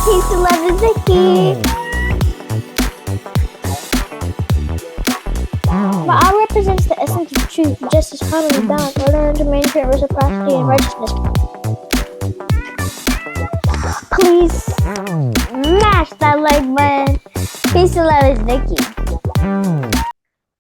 Peace and love is the key. Ma'at represents the essence of truth, justice, harmony, balance, order, and management, reciprocity, and righteousness. Please smash that like button. Peace and love is the key.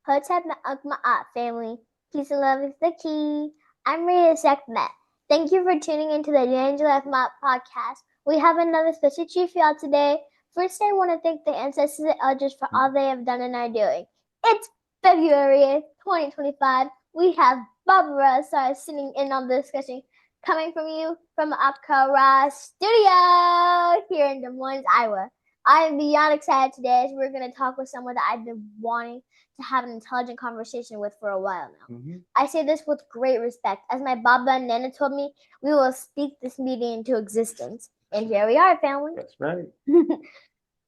Hotep Ma'at family. Peace and love is the key. I'm Reya'Sekhmet. Thank you for tuning into the J&J-Life MA'AT podcast. We have another special treat for y'all today. First, I want to thank the ancestors and elders for all they have done and are doing. It's February 8th, 2025. We have Barbara sitting in on the discussion, coming from you from Maatkara studio here in Des Moines, Iowa. I am beyond excited today as we're going to talk with someone that I've been wanting to have an intelligent conversation with for a while now. I say this with great respect. As my Baba and Nana told me, we will speak this meeting into existence. And here we are, family. That's right.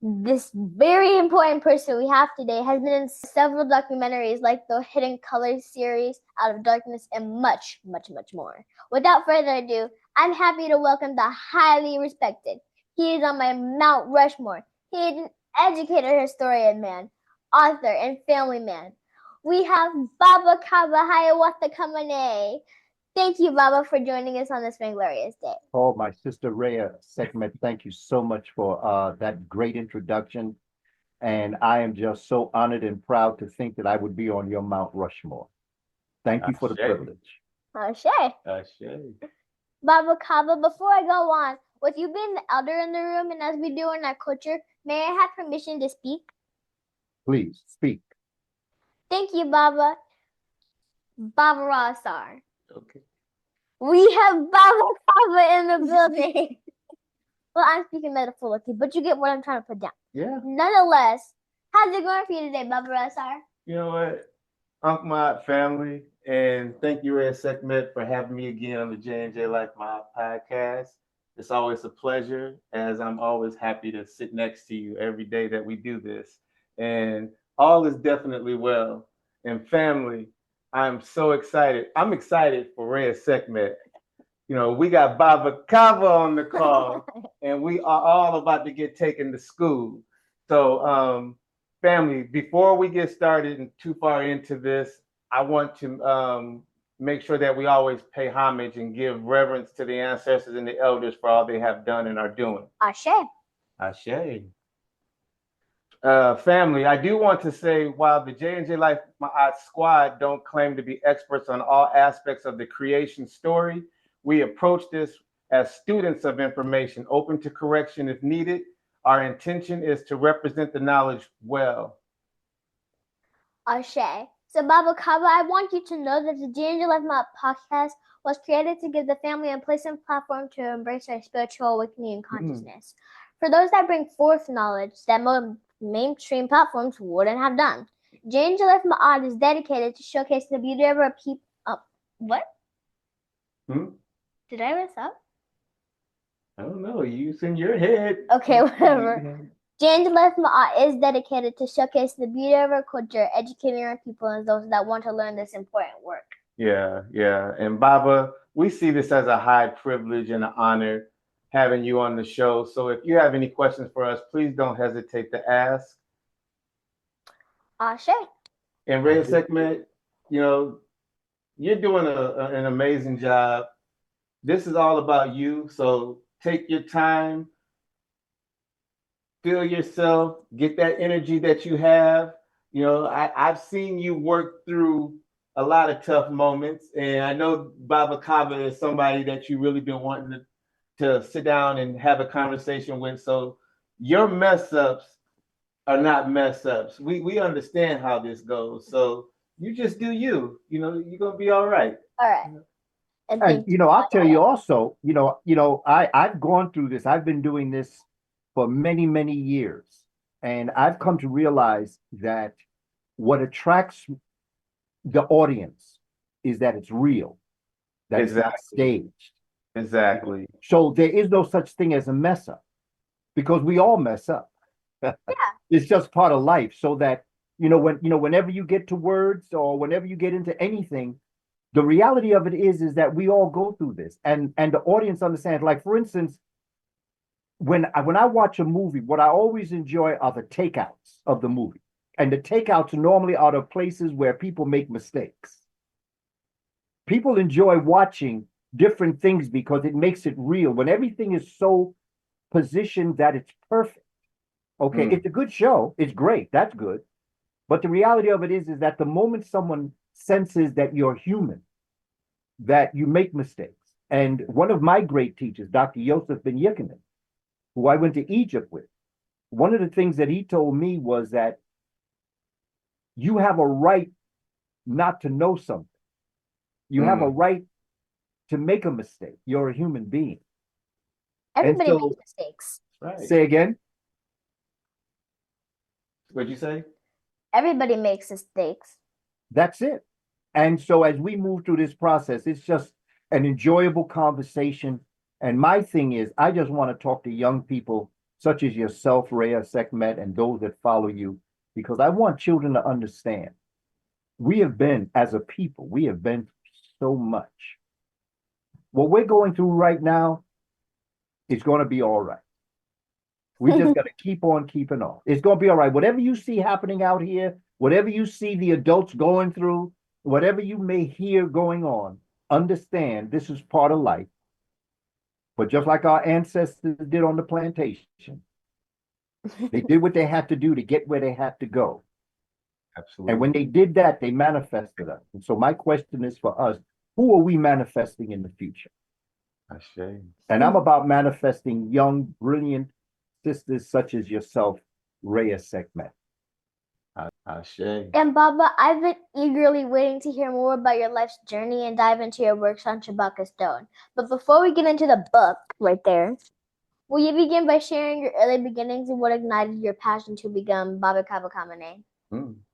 This very important person we have today has been in several documentaries like the Hidden Colors series, Out of Darkness, and much, much, much more. Without further ado, I'm happy to welcome the highly respected. He is on my Mount Rushmore. He is an educator, historian man, author, and family man. We have Kaba Kamene. Thank you, Baba, for joining us on this glorious day. Oh, my sister Reya'Sekhmet, thank you so much for that great introduction. And I am just so honored and proud to think that I would be on your Mount Rushmore. Thank you for the privilege. Ashe. Ashe. Baba Kaba, before I go on, with you being the elder in the room and as we do in our culture, may I have permission to speak? Please, speak. Thank you, Baba. Baba Rasar. Okay. We have Baba Kaba in the building. Well, I'm speaking metaphorically, but you get what I'm trying to put down. Yeah. Nonetheless, how's it going for you today, Baba Rasar? You know what? Uncle MA'AT family, and thank you, Reya'Sekhmet, for having me again on the J&J-Life MA'AT podcast. It's always a pleasure, as I'm always happy to sit next to you every day that we do this. And all is definitely well. And family, I'm so excited. I'm excited for Reya'Sekhmet. You know, we got Baba Kaba on the call, and we are all about to get taken to school. So, family, before we get started and too far into this, I want to make sure that we always pay homage and give reverence to the ancestors and the elders for all they have done and are doing. Ashe. Ashe. Family, I do want to say, while the J&J-Life MA'AT squad don't claim to be experts on all aspects of the creation story, we approach this as students of information, open to correction if needed. Our intention is to represent the knowledge well. Ashe. So, Baba Kaba, I want you to know that the J&J-Life MA'AT podcast was created to give the family a place and platform to embrace our spiritual awakening and consciousness. For those that bring forth knowledge that mainstream platforms wouldn't have done. J&J-Life MA'AT is dedicated to showcase the beauty of our people. What? Did I mess up? I don't know. You in your head. Okay, whatever. J&J-Life MA'AT is dedicated to showcase the beauty of our culture, educating our people and those that want to learn this important work. Yeah. And Baba, we see this as a high privilege and an honor having you on the show. So if you have any questions for us, please don't hesitate to ask. Ashe. And Reya'Sekhmet, you know, you're doing an amazing job. This is all about you. So take your time, feel yourself, get that energy that you have. You know, I've seen you work through a lot of tough moments. And I know Baba Kaba is somebody that you really been wanting to sit down and have a conversation with. So your mess ups are not mess ups. We understand how this goes. So you just do you. You know, you're gonna be all right. All right. And you know, I'll tell you also, I've gone through this. I've been doing this for many, many years. And I've come to realize that what attracts the audience is that it's real, that it's not staged. Exactly. So there is no such thing as a mess up, because we all mess up. Yeah. It's just part of life. So that, whenever you get to words or whenever you get into anything, the reality of it is that we all go through this, and the audience understands. Like, for instance, when I watch a movie, what I always enjoy are the takeouts of the movie. And the takeouts normally are the places where people make mistakes. People enjoy watching different things because it makes it real. When everything is so positioned that it's perfect. Okay, it's a good show. It's great. That's good. But the reality of it is that the moment someone senses that you're human, that you make mistakes. And one of my great teachers, Dr. Yosef Ben Yechanan, who I went to Egypt with, one of the things that he told me was that you have a right not to know something. You have a right to make a mistake. You're a human being. Everybody makes mistakes. Right. Say again. What'd you say? Everybody makes mistakes. That's it. And so as we move through this process, it's just an enjoyable conversation. And my thing is, I just want to talk to young people such as yourself, Reya'Sekhmet, and those that follow you, because I want children to understand. We have been, as a people, we have been so much. What we're going through right now is going to be all right. We just got to keep on keeping on. It's going to be all right. Whatever you see happening out here, whatever you see the adults going through, whatever you may hear going on, understand this is part of life. But just like our ancestors did on the plantation, they did what they had to do to get where they had to go. Absolutely. And when they did that, they manifested us. And so my question is for us, who are we manifesting in the future? And I'm about manifesting young, brilliant sisters such as yourself, Reya'Sekhmet. And Baba, I've been eagerly waiting to hear more about your life's journey and dive into your works on Shabaka Stone. But before we get into the book right there, will you begin by sharing your early beginnings and what ignited your passion to become Baba Kaba Kamene?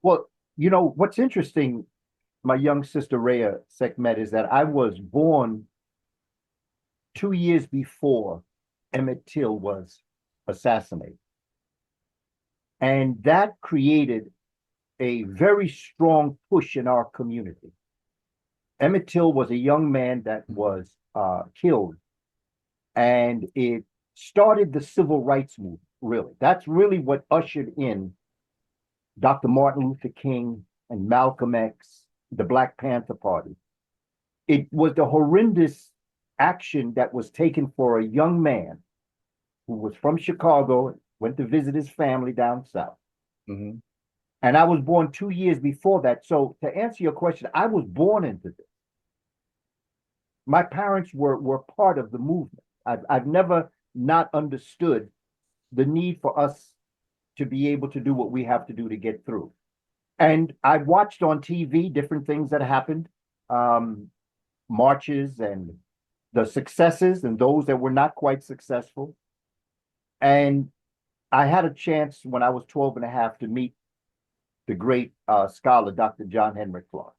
Well, you know, what's interesting, my young sister Reya'Sekhmet, is that I was born 2 years before Emmett Till was assassinated. And that created a very strong push in our community. Emmett Till was a young man that was killed, and it started the civil rights movement, really. That's really what ushered in Dr. Martin Luther King and Malcolm X, the Black Panther Party. It was the horrendous action that was taken for a young man who was from Chicago, went to visit his family down south. And I was born 2 years before that. So to answer your question, I was born into this. My parents were part of the movement. I've never not understood the need for us to be able to do what we have to do to get through. And I watched on TV different things that happened, marches and the successes and those that were not quite successful. And I had a chance when I was 12 and a half to meet the great scholar, Dr. John Henrik Clarke.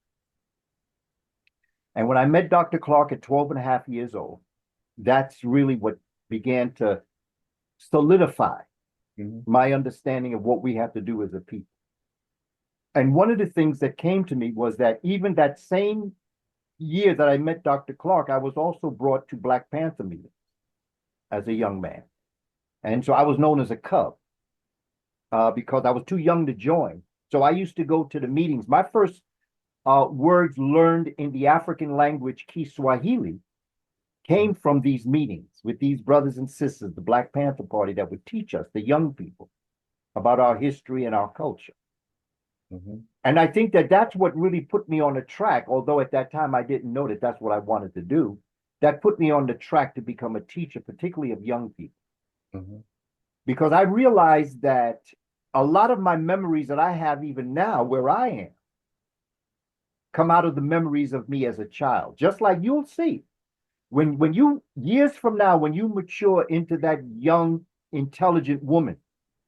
And when I met Dr. Clarke at 12 and a half years old, that's really what began to solidify my understanding of what we have to do as a people. And one of the things that came to me was that even that same year that I met Dr. Clarke, I was also brought to Black Panther meetings as a young man. And so I was known as a cub because I was too young to join. So I used to go to the meetings. My first words learned in the African language, Kiswahili, came from these meetings with these brothers and sisters, the Black Panther Party, that would teach us, the young people, about our history and our culture. And I think that that's what really put me on the track, although at that time I didn't know that that's what I wanted to do. That put me on the track to become a teacher, particularly of young people. Because I realized that a lot of my memories that I have even now, where I am, come out of the memories of me as a child. Just like you'll see, when you, years from now, when you mature into that young, intelligent woman,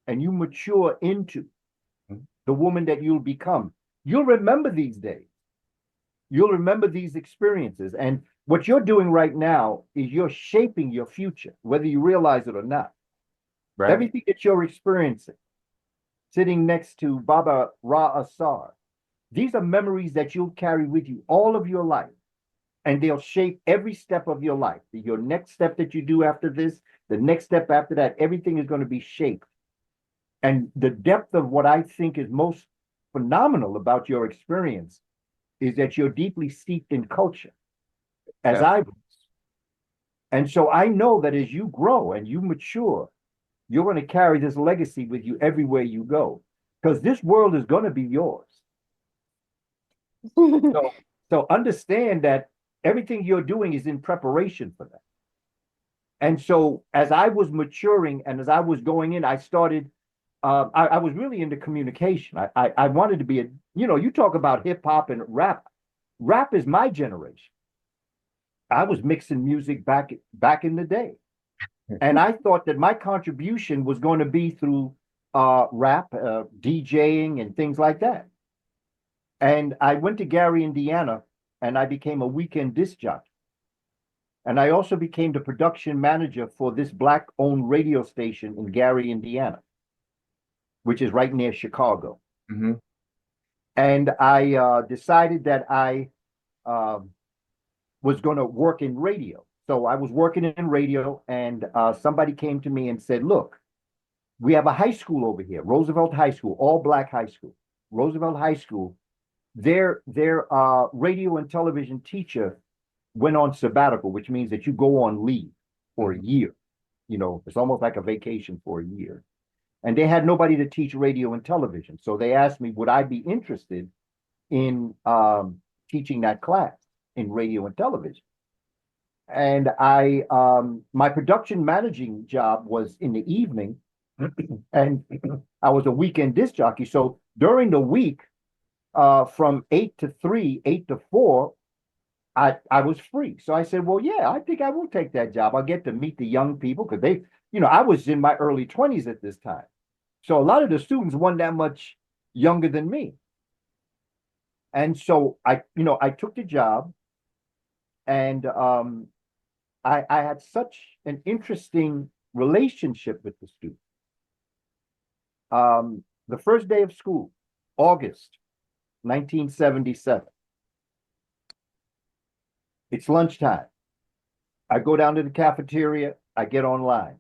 and you mature into the woman that you'll become, you'll remember these days. You'll remember these experiences. And what you're doing right now is you're shaping your future, whether you realize it or not. Right. Everything that you're experiencing, sitting next to Baba Ra Asar, these are memories that you'll carry with you all of your life. and they'll shape every step of your life. Your next step that you do after this, the next step after that, everything is going to be shaped. And the depth of what I think is most phenomenal about your experience is that you're deeply steeped in culture, as I was. And so I know that as you grow and you mature, you're going to carry this legacy with you everywhere you go, because this world is going to be yours. So understand that everything you're doing is in preparation for that. And so as I was maturing and as I was going in, I started, I was really into communication. I wanted to be a, you talk about hip hop and rap. Rap is my generation. I was mixing music back in the day. And I thought that my contribution was going to be through rap, DJing and things like that. And I went to Gary, Indiana, and I became a weekend disc jockey. And I also became the production manager for this Black-owned radio station in Gary, Indiana, which is right near Chicago. Mm-hmm. And I decided that I was going to work in radio. So I was working in radio, and somebody came to me and said, look, we have a high school over here, Roosevelt High School, all Black high school. Roosevelt High School, their radio and television teacher went on sabbatical, which means that you go on leave for a year. It's almost like a vacation for a year. And they had nobody to teach radio and television. So they asked me, would I be interested in teaching that class in radio and television? And my production managing job was in the evening, and I was a weekend disc jockey. So during the week, from 8 to 3, 8 to 4, I was free. So I said, well, yeah, I think I will take that job. I'll get to meet the young people, because they, I was in my early 20s at this time. So a lot of the students weren't that much younger than me. And so I took the job, and I had such an interesting relationship with the students. The first day of school, August 1977. It's lunchtime. I go down to the cafeteria. I get online.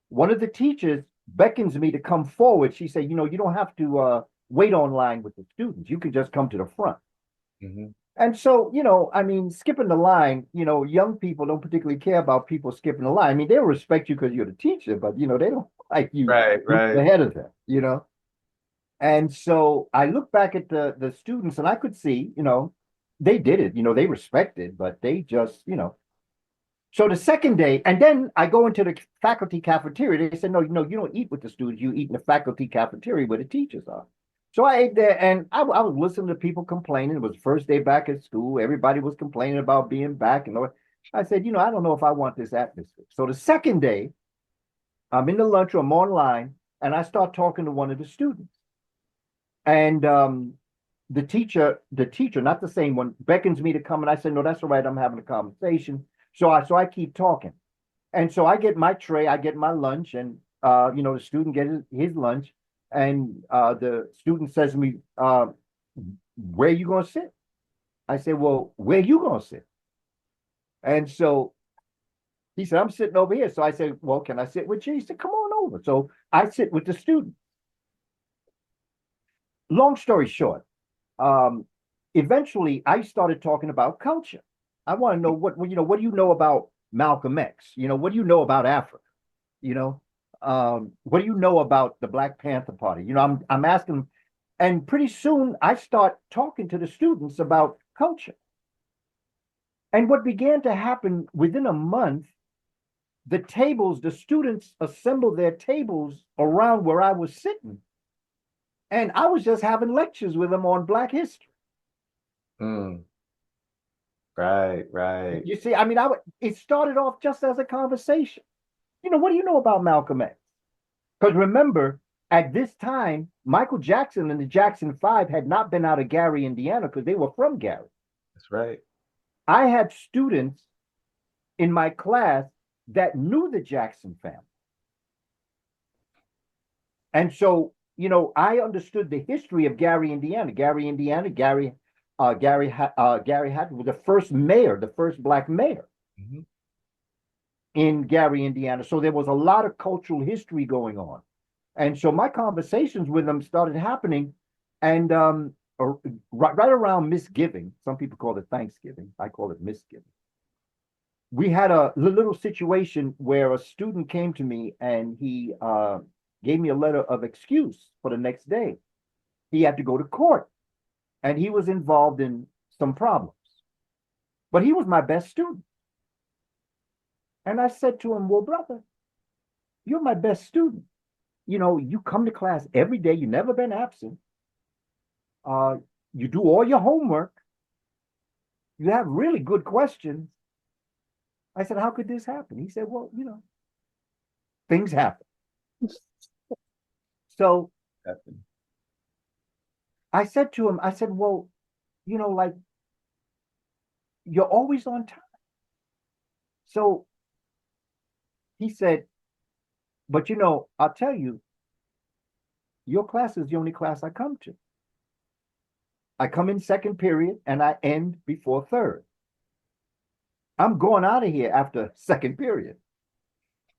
One of the teachers beckons me to come forward. She said, you don't have to wait online with the students. You can just come to the front. Mm-hmm. And so, skipping the line, young people don't particularly care about people skipping the line. I mean, they'll respect you because you're the teacher, but, they don't like you ahead of them, And so I look back at the students, and I could see, they did it, they respected, but they just, So the second day, and then I go into the faculty cafeteria. They said, no, you don't eat with the students. You eat in the faculty cafeteria where the teachers are. So I ate there, and I was listening to people complaining. It was the first day back at school. Everybody was complaining about being back. And I said, I don't know if I want this atmosphere. So the second day, I'm in the lunchroom, I'm online, and I start talking to one of the students. And the teacher, not the same one, beckons me to come. And I said, no, that's all right. I'm having a conversation. So I keep talking. And so I get my tray, I get my lunch, and the student gets his lunch. And the student says to me, where are you going to sit? I said, well, where are you going to sit? And so he said, I'm sitting over here. So I said, well, can I sit with you? He said, come on over. So I sit with the student. Long story short, eventually I started talking about culture. I want to know what do you know about Malcolm X? What do you know about Africa? What do you know about the Black Panther Party? I'm asking, and pretty soon I start talking to the students about culture. And what began to happen within a month, the students assembled their tables around where I was sitting. And I was just having lectures with them on Black history. Mm. Right. You see, it started off just as a conversation. What do you know about Malcolm X? Because remember, at this time, Michael Jackson and the Jackson 5 had not been out of Gary, Indiana, because they were from Gary. That's right. I had students in my class that knew the Jackson family. And so, I understood the history of Gary, Indiana. Gary Gary Hatton was the first mayor, the first black mayor in Gary, Indiana. So there was a lot of cultural history going on. And so my conversations with them started happening. And right around Misgiving, some people call it Thanksgiving, I call it Misgiving. We had a little situation where a student came to me and he gave me a letter of excuse for the next day. He had to go to court and he was involved in some problems. But he was my best student. And I said to him, well, brother, you're my best student. You know, you come to class every day. You've never been absent. You do all your homework. You have really good questions. I said, how could this happen? He said, well, you know, things happen. So I said to him, I said, well, you know, like, you're always on time. So he said, but you know, I'll tell you, your class is the only class I come to. I come in second period and I end before third. I'm going out of here after second period.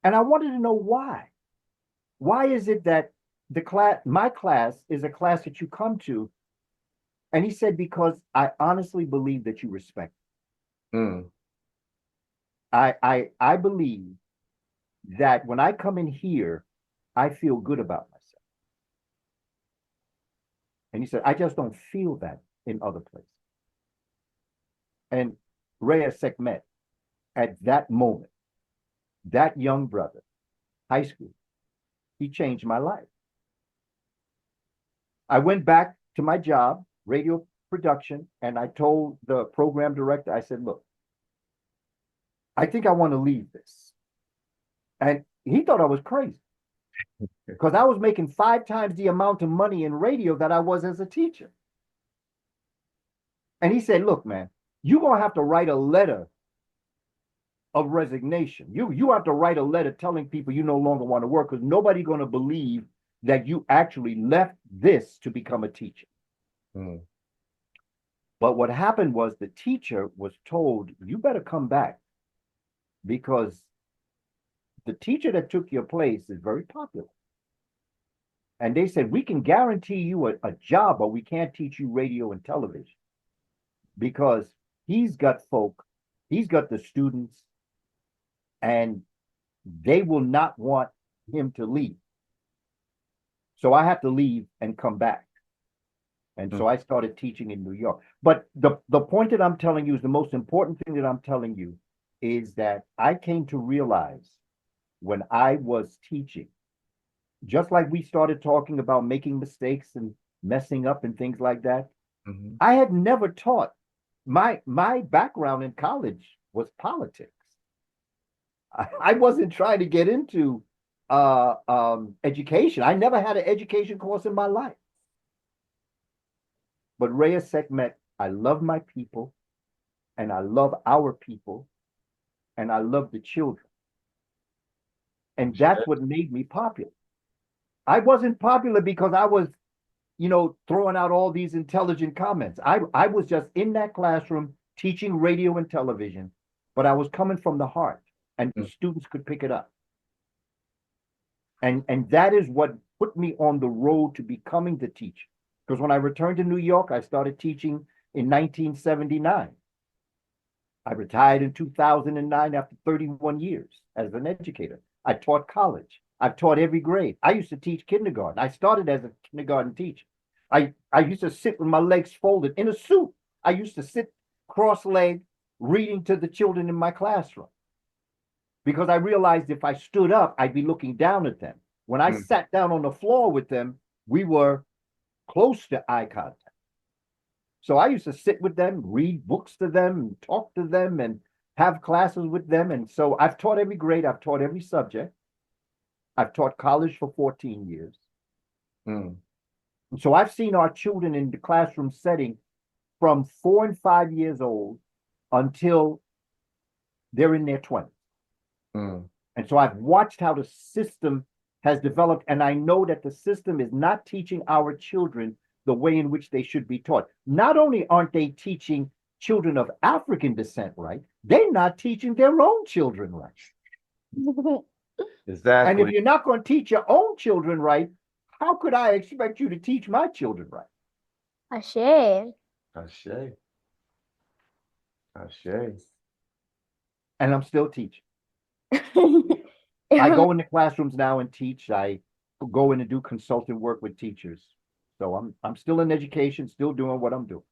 And I wanted to know why. Why is it that my class is a class that you come to? And he said, because I honestly believe that you respect me. I believe that when I come in here, I feel good about myself. And he said, I just don't feel that in other places. And Reya'Sekhmet, at that moment, that young brother, high school, he changed my life. I went back to my job, radio production, and I told the program director, I said, look, I think I want to leave this. And he thought I was crazy because I was making 5 times the amount of money in radio that I was as a teacher. And he said, look, man, you're going to have to write a letter of resignation. You have to write a letter telling people you no longer want to work because nobody's going to believe that you actually left this to become a teacher. But what happened was the teacher was told, you better come back because the teacher that took your place is very popular. And they said, we can guarantee you a job, but we can't teach you radio and television because he's got the students, and they will not want him to leave. So I have to leave and come back. And so I started teaching in New York. But the point that I'm telling you is the most important thing that I'm telling you is that I came to realize when I was teaching, just like we started talking about making mistakes and messing up and things like that, I had never taught. My background in college was politics. I wasn't trying to get into education. I never had an education course in my life. But Reya'Sekhmet, I love my people, and I love our people, and I love the children. And that's what made me popular. I wasn't popular because I was, you know, throwing out all these intelligent comments. I was just in that classroom teaching radio and television, but I was coming from the heart, and the students could pick it up. And that is what put me on the road to becoming the teacher. Because when I returned to New York, I started teaching in 1979. I retired in 2009 after 31 years as an educator. I taught college. I've taught every grade. I used to teach kindergarten. I started as a kindergarten teacher. I used to sit with my legs folded in a suit. I used to sit cross-legged reading to the children in my classroom because I realized if I stood up, I'd be looking down at them. When I sat down on the floor with them, we were close to eye contact. So I used to sit with them, read books to them, and talk to them, and have classes with them. And so I've taught every grade. I've taught every subject. I've taught college for 14 years. And so I've seen our children in the classroom setting from 4 and 5 years old until they're in their 20s. And so I've watched how the system has developed, and I know that the system is not teaching our children the way in which they should be taught. Not only aren't they teaching children of African descent right, they're not teaching their own children right. Exactly. And if you're not going to teach your own children right, how could I expect you to teach my children right? Ashe. Ashe. Ashe. And I'm still teaching. I go into classrooms now and teach. I go in and do consulting work with teachers. So I'm still in education, still doing what I'm doing.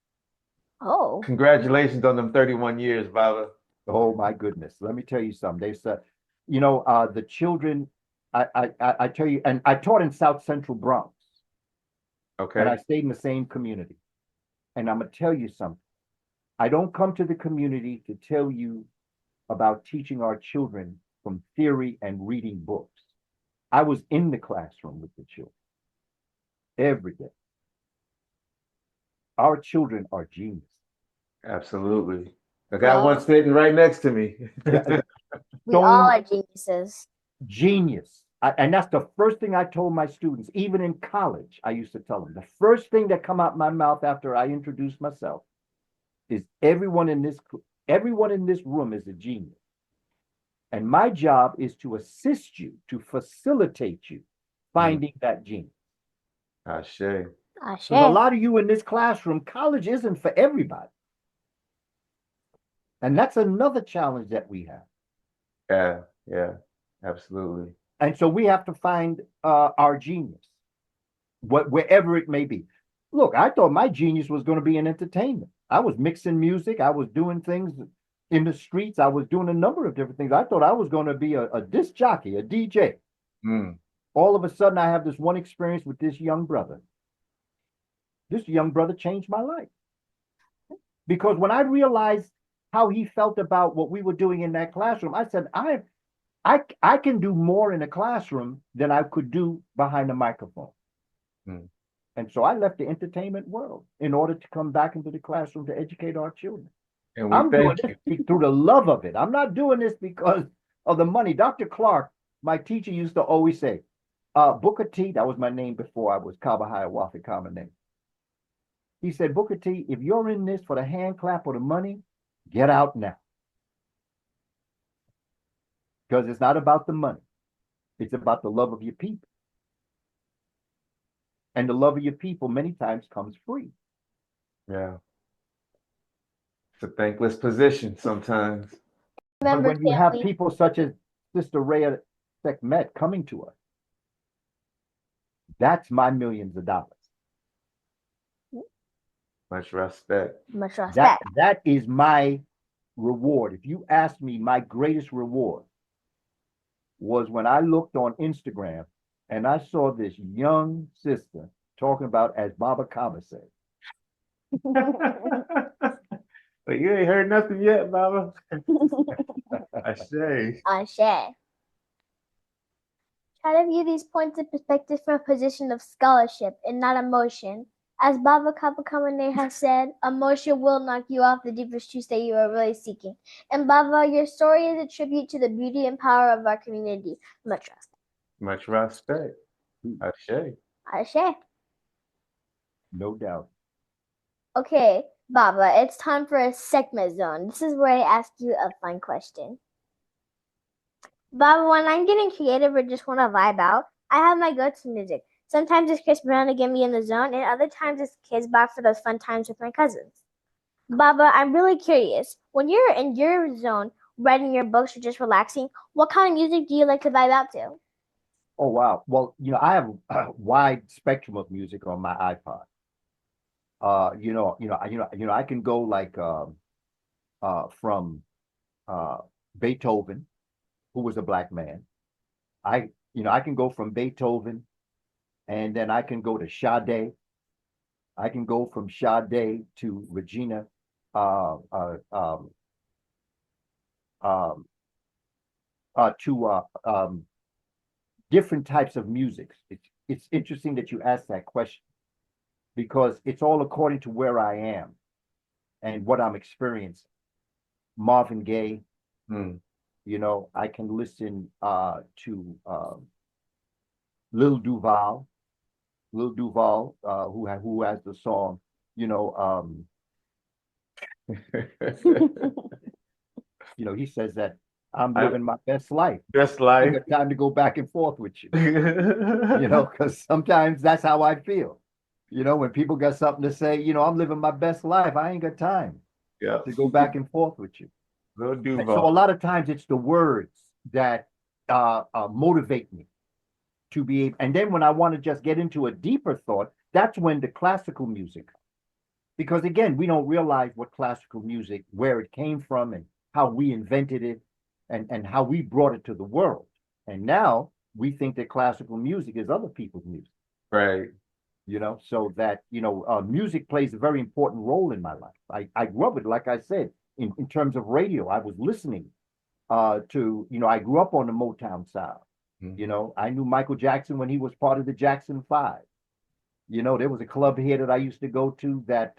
Oh. Congratulations on them 31 years, Baba. Oh my goodness. Let me tell you something. They said, you know, the children, I tell you, and I taught in South Central Bronx. Okay. And I stayed in the same community. And I'm gonna tell you something. I don't come to the community to tell you about teaching our children from theory and reading books. I was in the classroom with the children every day. Our children are genius. Absolutely. I got one sitting right next to me. We all are geniuses. Genius. And that's the first thing I told my students, even in college. I used to tell them the first thing that come out my mouth after I introduce myself is everyone in this room is a genius. And my job is to assist you, to facilitate you finding that genius. Ashe. Ashe. There's a lot of you in this classroom. College isn't for everybody. And that's another challenge that we have. Yeah, absolutely. And so we have to find our genius, wherever it may be. Look, I thought my genius was going to be in entertainment. I was mixing music. I was doing things in the streets. I was doing a number of different things. I thought I was going to be a disc jockey, a DJ. All of a sudden, I have this one experience with this young brother. This young brother changed my life. Because when I realized how he felt about what we were doing in that classroom, I said, I can do more in a classroom than I could do behind a microphone. And so I left the entertainment world in order to come back into the classroom to educate our children. And I'm doing this through the love of it. I'm not doing this because of the money. Dr. Clark, my teacher, used to always say, Booker T, that was my name before I was Kaba Kamene. He said, Booker T, if you're in this for the hand clap or the money, get out now. Because it's not about the money. It's about the love of your people. And the love of your people many times comes free. Yeah. It's a thankless position sometimes. But when you have people such as Sister Reya'Sekhmet coming to us, that's my millions of dollars. Much respect. Much respect. That is my reward. If you ask me, my greatest reward was when I looked on Instagram and I saw this young sister talking about, as Baba Kaba said. But you ain't heard nothing yet, Baba. Ashe. Ashe. Try to view these points of perspective from a position of scholarship and not emotion. As Baba Kaba Kamene has said, emotion will knock you off the deepest truths that you are really seeking. And Baba, your story is a tribute to the beauty and power of our community. Much respect. Much respect. Ashe. Ashe. No doubt. Okay, Baba, it's time for a segment zone. This is where I ask you a fun question. Baba, when I'm getting creative or just want to vibe out, I have my go-to music. Sometimes it's Chris Brown to get me in the zone, and other times it's Kids Bop for those fun times with my cousins. Baba, I'm really curious. When you're in your zone, writing your books or just relaxing, what kind of music do you like to vibe out to? Oh, wow. Well, I have a wide spectrum of music on my iPod. I can go like from Beethoven, who was a black man. I can go from Beethoven, and then I can go to Sade. I can go from Sade to Regina, to different types of music. It's interesting that you asked that question, because it's all according to where I am and what I'm experiencing. Marvin Gaye, I can listen to Lil Duval, Lil Duval, who has the song, you know, he says that I'm living my best life. Best I ain't life. got time to go back and forth with you, because sometimes that's how I feel. When people got something to say, I'm living my best life. I ain't got time Yeah. to go back and forth with you. Lil And Duval. so a lot of times it's the words that motivate me to be able, and then when I want to just get into a deeper thought, that's when the classical music comes. Because again, we don't realize what classical music, where it came from and how we invented it and how we brought it to the world. And now we think that classical music is other people's music. Right. So that, music plays a very important role in my life. I grew up with, like I said, in terms of radio, I was listening to, I grew up on the Motown sound. I knew Michael Jackson when he was part of the Jackson 5. There was a club here that I used to go to that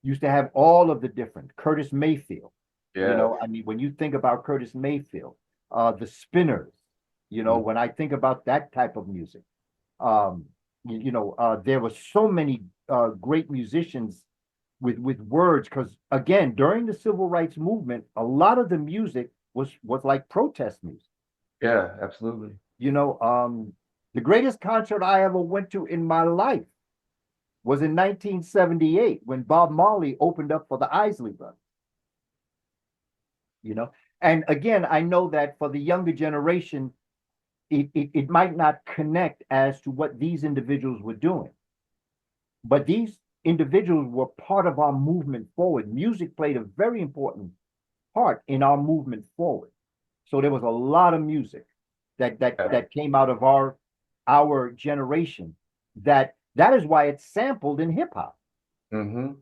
used to have all of the different Curtis Mayfield. Yeah. When you think about Curtis Mayfield, the Spinners, when I think about that type of music, there were so many great musicians with words, because again, during the civil rights movement, a lot of the music was like protest music. Yeah, absolutely. The greatest concert I ever went to in my life was in 1978 when Bob Marley opened up for the Isley Brothers. And again, I know that for the younger generation, it might not connect as to what these individuals were doing. But these individuals were part of our movement forward. Music played a very important part in our movement forward. So there was a lot of music that came out of our generation that is why it's sampled in hip hop. So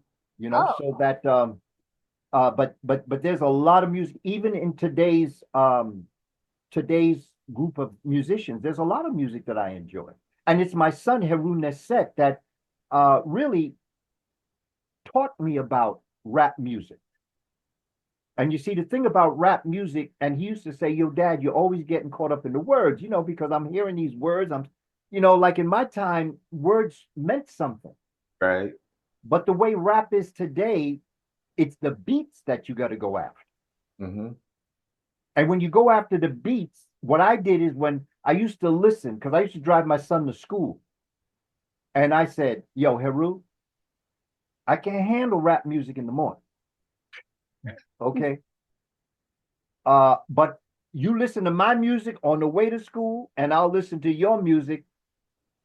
that but there's a lot of music even in today's group of musicians. There's a lot of music that I enjoy, and it's my son Heru Ne'Set that really taught me about rap music. And you see, the thing about rap music, and he used to say, "Yo, Dad, you're always getting caught up in the words, because I'm hearing these words. Like in my time, words meant something. Right. But the way rap is today, it's the beats that you got to go after. And when you go after the beats, what I did is when I used to listen, because I used to drive my son to school, and I said, "Yo, Heru, I can't handle rap music in the morning. Okay. But you listen to my music on the way to school, and I'll listen to your music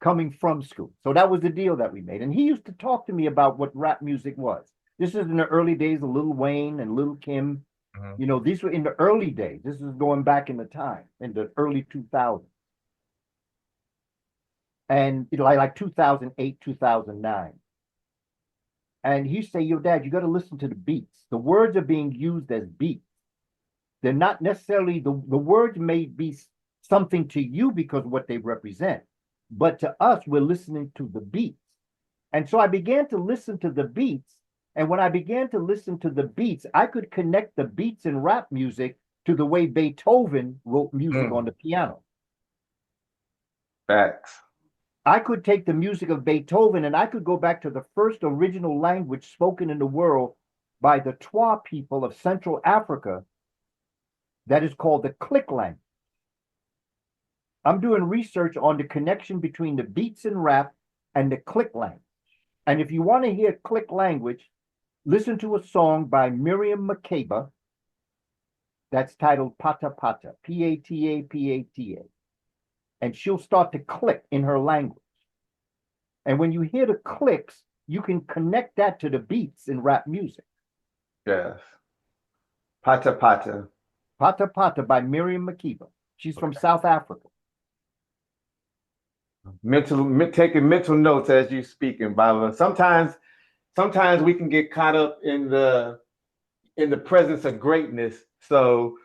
coming from school." So that was the deal that we made. And he used to talk to me about what rap music was. This is in the early days of Lil Wayne and Lil Kim. These were in the early days. This is going back in the time, in the early 2000s. And like 2008, 2009. And he say, "Yo, Dad, you got to listen to the beats. The words are being used as beats. They're not necessarily, the words may be something to you because of what they represent. But to us, we're listening to the beats." And so I began to listen to the beats. And when I began to listen to the beats, I could connect the beats in rap music to the way Beethoven wrote music on the piano. Facts. I could take the music of Beethoven and I could go back to the first original language spoken in the world by the Twa people of Central Africa that is called the Click language. I'm doing research on the connection between the beats in rap and the Click language. And if you want to hear Click language, listen to a song by Miriam Makeba that's titled Ptah Ptah, P-A-T-A, and she'll start to click in her language. And when you hear the clicks, you can connect that to the beats in rap music. Yes. Ptah Ptah. Ptah Ptah by Miriam Makeba. She's from South Africa. Taking mental notes as you speaking, Baba. Sometimes we can get caught up in the presence of greatness. So,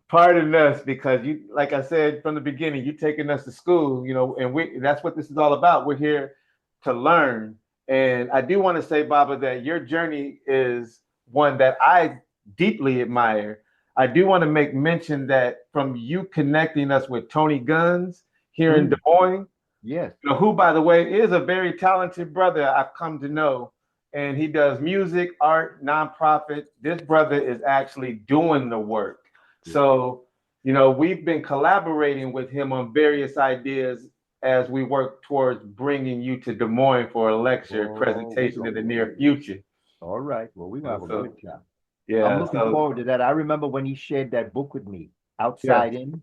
pardon us, because you, like I said from the beginning, you taking us to school, and that's what this is all about. We're here to learn. And I do want to say, Baba, that your journey is one that I deeply admire. I do want to make mention that from you connecting us with Tony Guns here in Des Moines, Yes. Who, by the way, is a very talented brother I've come to know. And he does music, art, nonprofit. This brother is actually doing the work. So, we've been collaborating with him on various ideas as we work towards bringing you to Des Moines for a lecture presentation in the near future. All right. Well, we're gonna have a good time. Yeah. I'm looking forward to that. I remember when he shared that book with me, Outside In.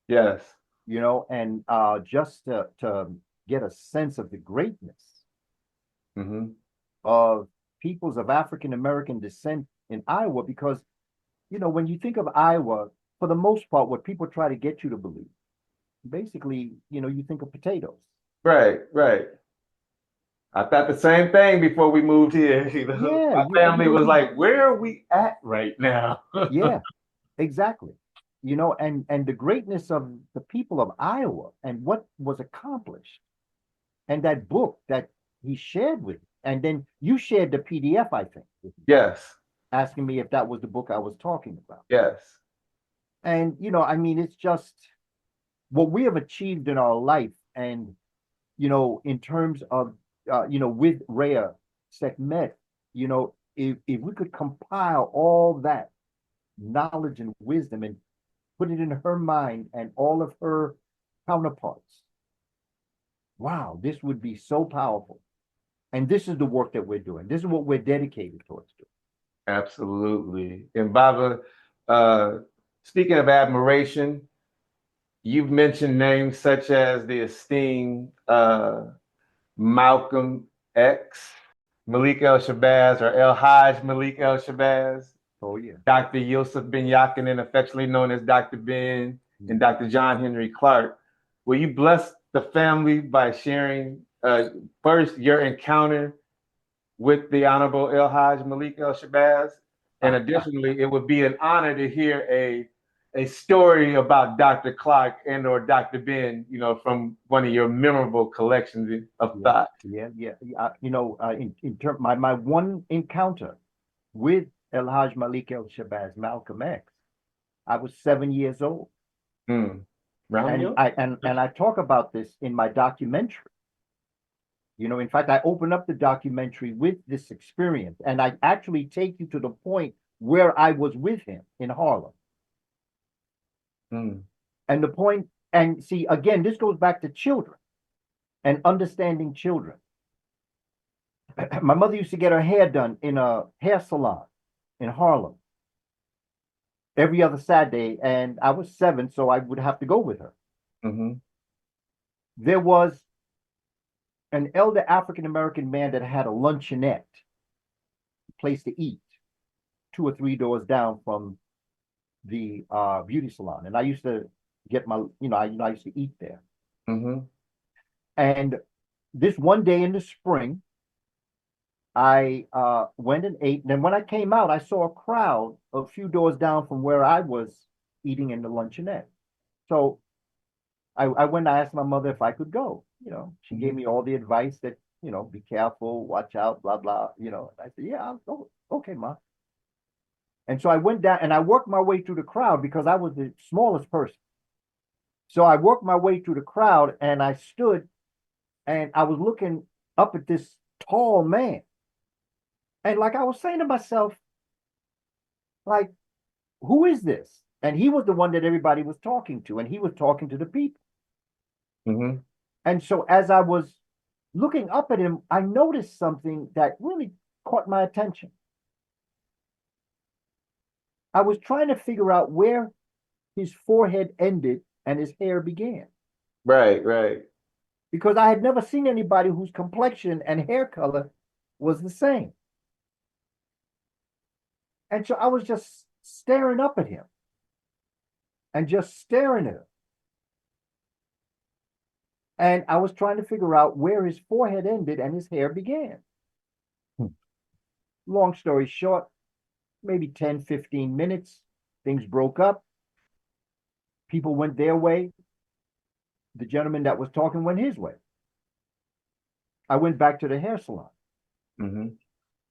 Yes. And just to get a sense of the greatness of peoples of African American descent in Iowa, because when you think of Iowa, for the most part, what people try to get you to believe, basically, you think of potatoes. Right. I thought the same thing before we moved here. Yeah, My family was like, "Where are we at right now?" Yeah, exactly. And the greatness of the people of Iowa and what was accomplished, and that book that he shared with me. And then you shared the PDF, I think, with me, Yes. asking me if that was the book I was talking about. Yes. And it's just what we have achieved in our life, and in terms of with Reya'Sekhmet, if we could compile all that knowledge and wisdom and put it in her mind and all of her counterparts, wow, this would be so powerful. And this is the work that we're doing. This is what we're dedicated towards doing. Absolutely. And Baba, speaking of admiration, you've mentioned names such as the esteemed Malcolm X, Malik El-Shabazz, or El Haj Malik El-Shabazz. Oh, yeah. Dr. Yusuf Ben Yakinen, affectionately known as Dr. Ben, and Dr. John Henry Clark. Will you bless the family by sharing first your encounter with the Honorable El Haj Malik El-Shabazz? And additionally, it would be an honor to hear a story about Dr. Clark and or Dr. Ben, from one of your memorable collections of thought. Yeah. In terms, my one encounter with El Haj Malik El-Shabazz, Malcolm X, I was 7 years old. And I talk about this in my documentary. In fact, I open up the documentary with this experience, and I actually take you to the point where I was with him in Harlem. And the point, and see, again, this goes back to children and understanding children. My mother used to get her hair done in a hair salon in Harlem every other Saturday, and I was 7, so I would have to go with her. There was an elder African American man that had a luncheonette, place to eat, 2 or 3 doors down from the beauty salon, and I used to get my, I used to eat there. And this one day in the spring, I went and ate. And then when I came out, I saw a crowd a few doors down from where I was eating in the luncheonette. So I went and asked my mother if I could go. She gave me all the advice that, be careful, watch out, blah, blah. I said, yeah, I'll go. Okay, Ma. And so I went down and I worked my way through the crowd because I was the smallest person. So I worked my way through the crowd and I stood and I was looking up at this tall man. And like I was saying to myself, like, who is this? And he was the one that everybody was talking to, and he was talking to the people. And so as I was looking up at him, I noticed something that really caught my attention. I was trying to figure out where his forehead ended and his hair began. Right. Because I had never seen anybody whose complexion and hair color was the same. And so I was just staring up at him and just staring at him. And I was trying to figure out where his forehead ended and his hair began. Long story short, maybe 10, 15 minutes, things broke up. People went their way. The gentleman that was talking went his way. I went back to the hair salon.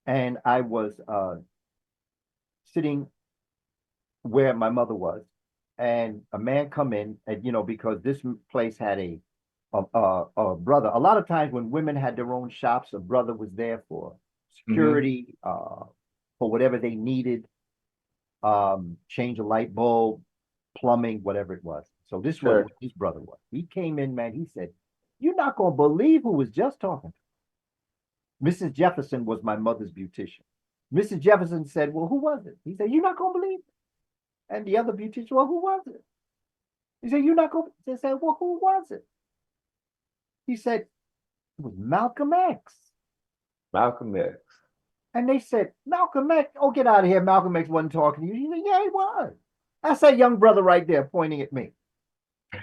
And I was sitting where my mother was, and a man come in, and because this place had a a brother. A lot of times when women had their own shops, a brother was there for security, for whatever they needed, change a light bulb, plumbing, whatever it was. So this was what his brother was. He came in, man. He said, "You're not gonna believe who was just talking." Mrs. Jefferson was my mother's beautician. Mrs. Jefferson said, "Well, who was it?" He said, "You're not gonna believe it." And the other beautician, "Well, who was it?" He said, "You're not gonna." They said, "Well, who was it?" He said, "It was Malcolm X." Malcolm X. And they said, "Malcolm X, oh, get out of here. Malcolm X wasn't talking to you." He said, "Yeah, he was." That's that young brother right there pointing at me.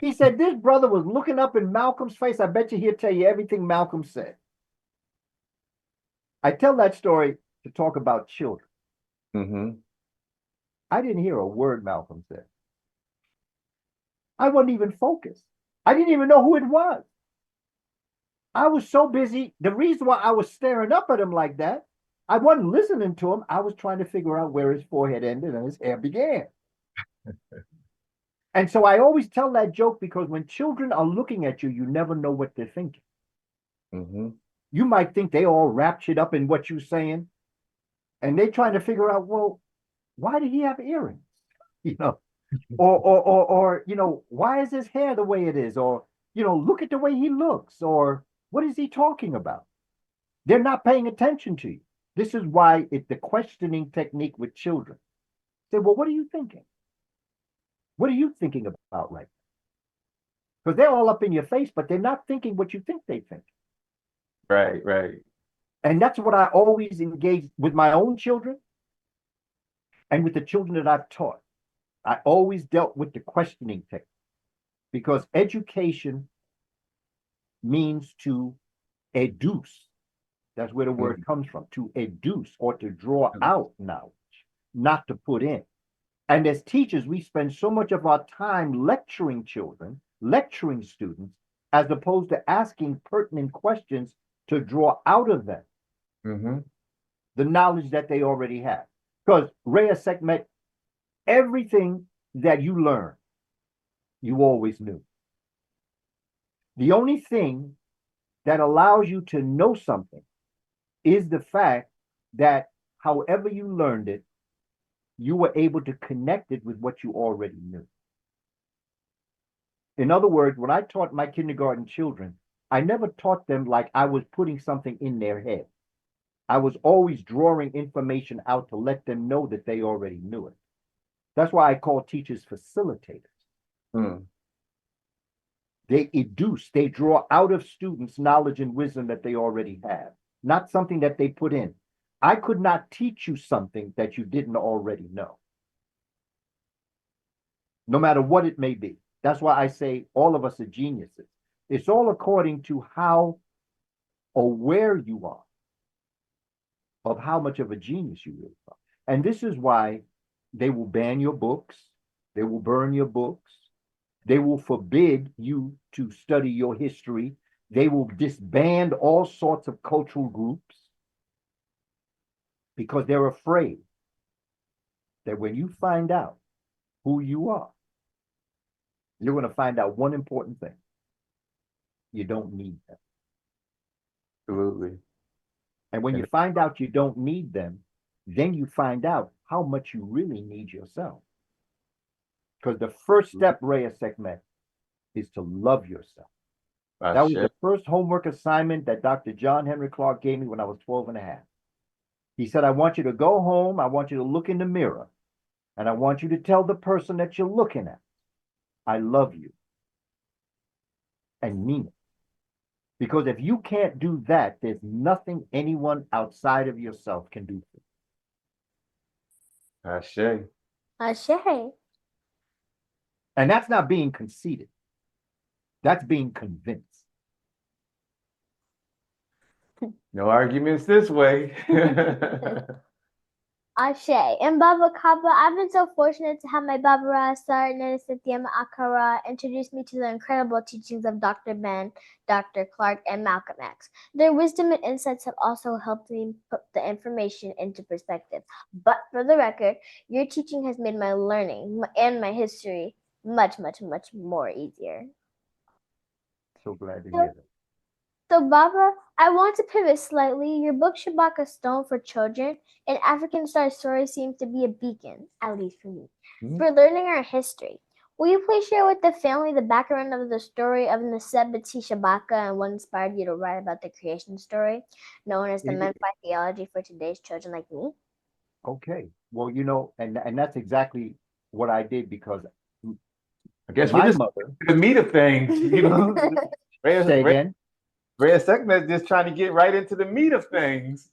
He said, "This brother was looking up in Malcolm's face. I bet you he'll tell you everything Malcolm said." I tell that story to talk about children. I didn't hear a word Malcolm said. I wasn't even focused. I didn't even know who it was. I was so busy. The reason why I was staring up at him like that, I wasn't listening to him. I was trying to figure out where his forehead ended and his hair began. And so I always tell that joke because when children are looking at you, you never know what they're thinking. You might think they all raptured up in what you're saying, and they're trying to figure out, well, why did he have earrings? You know, or you know, why is his hair the way it is? Or, you know, look at the way he looks, or what is he talking about? They're not paying attention to you. This is why it's the questioning technique with children. Say, well, what are you thinking? What are you thinking about right now? Because they're all up in your face, but they're not thinking what you think they think. Right, right. And that's what I always engage with my own children and with the children that I've taught. I always dealt with the questioning technique because education means to educe. That's where the word comes from, to educe or to draw out knowledge, not to put in. And as teachers, we spend so much of our time lecturing children, lecturing students, as opposed to asking pertinent questions to draw out of them the knowledge that they already have. Because Reya'Sekhmet, everything that you learn, you always knew. The only thing that allows you to know something is the fact that however you learned it, you were able to connect it with what you already knew. In other words, when I taught my kindergarten children, I never taught them like I was putting something in their head. I was always drawing information out to let them know that they already knew it. That's why I call teachers facilitators. They educe, they draw out of students knowledge and wisdom that they already have, not something that they put in. I could not teach you something that you didn't already know, no matter what it may be. That's why I say all of us are geniuses. It's all according to how aware you are of how much of a genius you really are. And this is why they will ban your books. They will burn your books. They will forbid you to study your history. They will disband all sorts of cultural groups because they're afraid that when you find out who you are, you're going to find out one important thing. You don't need them. Absolutely. And when you find out you don't need them, then you find out how much you really need yourself. Because the first step, Reya'Sekhmet, is to love yourself. That was the first homework assignment that Dr. John Henry Clark gave me when I was 12 and a half. He said, I want you to go home, I want you to look in the mirror, and I want you to tell the person that you're looking at, I love you. And mean it. Because if you can't do that, there's nothing anyone outside of yourself can do for you. Ashe. Ashe. And that's not being conceited. That's being convinced. No arguments this way. Ashe. And Baba Kaba, I've been so fortunate to have my Baba Rasa, Nenesetia Maatkara, introduce me to the incredible teachings of Dr. Ben, Dr. Clark, and Malcolm X. Their wisdom and insights have also helped me put the information into perspective. But for the record, your teaching has made my learning and my history much, much, much more easier. so glad to So, hear that. so Baba, I want to pivot slightly. Your book Shabaka Stone for Children, an African Star Story seems to be a beacon, at least for me, for learning our history. Will you please share with the family the background of the story of Ne'Set Shabaka and what inspired you to write about the creation story, known as the Memphite Theology for today's children like me? Okay. Well, and that's exactly what I did because I guess my we're just mother. the meat of things, Say again. Reya'Sekhmet just trying to get right into the meat of things,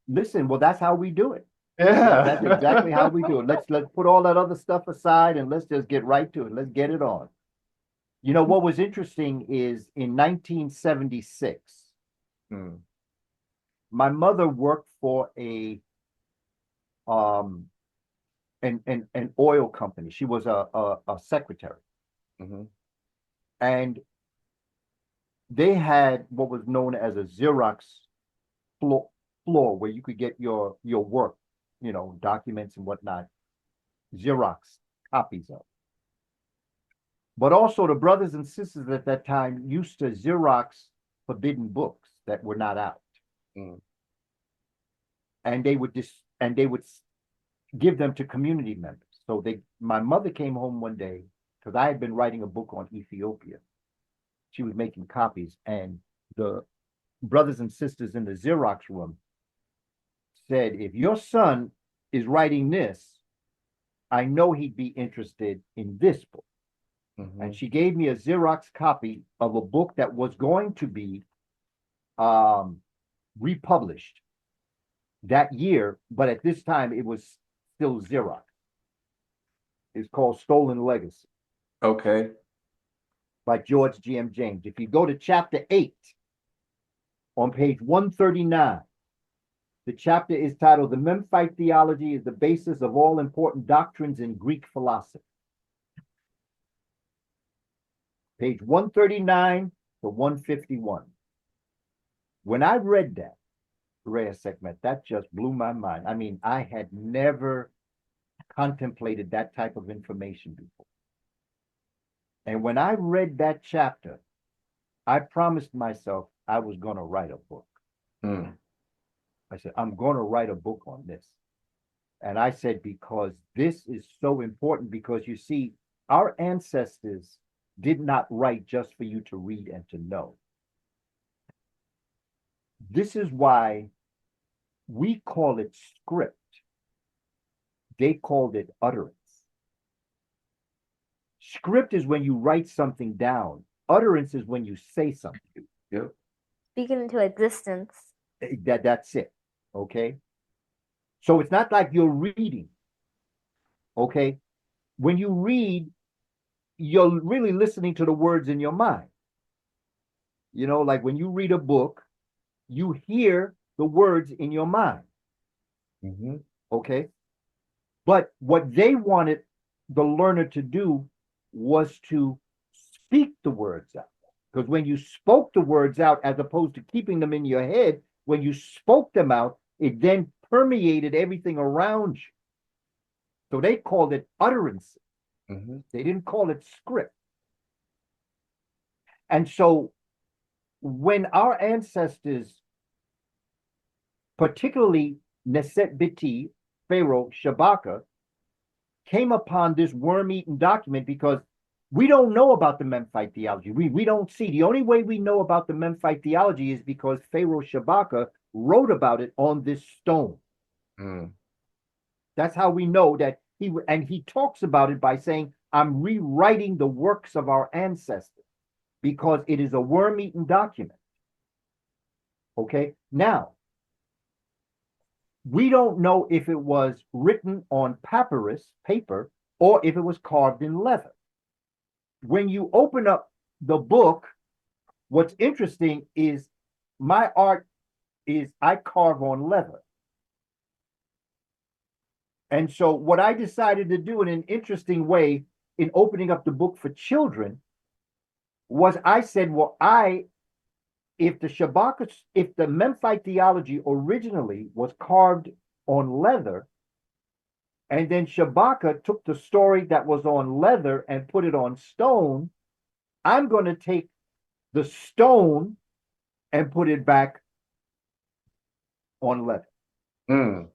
Listen, well, that's how we do it. Yeah, That's exactly how we do it. Let's put all that other stuff aside and let's just get right to it. Let's get it on. What was interesting is in 1976, my mother worked for an oil company. She was a secretary, and they had what was known as a Xerox floor where you could get your work, documents and whatnot, Xerox copies of. But also the brothers and sisters at that time used to Xerox forbidden books that were not out. And they would give them to community members. So my mother came home one day because I had been writing a book on Ethiopia. She was making copies, and the brothers and sisters in the Xerox room said, if your son is writing this, I know he'd be interested in this book. And she gave me a Xerox copy of a book that was going to be republished that year, but at this time it was still Xerox. It's called Stolen Legacy. Okay. By George G.M. James. If you go to chapter 8 on page 139, the chapter is titled The Memphite Theology is the Basis of All Important Doctrines in Greek Philosophy. Page 139 to 151. When I read that, Reya'Sekhmet, that just blew my mind. I mean, I had never contemplated that type of information before. And when I read that chapter, I promised myself I was going to write a book. I said, I'm going to write a book on this. And I said, because this is so important, because you see, our ancestors did not write just for you to read and to know. This is why we call it script. They called it utterance. Script is when you write something down. Utterance is when you say something. Yep. Speaking into existence. That's it. Okay. So it's not like you're reading. Okay. When you read, you're really listening to the words in your mind. Like when you read a book, you hear the words in your mind. Okay. But what they wanted the learner to do was to speak the words out. Because when you spoke the words out, as opposed to keeping them in your head, when you spoke them out, it then permeated everything around you. So they called it utterance. They didn't call it script. And so when our ancestors, particularly Ne'Set Biti, Pharaoh Shabaka, came upon this worm-eaten document, because we don't know about the Memphite theology. We don't see. The only way we know about the Memphite theology is because Pharaoh Shabaka wrote about it on this stone. That's how we know that he talks about it by saying, I'm rewriting the works of our ancestors, because it is a worm-eaten document. Okay, now, we don't know if it was written on papyrus, paper, or if it was carved in leather. When you open up the book, what's interesting is my art is I carve on leather. And so what I decided to do in an interesting way in opening up the book for children was I said, well, if the Memphite theology originally was carved on leather, and then Shabaka took the story that was on leather and put it on stone, I'm going to take the stone and put it back on leather. Mm.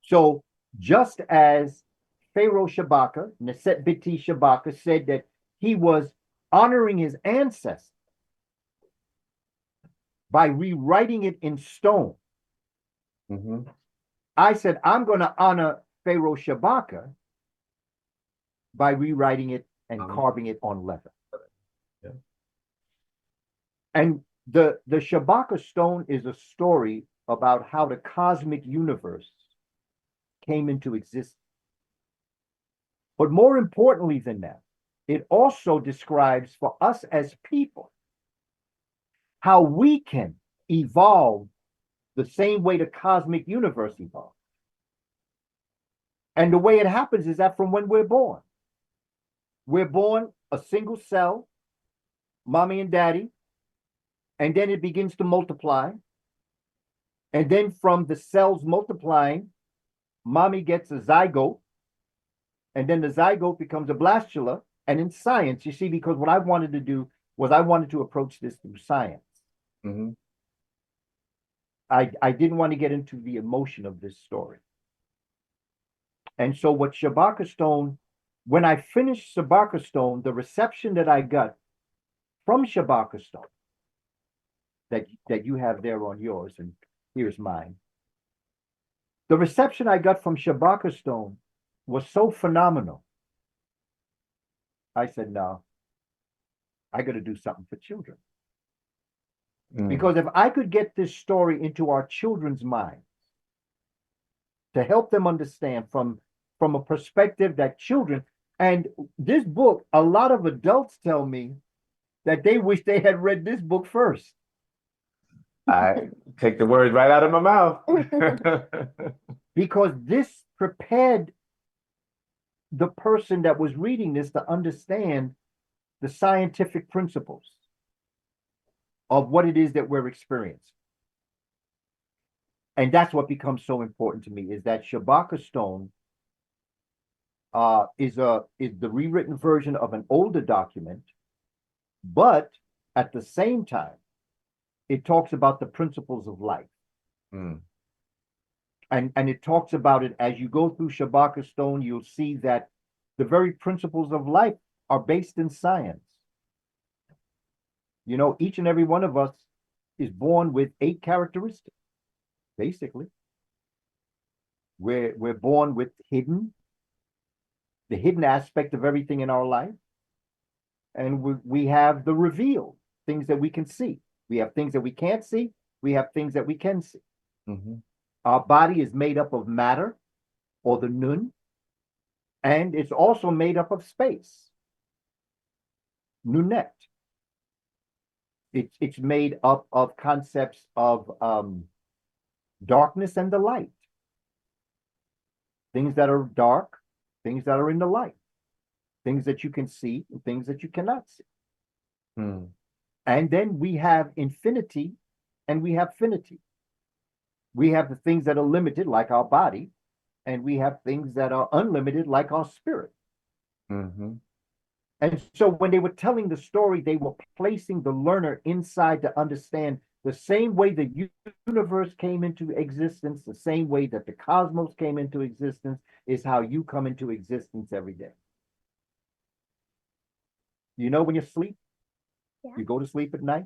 So just as Pharaoh Shabaka, Ne'Set Biti Shabaka, said that he was honoring his ancestors by rewriting it in stone, Mm-hmm. I said, I'm going to honor Pharaoh Shabaka by rewriting it and carving it on leather. Yeah. And the Shabaka stone is a story about how the cosmic universe came into existence. But more importantly than that, it also describes for us as people how we can evolve the same way the cosmic universe evolved. And the way it happens is that from when we're born a single cell, mommy and daddy, and then it begins to multiply. And then from the cells multiplying, mommy gets a zygote, and then the zygote becomes a blastula. And in science, you see, because what I wanted to do was I wanted to approach this through science. Mm-hmm. I didn't want to get into the emotion of this story. And so what Shabaka Stone, when I finished Shabaka Stone, the reception that I got from Shabaka Stone, that you have there on yours, and here's mine. The reception I got from Shabaka Stone was so phenomenal. I said, no, I got to do something for children. Because if I could get this story into our children's minds to help them understand from a perspective that children, and this book, a lot of adults tell me that they wish they had read this book first. I take the words right out of my mouth. Because this prepared the person that was reading this to understand the scientific principles of what it is that we're experiencing. And that's what becomes so important to me, is that Shabaka Stone is the rewritten version of an older document, but at the same time, it talks about the principles of life. Mm. And it talks about it as you go through Shabaka Stone, you'll see that the very principles of life are based in science. You know, each and every one of us is born with 8 characteristics, basically. We're born with the hidden aspect of everything in our life. And we have the revealed, things that we can see. We have things that we can't see. We have things that we can see. Mm-hmm. Our body is made up of matter, or the nun, and it's also made up of space, nunet. It's made up of concepts of darkness and the light. Things that are dark, things that are in the light, things that you can see and things that you cannot see. Mm. And then we have infinity and we have finity. We have the things that are limited, like our body, and we have things that are unlimited, like our spirit. Mm-hmm. And so when they were telling the story, they were placing the learner inside to understand the same way the universe came into existence, the same way that the cosmos came into existence, is how you come into existence every day. You know, when you sleep, you go to sleep at night.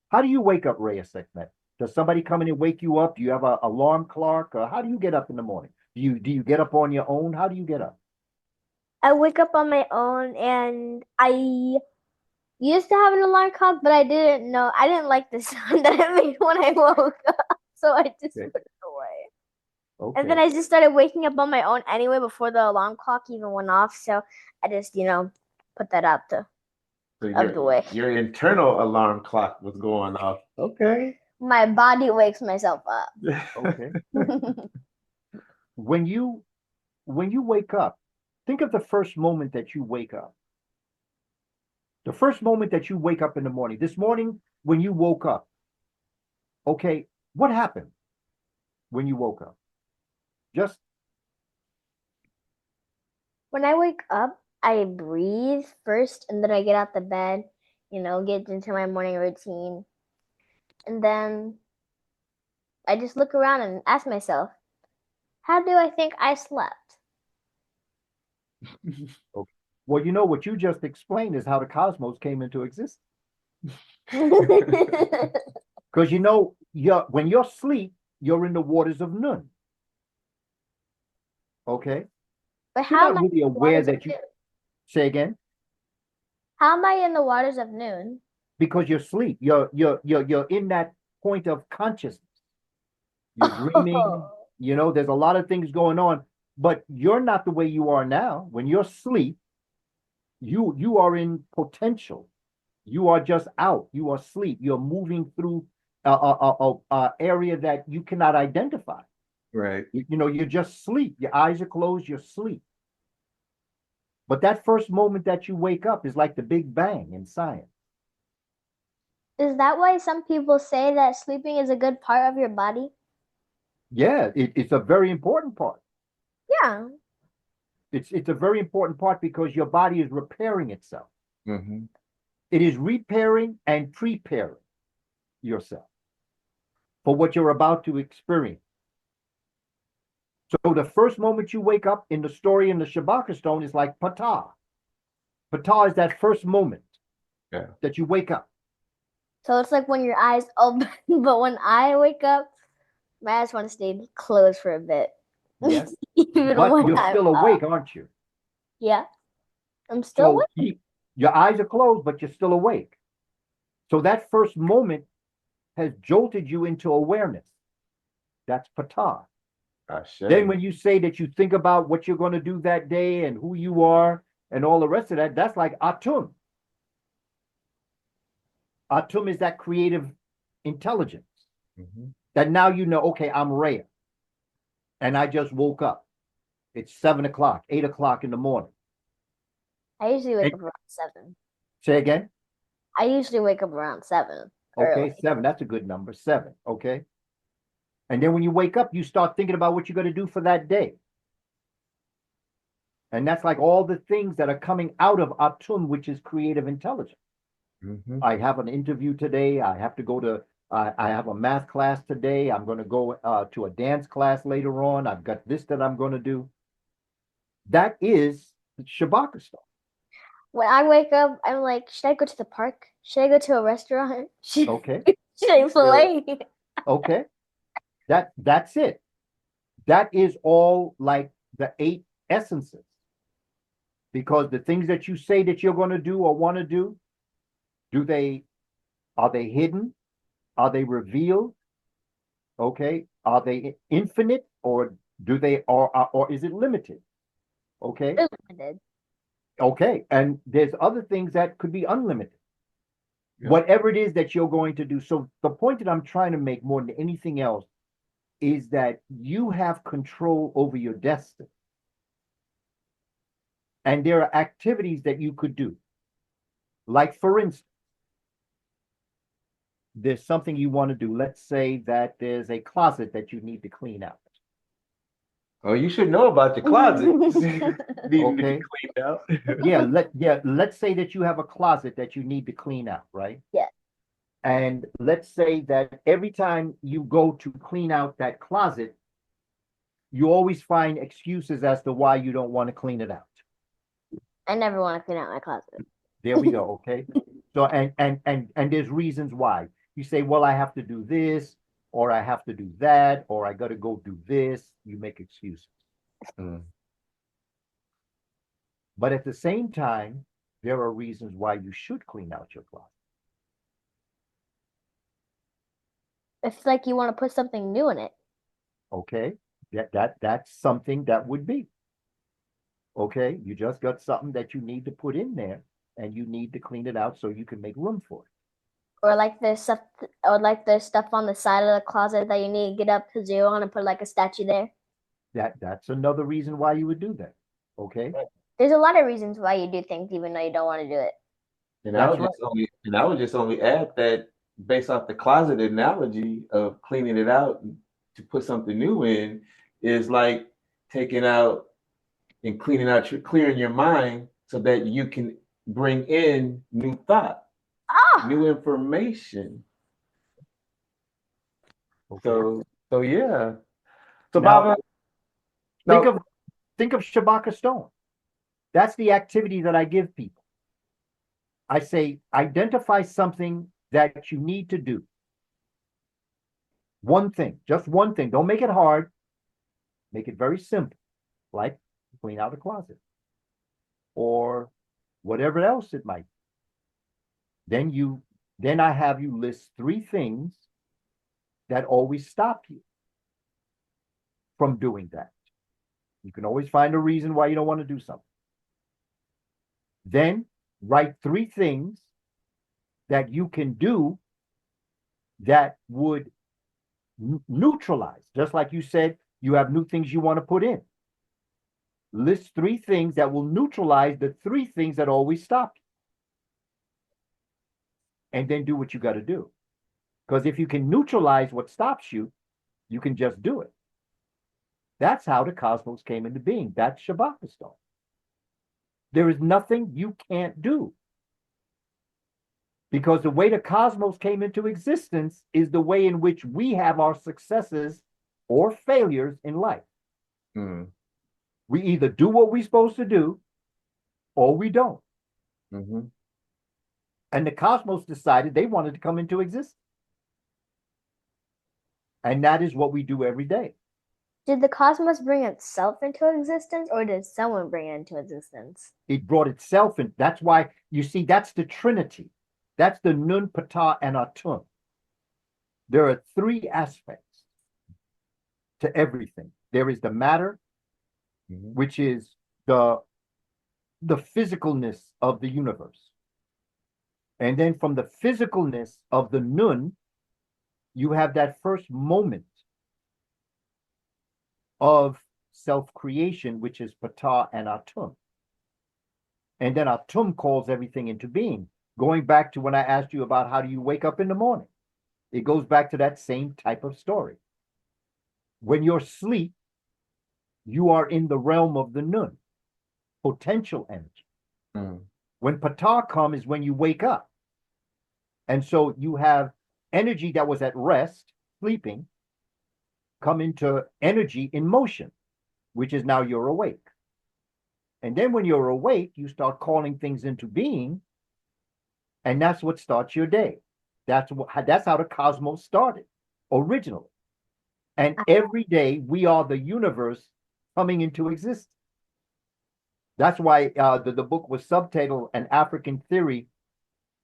How do you wake up, Reya'Sekhmet? Does somebody come in and wake you up? Do you have an alarm clock? Or how do you get up in the morning? Do you get up on your own? How do you get up? I wake up on my own, and I used to have an alarm clock, but I didn't like the sound that it made when I woke up, so I just put it away. Okay. And then I just started waking up on my own anyway before the alarm clock even went off, so I just, put that out the way. Your internal alarm clock was going off. Okay. My body wakes myself up. Okay. When you wake up, think of the first moment that you wake up. The first moment that you wake up in the morning. This morning, when you woke up, okay, what happened when you woke up? Just When I wake up, I breathe first, and then I get out the bed, get into my morning routine. And then I just look around and ask myself, how do I think I slept? Okay. Well, what you just explained is how the cosmos came into existence. Because when you're asleep, you're in the waters of Nun. Okay? But You're how am not I really in the aware waters of that you noon? say again, How am I in the waters of noon? because you're asleep. You're in that point of consciousness. You're dreaming, there's a lot of things going on, but you're not the way you are now. When you're asleep, you are in potential. You are just out. You are asleep. You're moving through a area that you cannot identify. Right. You're just asleep. Your eyes are closed. You're asleep. But that first moment that you wake up is like the Big Bang in science. Is that why some people say that sleeping is a good part of your body? Yeah, it's a very important part. Yeah. It's a very important part because your body is repairing itself. Mm-hmm. It is repairing and preparing yourself for what you're about to experience. So the first moment you wake up in the story in the Shabaka stone is like Ptah. Ptah is that first moment that you wake up. So it's like when your eyes open, but when I wake up, my eyes want to stay closed for a bit. Yes. Even But when you're I'm still awake, aren't you? Yeah. I'm still awake. Your eyes are closed, but you're still awake. So that first moment has jolted you into awareness. That's Ptah. Then when you say that you think about what you're going to do that day and who you are and all the rest of that, that's like Atum. Atum is that creative intelligence that now okay, I'm Rhea. And I just woke up. It's 7 o'clock, 8 o'clock in the morning. I usually wake up around 7. Say again? I usually wake up around 7. Okay, early. 7. That's a good number. 7. Okay. And then when you wake up, you start thinking about what you're going to do for that day. And that's like all the things that are coming out of Atum, which is creative intelligence. I have an interview today. I have to go to, I have a math class today. I'm going to go to a dance class later on. I've got this that I'm going to do. That is Shabaka stuff. When I wake up, I'm like, should I go to the park? Should I go to a restaurant? Okay. Should I play? Okay. That's it. That is all like the 8 essences. Because the things that you say that you're going to do or want to do, are they hidden? Are they revealed? Okay. Are they infinite or or is it limited? Okay. Limited. Okay. And there's other things that could be unlimited. Yeah. Whatever it is that you're going to do. So the point that I'm trying to make more than anything else is that you have control over your destiny. And there are activities that you could do. Like, for instance, there's something you want to do. Let's say that there's a closet that you need to clean out. Oh, you should know about the closet. Needing to be cleaned out. Let's say that you have a closet that you need to clean out, right? Yeah. And let's say that every time you go to clean out that closet, you always find excuses as to why you don't want to clean it out. I never want to clean out my closet. There we go. Okay. So and there's reasons why. You say, well, I have to do this, or I have to do that, or I got to go do this. You make excuses. But at the same time, there are reasons why you should clean out your closet. It's like you want to put something new in it. Okay. That's something that would be. Okay. You just got something that you need to put in there, and you need to clean it out so you can make room for it. Or like there's stuff on the side of the closet that you need to get up because you want to put like a statue there. That's another reason why you would do that. Okay. There's a lot of reasons why you do things even though you don't want to do it. And I would just only add that based off the closet analogy of cleaning it out to put something new in is like taking out and clearing your mind so that you can bring in new thought. Oh, new information. Okay. So yeah. So Now, Baba, think of Shabaka stone. That's the activity that I give people. I say, identify something that you need to do. One thing, just one thing. Don't make it hard. Make it very simple, like clean out a closet or whatever else it might be. Then I have you list 3 things that always stop you from doing that. You can always find a reason why you don't want to do something. Then write 3 things that you can do that would neutralize. Just like you said, you have new things you want to put in. List 3 things that will neutralize the 3 things that always stop you. And then do what you got to do. Because if you can neutralize what stops you, you can just do it. That's how the cosmos came into being. That's Shabaka stone. There is nothing you can't do. Because the way the cosmos came into existence is the way in which we have our successes or failures in life. Mm. We either do what we're supposed to do or we don't. Mm-hmm. And the cosmos decided they wanted to come into existence. And that is what we do every day. did the cosmos bring itself into existence, or did someone bring it into existence? It brought itself in. That's why, you see, that's the Trinity. That's the Nun, Ptah, and Atum. There are 3 aspects to everything. There is the matter, which is the physicalness of the universe. And then from the physicalness of the Nun, you have that first moment of self-creation, which is Ptah and Atum. And then Atum calls everything into being. Going back to when I asked you about how do you wake up in the morning, it goes back to that same type of story. When you're asleep, you are in the realm of the Nun, potential energy. Mm. When Ptah comes is when you wake up. And so you have energy that was at rest, sleeping, come into energy in motion, which is now you're awake. And then when you're awake, you start calling things into being, and that's what starts your day. That's how the cosmos started originally. And every day we are the universe coming into existence. That's why the book was subtitled An African Theory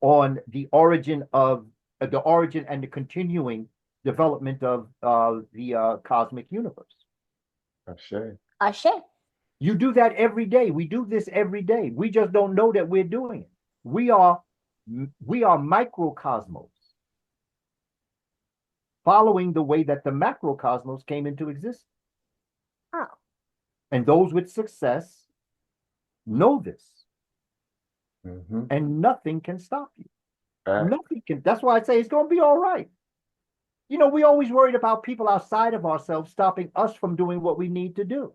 on the origin and the continuing development of the cosmic universe. Ashe. You do that every day. We do this every day. We just don't know that we're doing it. We are microcosmos, following the way that the macrocosmos came into existence. Oh. And those with success know this. Mm-hmm. And nothing can stop you. Right. Nothing can. That's why I say it's going to be all right. You know, we always worried about people outside of ourselves stopping us from doing what we need to do.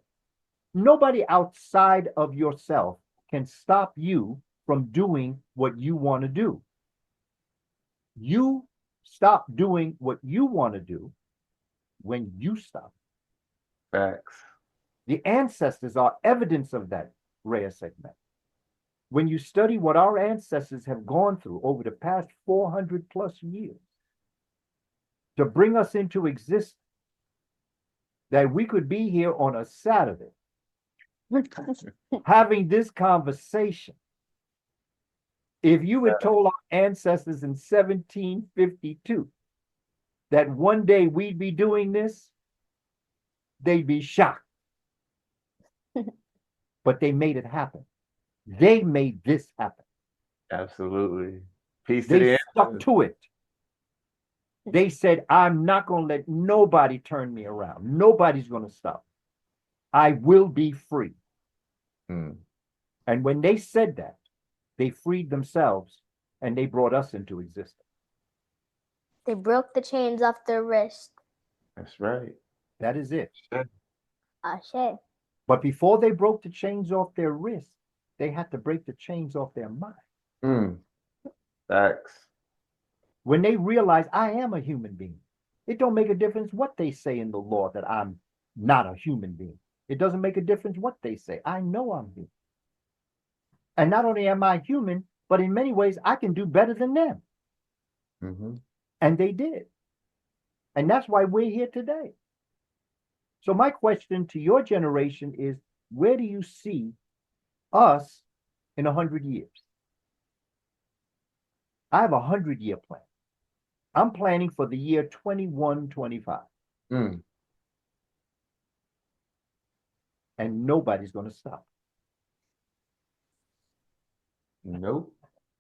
Nobody outside of yourself can stop you from doing what you want to do. You stop doing what you want to do when you stop. Facts. The ancestors are evidence of that, Reya'Sekhmet. When you study what our ancestors have gone through over the past 400 plus years to bring us into existence, that we could be here on a Saturday having this conversation. If you had told our ancestors in 1752 that one day we'd be doing this, they'd be shocked. But they made it happen. They made this happen. Absolutely. Peace to They the stuck ancestors. to it. They said, I'm not going to let nobody turn me around. Nobody's going to stop. I will be free. Mm. And when they said that, they freed themselves and they brought us into existence. They broke the chains off their wrist. That's right. That is it. Ashe. But before they broke the chains off their wrists, they had to break the chains off their mind. Mm. Facts. When they realize I am a human being, it don't make a difference what they say in the law that I'm not a human being. It doesn't make a difference what they say. I know I'm human. And not only am I human, but in many ways, I can do better than them. Mm-hmm. And they did. And that's why we're here today. So my question to your generation is, where do you see us in 100 years? I have a 100-year plan. I'm planning for the year 2125. Mm. And nobody's going to stop. Nope.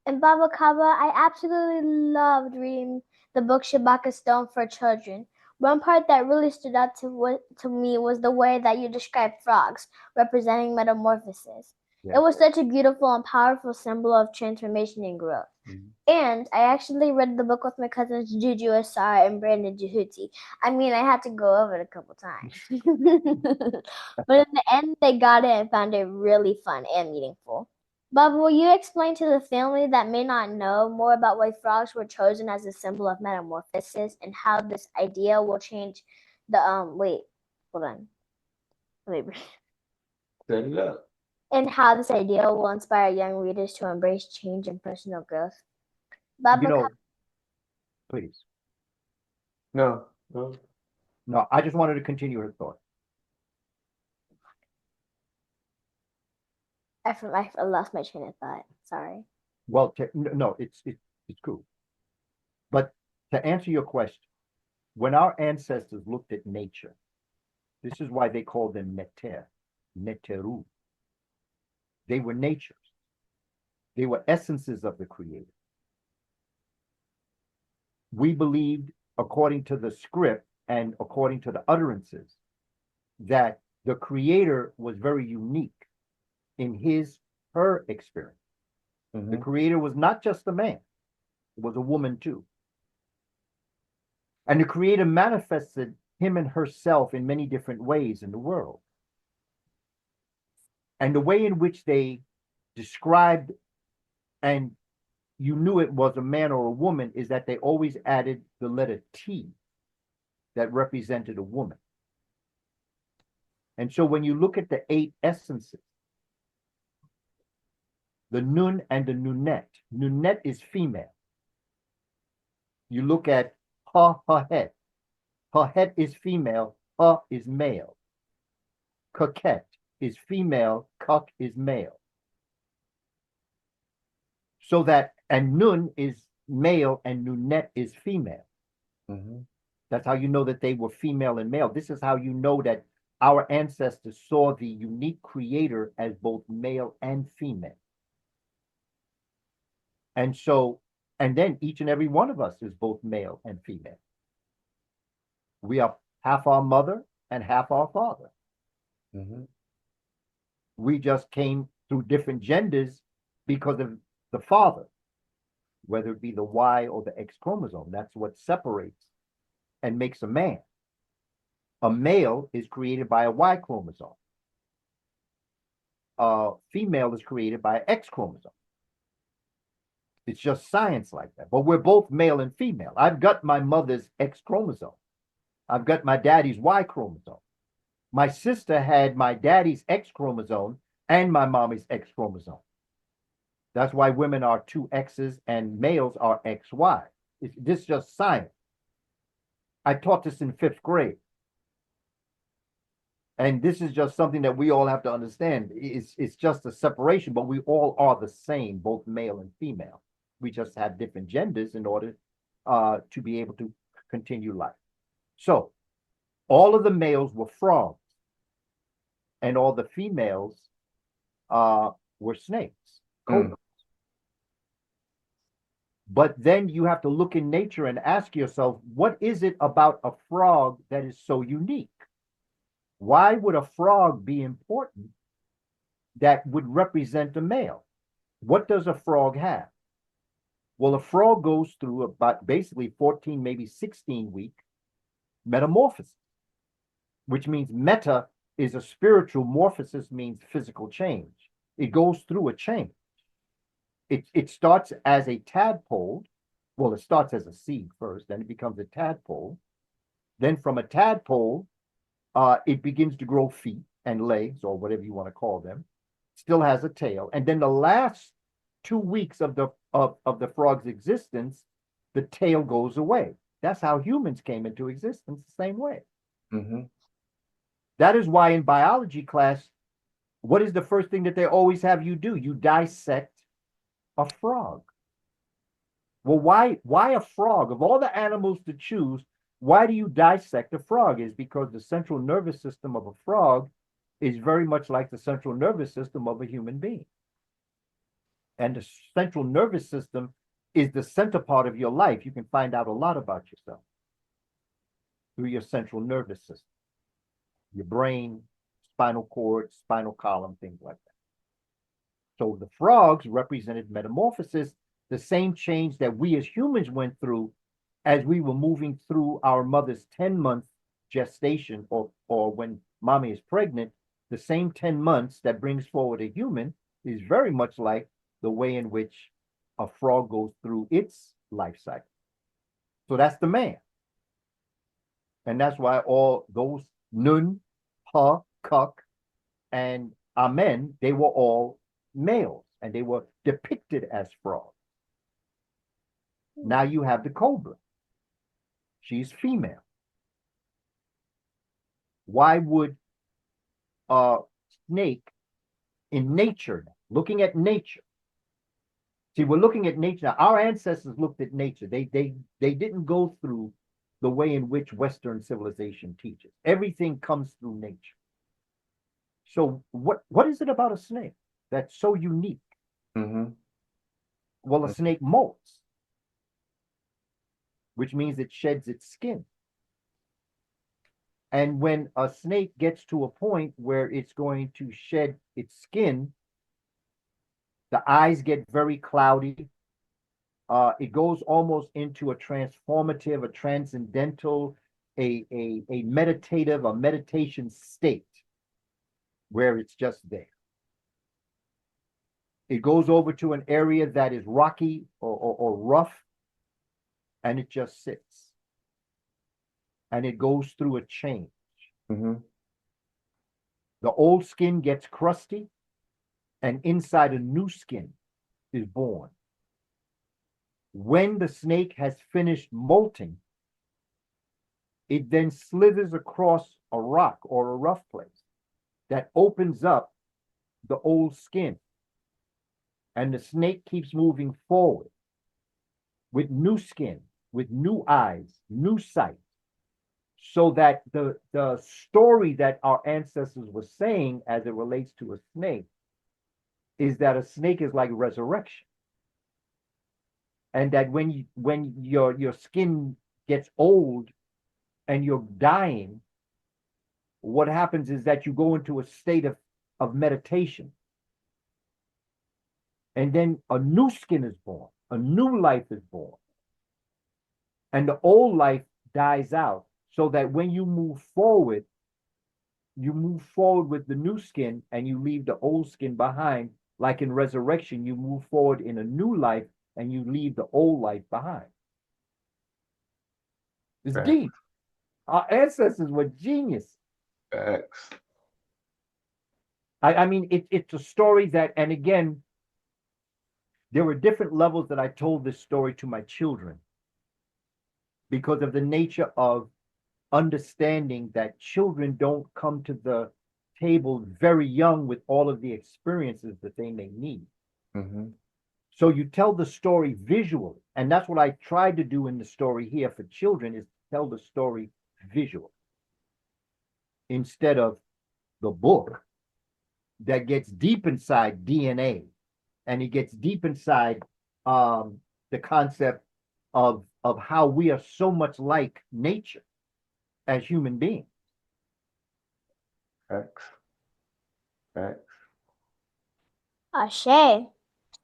And Baba Kaba, I absolutely loved reading the book Shabaka Stone for Children. One part that really stood out to me was the way that you described frogs representing metamorphosis. Yeah. It was such a beautiful and powerful symbol of transformation and growth. Mhm. And I actually read the book with my cousins Juju Asar and Brandon Jehuti. I mean, I had to go over it a couple times. But in the end, they got it and found it really fun and meaningful. Bob, will you explain to the family that may not know more about why frogs were chosen as a symbol of metamorphosis and how this idea will change the wait, hold on. Let me breathe. Set it up. And how this idea will inspire young readers to embrace change and personal growth? Bob, You know, please. No. No, I just wanted to continue her thought. I lost my train of thought. Sorry. Well, no, it's cool. But to answer your question, when our ancestors looked at nature, this is why they called them neteru. They were natures. They were essences of the Creator. We believed, according to the script and according to the utterances, that the Creator was very unique in her experience. Mm-hmm. The Creator was not just a man, it was a woman too. And the Creator manifested him and herself in many different ways in the world. And the way in which they described, and you knew it was a man or a woman, is that they always added the letter T that represented a woman. And so when you look at the 8 essences, the Nun and the Nunet, Nunet is female. You look at Hahet. Hahet is female, Ha is male. Kaket is female, Kuk is male. So that, and Nun is male and Nunet is female. Mm-hmm. That's how you know that they were female and male. This is how you know that our ancestors saw the unique Creator as both male and female. And so, and then each and every one of us is both male and female. We are half our mother and half our father. Mm-hmm. We just came through different genders because of the father, whether it be the Y or the X chromosome. That's what separates and makes a man. A male is created by a Y chromosome. A female is created by an X chromosome. It's just science like that. But we're both male and female. I've got my mother's X chromosome. I've got my daddy's Y chromosome. My sister had my daddy's X chromosome and my mommy's X chromosome. That's why women are 2 X's and males are XY. This is just science. I taught this in 5th grade. And this is just something that we all have to understand. It's just a separation, but we all are the same, both male and female. We just have different genders in order to be able to continue life. So all of the males were frogs, and all the females were snakes, cobras. But then you have to look in nature and ask yourself, what is it about a frog that is so unique? Why would a frog be important that would represent a male? What does a frog have? Well, a frog goes through about basically 14, maybe 16-week metamorphosis, which means meta is a spiritual, morphosis means physical change. It goes through a change. It starts as a tadpole. Well, it starts as a seed first, then it becomes a tadpole. Then from a tadpole, it begins to grow feet and legs, or whatever you want to call them. Still has a tail, and then the last 2 weeks of the frog's existence, the tail goes away. That's how humans came into existence, the same way. Mm-hmm. That is why in biology class, what is the first thing that they always have you do? You dissect a frog. Well, why a frog? Of all the animals to choose, why do you dissect a frog? Is because the central nervous system of a frog is very much like the central nervous system of a human being. And the central nervous system is the center part of your life. You can find out a lot about yourself through your central nervous system, your brain, spinal cord, spinal column, things like that. So the frogs represented metamorphosis, the same change that we as humans went through as we were moving through our mother's 10-month gestation, or when mommy is pregnant. The same 10 months that brings forward a human is very much like the way in which a frog goes through its life cycle. So that's the man. And that's why all those Nun, Ha, Kuk, and Amen, they were all males, and they were depicted as frogs. Now you have the cobra. She's female. Why would a snake in nature, looking at nature? See, we're looking at nature. Now, our ancestors looked at nature. They didn't go through the way in which Western civilization teaches. Everything comes through nature. So what is it about a snake that's so unique? Mm-hmm. Well, a snake molts, which means it sheds its skin. And when a snake gets to a point where it's going to shed its skin, the eyes get very cloudy. It goes almost into a transformative, a transcendental, a meditative, a meditation state where it's just there. It goes over to an area that is rocky or rough, and it just sits. And it goes through a change. Mm-hmm. The old skin gets crusty, and inside a new skin is born. When the snake has finished molting, it then slithers across a rock or a rough place that opens up the old skin. And the snake keeps moving forward with new skin, with new eyes, new sight, so that the story that our ancestors were saying as it relates to a snake is that a snake is like resurrection. And that when your skin gets old and you're dying, what happens is that you go into a state of meditation. And then a new skin is born, a new life is born. And the old life dies out, so that when you move forward with the new skin and you leave the old skin behind. Like in resurrection, you move forward in a new life and you leave the old life behind. It's Right. deep. Our ancestors were genius. Facts. I mean, it's a story that, and again, there were different levels that I told this story to my children because of the nature of understanding that children don't come to the table very young with all of the experiences that they may need. Mm-hmm. So you tell the story visually, and that's what I tried to do in the story here for children, is tell the story visually instead of the book that gets deep inside DNA, and it gets deep inside the concept of how we are so much like nature as human beings. Facts. Facts. Ashe.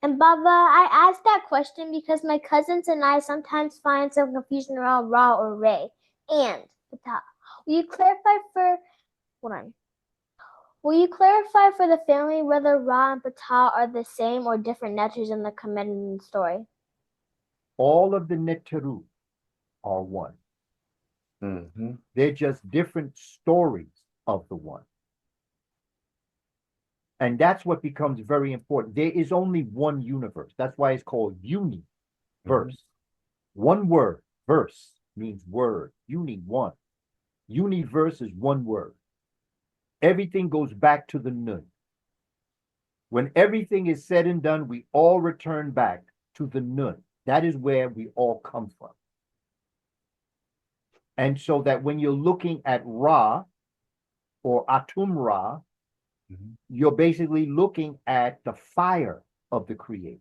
And Baba, I asked that question because my cousins and I sometimes find some confusion around Ra or Re and Ptah. Will you clarify for, hold on. Will you clarify for the family whether Ra and Ptah are the same or different Neters in the Kemetic story? All of the Neteru are one. Mm-hmm. They're just different stories of the one. And that's what becomes very important. There is only one universe. That's why it's called universe. One word, verse means word. One. Universe is one word. Everything goes back to the Nun. When everything is said and done, we all return back to the Nun. That is where we all come from. And so that when you're looking at Ra or Atum Ra, you're basically looking at the fire of the Creator.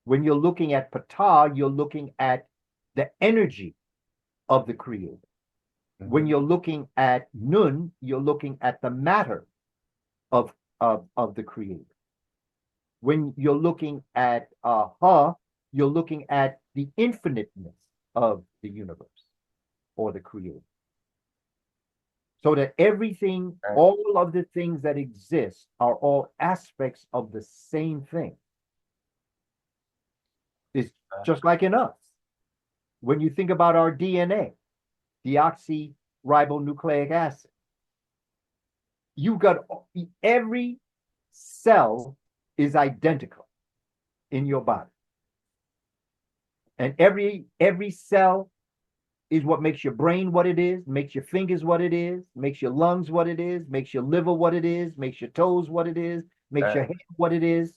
When you're looking at Ptah, you're looking at the energy of the Creator. When you're looking at Nun, you're looking at the matter of the Creator. When you're looking at Ha, you're looking at the infiniteness of the universe or the Creator. So that everything, all of the things that exist are all aspects of the same thing. It's just like in us. When you think about our DNA, deoxyribonucleic acid, you've got every cell is identical in your body. And every cell is what makes your brain what it is, makes your fingers what it is, makes your lungs what it is, makes your liver what it is, makes your toes what it is, makes your head what it is.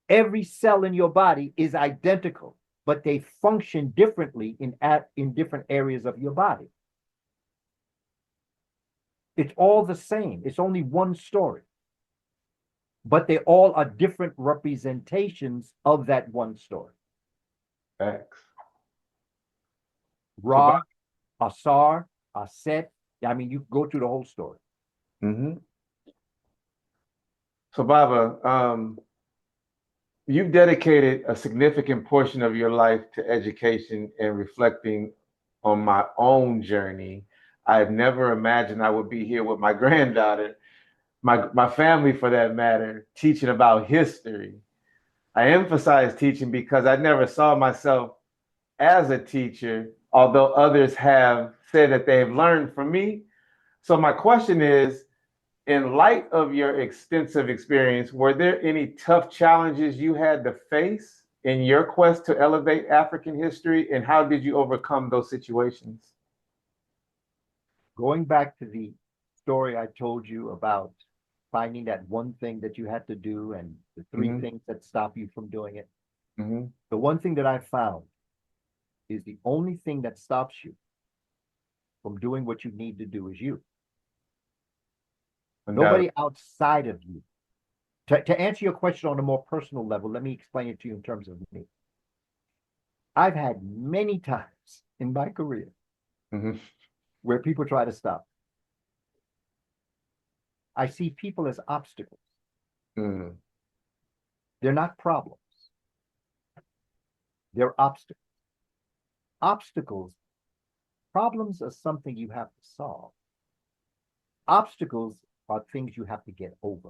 Every cell in your body is identical, but they function differently in different areas of your body. It's all the same. It's only one story. But they all are different representations of that one story. Facts. Ra, Asar, Aset. I mean, you go through the whole story. So, Baba, you've dedicated a significant portion of your life to education and reflecting on my own journey. I've never imagined I would be here with my granddaughter, my family for that matter, teaching about history. I emphasize teaching because I never saw myself as a teacher, although others have said that they have learned from me. So my question is, in light of your extensive experience, were there any tough challenges you had to face in your quest to elevate African history, and how did you overcome those situations? Going back to the story I told you about finding that one thing that you had to do and the three things that stop you from doing it. The one thing that I found is the only thing that stops you from doing what you need to do is you. Nobody outside of you. To answer your question on a more personal level, let me explain it to you in terms of me. I've had many times in my career where people try to stop. I see people as obstacles. They're not problems. They're obstacles. Problems are something you have to solve. Obstacles are things you have to get over.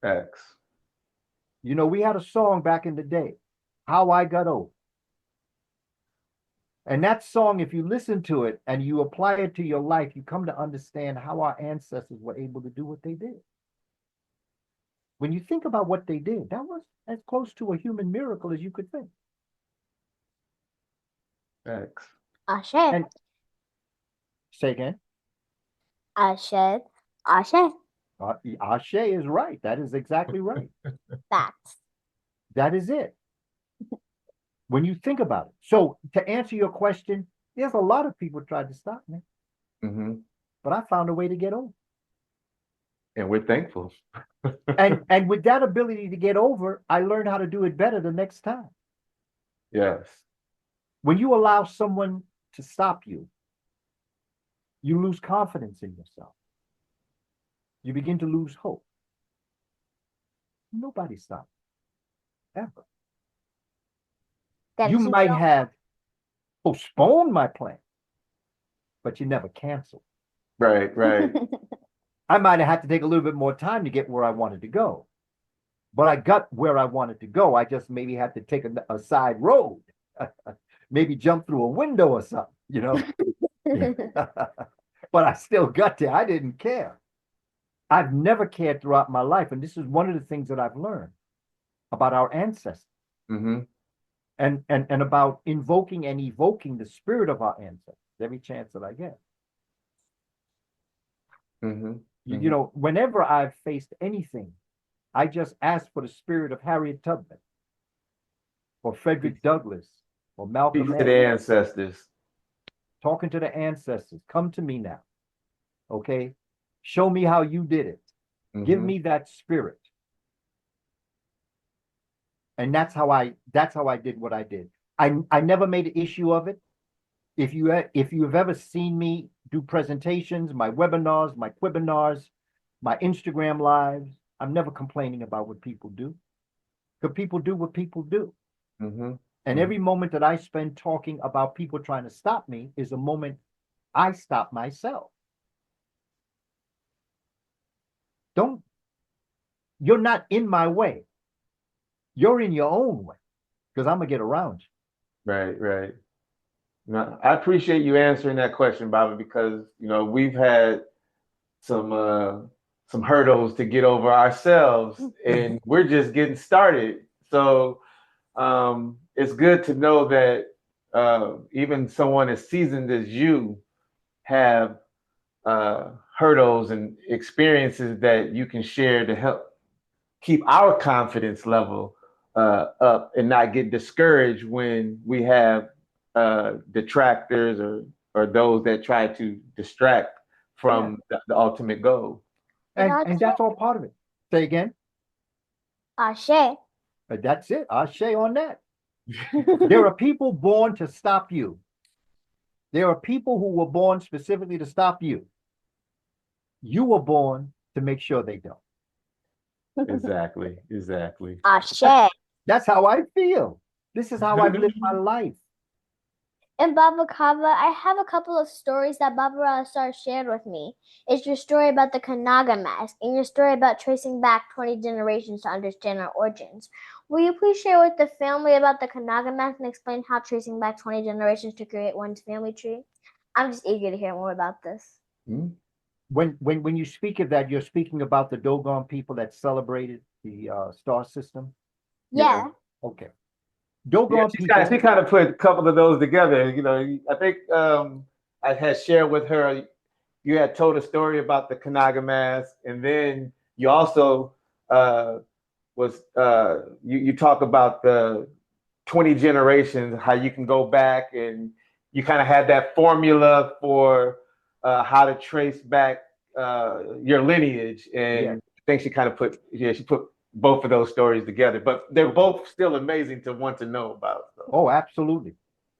X. You know, we had a song back in the day, How I Got Over. And that song, if you listen to it and you apply it to your life, you come to understand how our ancestors were able to do what they did. When you think about what they did, that was as close to a human miracle as you could think. X. Ashe. And say again. Ashe. Ashe is right. That is exactly right. Facts. That is it. When you think about it. So to answer your question, there's a lot of people tried to stop me. But I found a way to get over. And we're thankful. and with that ability to get over, I learned how to do it better the next time. Yes. When you allow someone to stop you, you lose confidence in yourself. You begin to lose hope. Nobody stopped. Ever. You might have postponed my plan, but you never canceled. Right. I might have had to take a little bit more time to get where I wanted to go. But I got where I wanted to go. I just maybe had to take a side road, maybe jump through a window or something, you know. But I still got there. I didn't care. I've never cared throughout my life. And this is one of the things that I've learned about our ancestors. Mm-hmm. And about invoking and evoking the spirit of our ancestors every chance that I get. Mm-hmm. You know, whenever I've faced anything, I just ask for the spirit of Harriet Tubman or Frederick Douglass or Malcolm Peace X. to the ancestors. Talking to the ancestors. Come to me now. Okay? Show me how you did it. Give me that spirit. And that's how I did what I did. I never made an issue of it. If you've ever seen me do presentations, my webinars, my Quibinars, my Instagram lives, I'm never complaining about what people do. Because people do what people do. And every moment that I spend talking about people trying to stop me is a moment I stop myself. You're not in my way. You're in your own way. Because I'm going to get around you. Right. Now, I appreciate you answering that question, Bobby, because we've had some hurdles to get over ourselves, and we're just getting started. So it's good to know that even someone as seasoned as you have hurdles and experiences that you can share to help keep our confidence level up and not get discouraged when we have detractors or those that try to distract from the ultimate goal. And that's all part of it. Say again. Ashe. That's it. Ashe on that. There are people born to stop you. There are people who were born specifically to stop you. You were born to make sure they don't. Exactly. Ashe. That's how I feel. This is how I've lived my life. And Baba Kaba, I have a couple of stories that Baba Rasa shared with me. It's your story about the Kanaga mask and your story about tracing back 20 generations to understand our origins. Will you please share with the family about the Kanaga mask and explain how tracing back 20 generations to create one's family tree? I'm just eager to hear more about this. When you speak of that, you're speaking about the Dogon people that celebrated the star system? Yeah. Okay. Dogon people. She kind of put a couple of those together. I think I had shared with her, you had told a story about the Kanaga mask, and then you also you talk about the 20 generations, how you can go back, and you kind of had that formula for how to trace back your lineage. And I think she kind of she put both of those stories together, but they're both still amazing to want to know about. So. Oh, absolutely.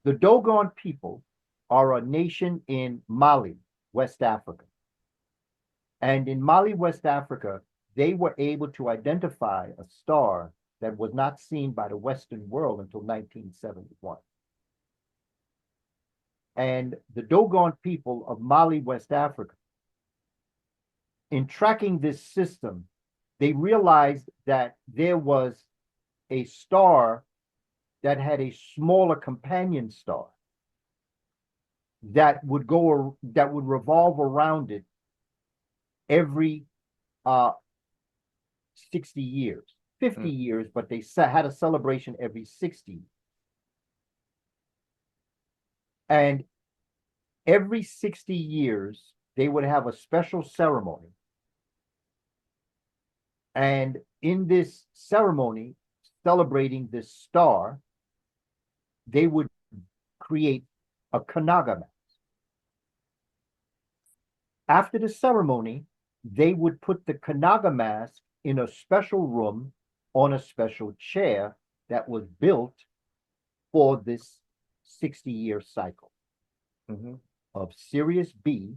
The Dogon people are a nation in Mali, West Africa. And in Mali, West Africa, they were able to identify a star that was not seen by the Western world until 1971. And the Dogon people of Mali, West Africa, in tracking this system, they realized that there was a star that had a smaller companion star that would revolve around it every 60 years, 50 years, but they had a celebration every 60 years. And every 60 years, they would have a special ceremony. And in this ceremony, celebrating this star, they would create a Kanaga mask. After the ceremony, they would put the Kanaga mask in a special room on a special chair that was built for this 60-year cycle of Sirius B,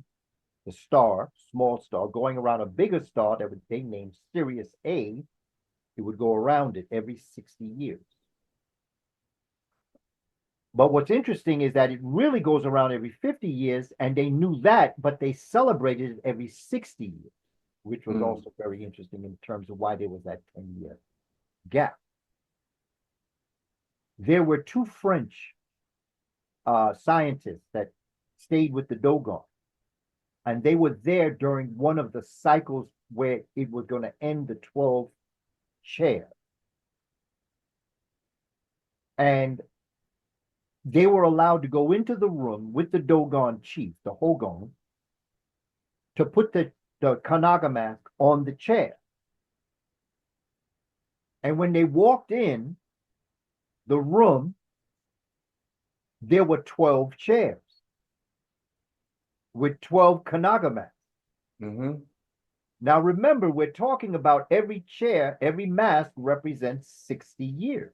the star, small star, going around a bigger star that they named Sirius A. It would go around it every 60 years. But what's interesting is that it really goes around every 50 years, and they knew that, but they celebrated it every 60 years. which was also very interesting in terms of why there was that 10-year gap. There were two French scientists that stayed with the Dogon, and they were there during one of the cycles where it was going to end the 12 chair. And they were allowed to go into the room with the Dogon chief, the Hogon, to put the Kanaga mask on the chair. And when they walked in the room, there were 12 chairs with 12 Kanaga masks. Mm-hmm. Now remember, we're talking about every chair, every mask represents 60 years.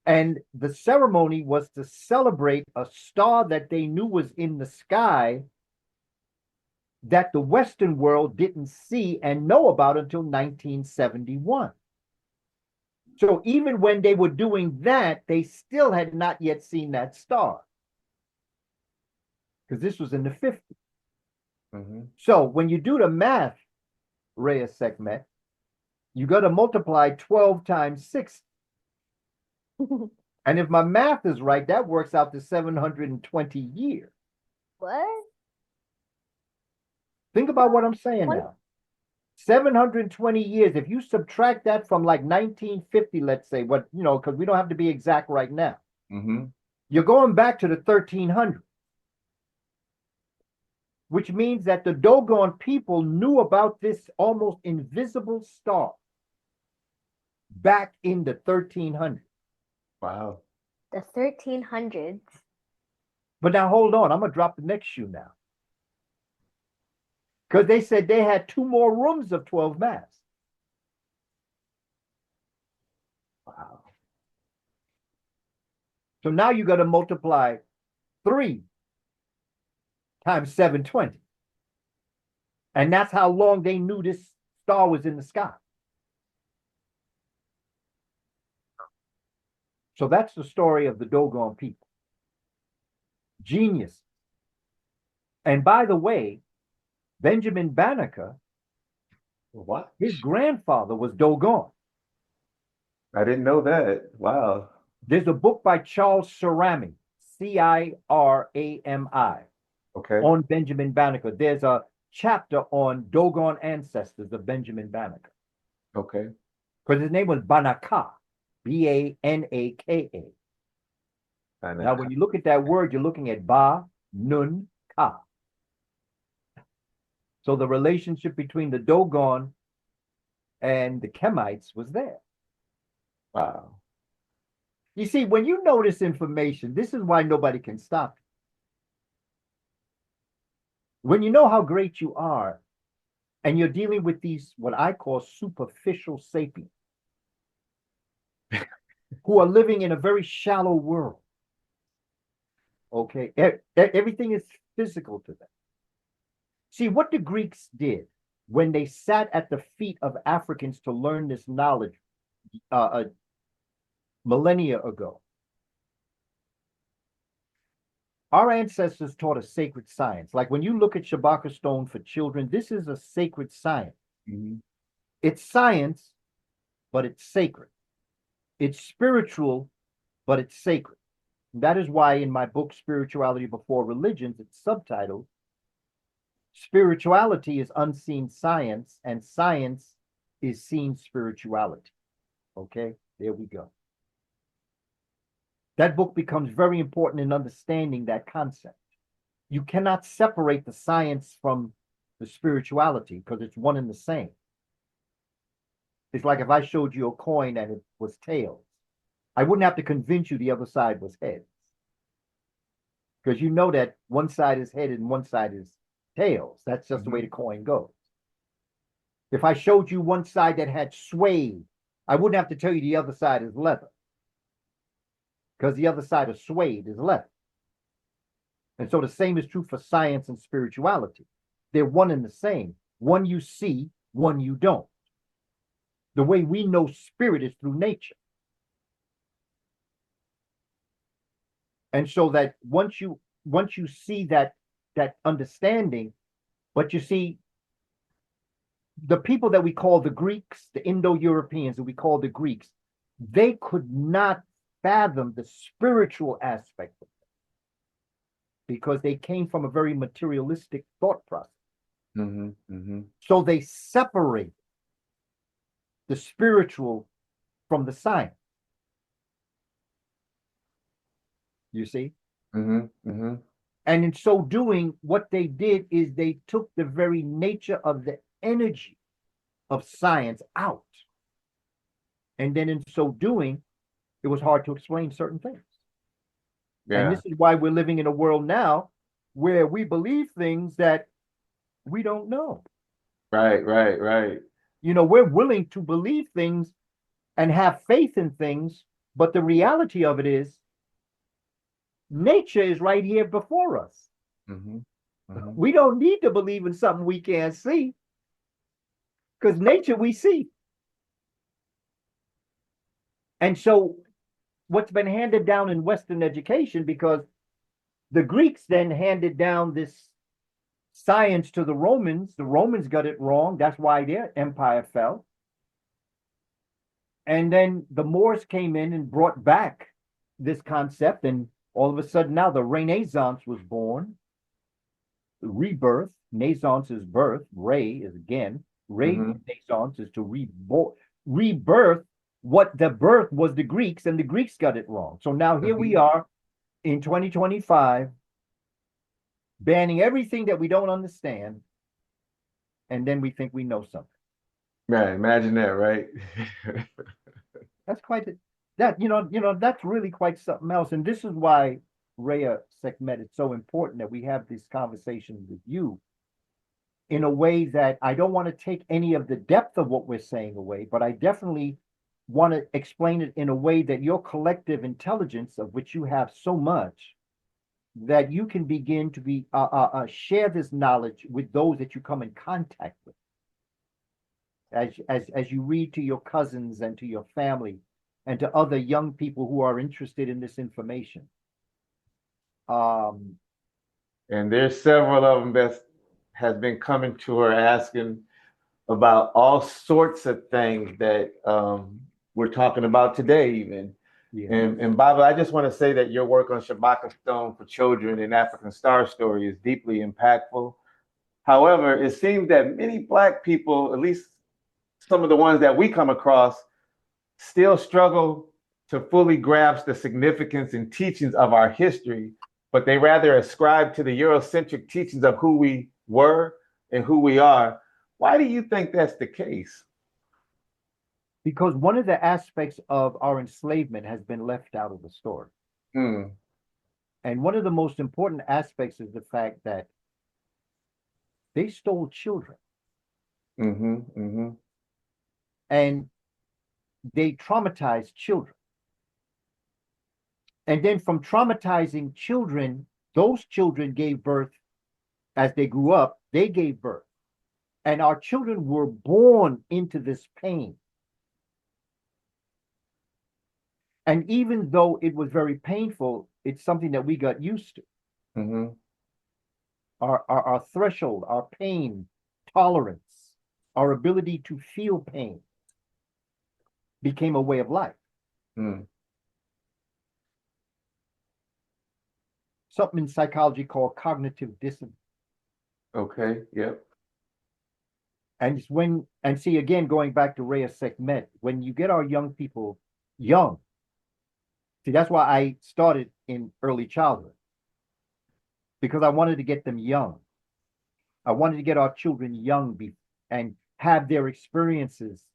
And the ceremony was to celebrate a star that they knew was in the sky that the Western world didn't see and know about until 1971. So even when they were doing that, they still had not yet seen that star, because this was in the 50s. Mm-hmm. So when you do the math, Reya'Sekhmet, you got to multiply 12 times 6. And if my math is right, that works out to 720 years. What? Think about what I'm saying now. 720 years. If you subtract that from like 1950, let's say, what, you know, because we don't have to be exact right now. Mm-hmm. You're going back to the 1300s, which means that the Dogon people knew about this almost invisible star back in the 1300s. Wow. The 1300s. But now hold on, I'm going to drop the next shoe now. Because they said they had 2 more rooms of 12 masks. Wow. So now you got to multiply 3 times 720. And that's how long they knew this star was in the sky. So that's the story of the Dogon people. Genius. And by the way, Benjamin Banneker, What? his grandfather was Dogon. I didn't know that. Wow. There's a book by Charles Cirami, Cirami, Okay. on Benjamin Banneker. There's a chapter on Dogon ancestors of Benjamin Banneker. Okay. Because his name was Banaka, Banaka. Now, when you look at that word, you're looking at Ba, Nun, Ka. So the relationship between the Dogon and the Kemites was there. Wow. You see, when you know this information, this is why nobody can stop you. When you know how great you are, and you're dealing with these, what I call superficial sapiens, who are living in a very shallow world. Okay, everything is physical to them. See, what the Greeks did when they sat at the feet of Africans to learn this knowledge millennia ago. Our ancestors taught a sacred science. Like when you look at Shabaka stone for children, this is a sacred science. Mm-hmm. It's science, but it's sacred. It's spiritual, but it's sacred. And that is why in my book, Spirituality Before Religions, it's subtitled, Spirituality is Unseen Science, and Science is Seen Spirituality. Okay, there we go. That book becomes very important in understanding that concept. You cannot separate the science from the spirituality because it's one and the same. It's like if I showed you a coin and it was tails. I wouldn't have to convince you the other side was heads. Because you know that one side is head and one side is tails. That's just the way the coin goes. If I showed you one side that had suede, I wouldn't have to tell you the other side is leather. Because the other side of suede is leather. And so the same is true for science and spirituality. They're one and the same. One you see, one you don't. The way we know spirit is through nature. And so that once you see that understanding, But you see, the people that we call the Greeks, the Indo-Europeans that we call the Greeks, they could not fathom the spiritual aspect of it because they came from a very materialistic thought process. So they separate the spiritual from the science. You see? And in so doing, what they did is they took the very nature of the energy of science out. And then in so doing, it was hard to explain certain things. And this is why we're living in a world now where we believe things that we don't know. Right. You know, we're willing to believe things and have faith in things, but the reality of it is nature is right here before us. We don't need to believe in something we can't see because nature we see. And so what's been handed down in Western education, because the Greeks then handed down this science to the Romans got it wrong. That's why their empire fell. And then the Moors came in and brought back this concept. And all of a sudden now the Renaissance was born. Rebirth, naissance is birth. Re is again. Renaissance is to rebirth. What the birth was the Greeks, and the Greeks got it wrong. So now here we are in 2025, banning everything that we don't understand, and then we think we know something. Right, imagine that, right? That's quite that's really quite something else. And this is why Reya'Sekhmet, it's so important that we have this conversation with you in a way that I don't want to take any of the depth of what we're saying away, but I definitely want to explain it in a way that your collective intelligence, of which you have so much, that you can begin to be share this knowledge with those that you come in contact with. As you read to your cousins and to your family and to other young people who are interested in this information. And there's several of them that has been coming to her asking about all sorts of things that we're talking about today even. And Baba, I just want to say that your work on Shabaka Stone for Children and African Star Story is deeply impactful. However, it seems that many Black people, at least some of the ones that we come across, still struggle to fully grasp the significance and teachings of our history, but they rather ascribe to the Eurocentric teachings of who we were and who we are. Why do you think that's the case? Because one of the aspects of our enslavement has been left out of the story. And one of the most important aspects is the fact that they stole children. And they traumatized children. And then from traumatizing children, those children gave birth, as they grew up, they gave birth. And our children were born into this pain. And even though it was very painful, it's something that we got used to. Our threshold, our pain tolerance, our ability to feel pain became a way of life. Something in psychology called cognitive dissonance. Okay, yep. And it's when, and see, again, going back to Reya'Sekhmet, when you get our young people young, see, that's why I started in early childhood, because I wanted to get them young. I wanted to get our children young and have their experiences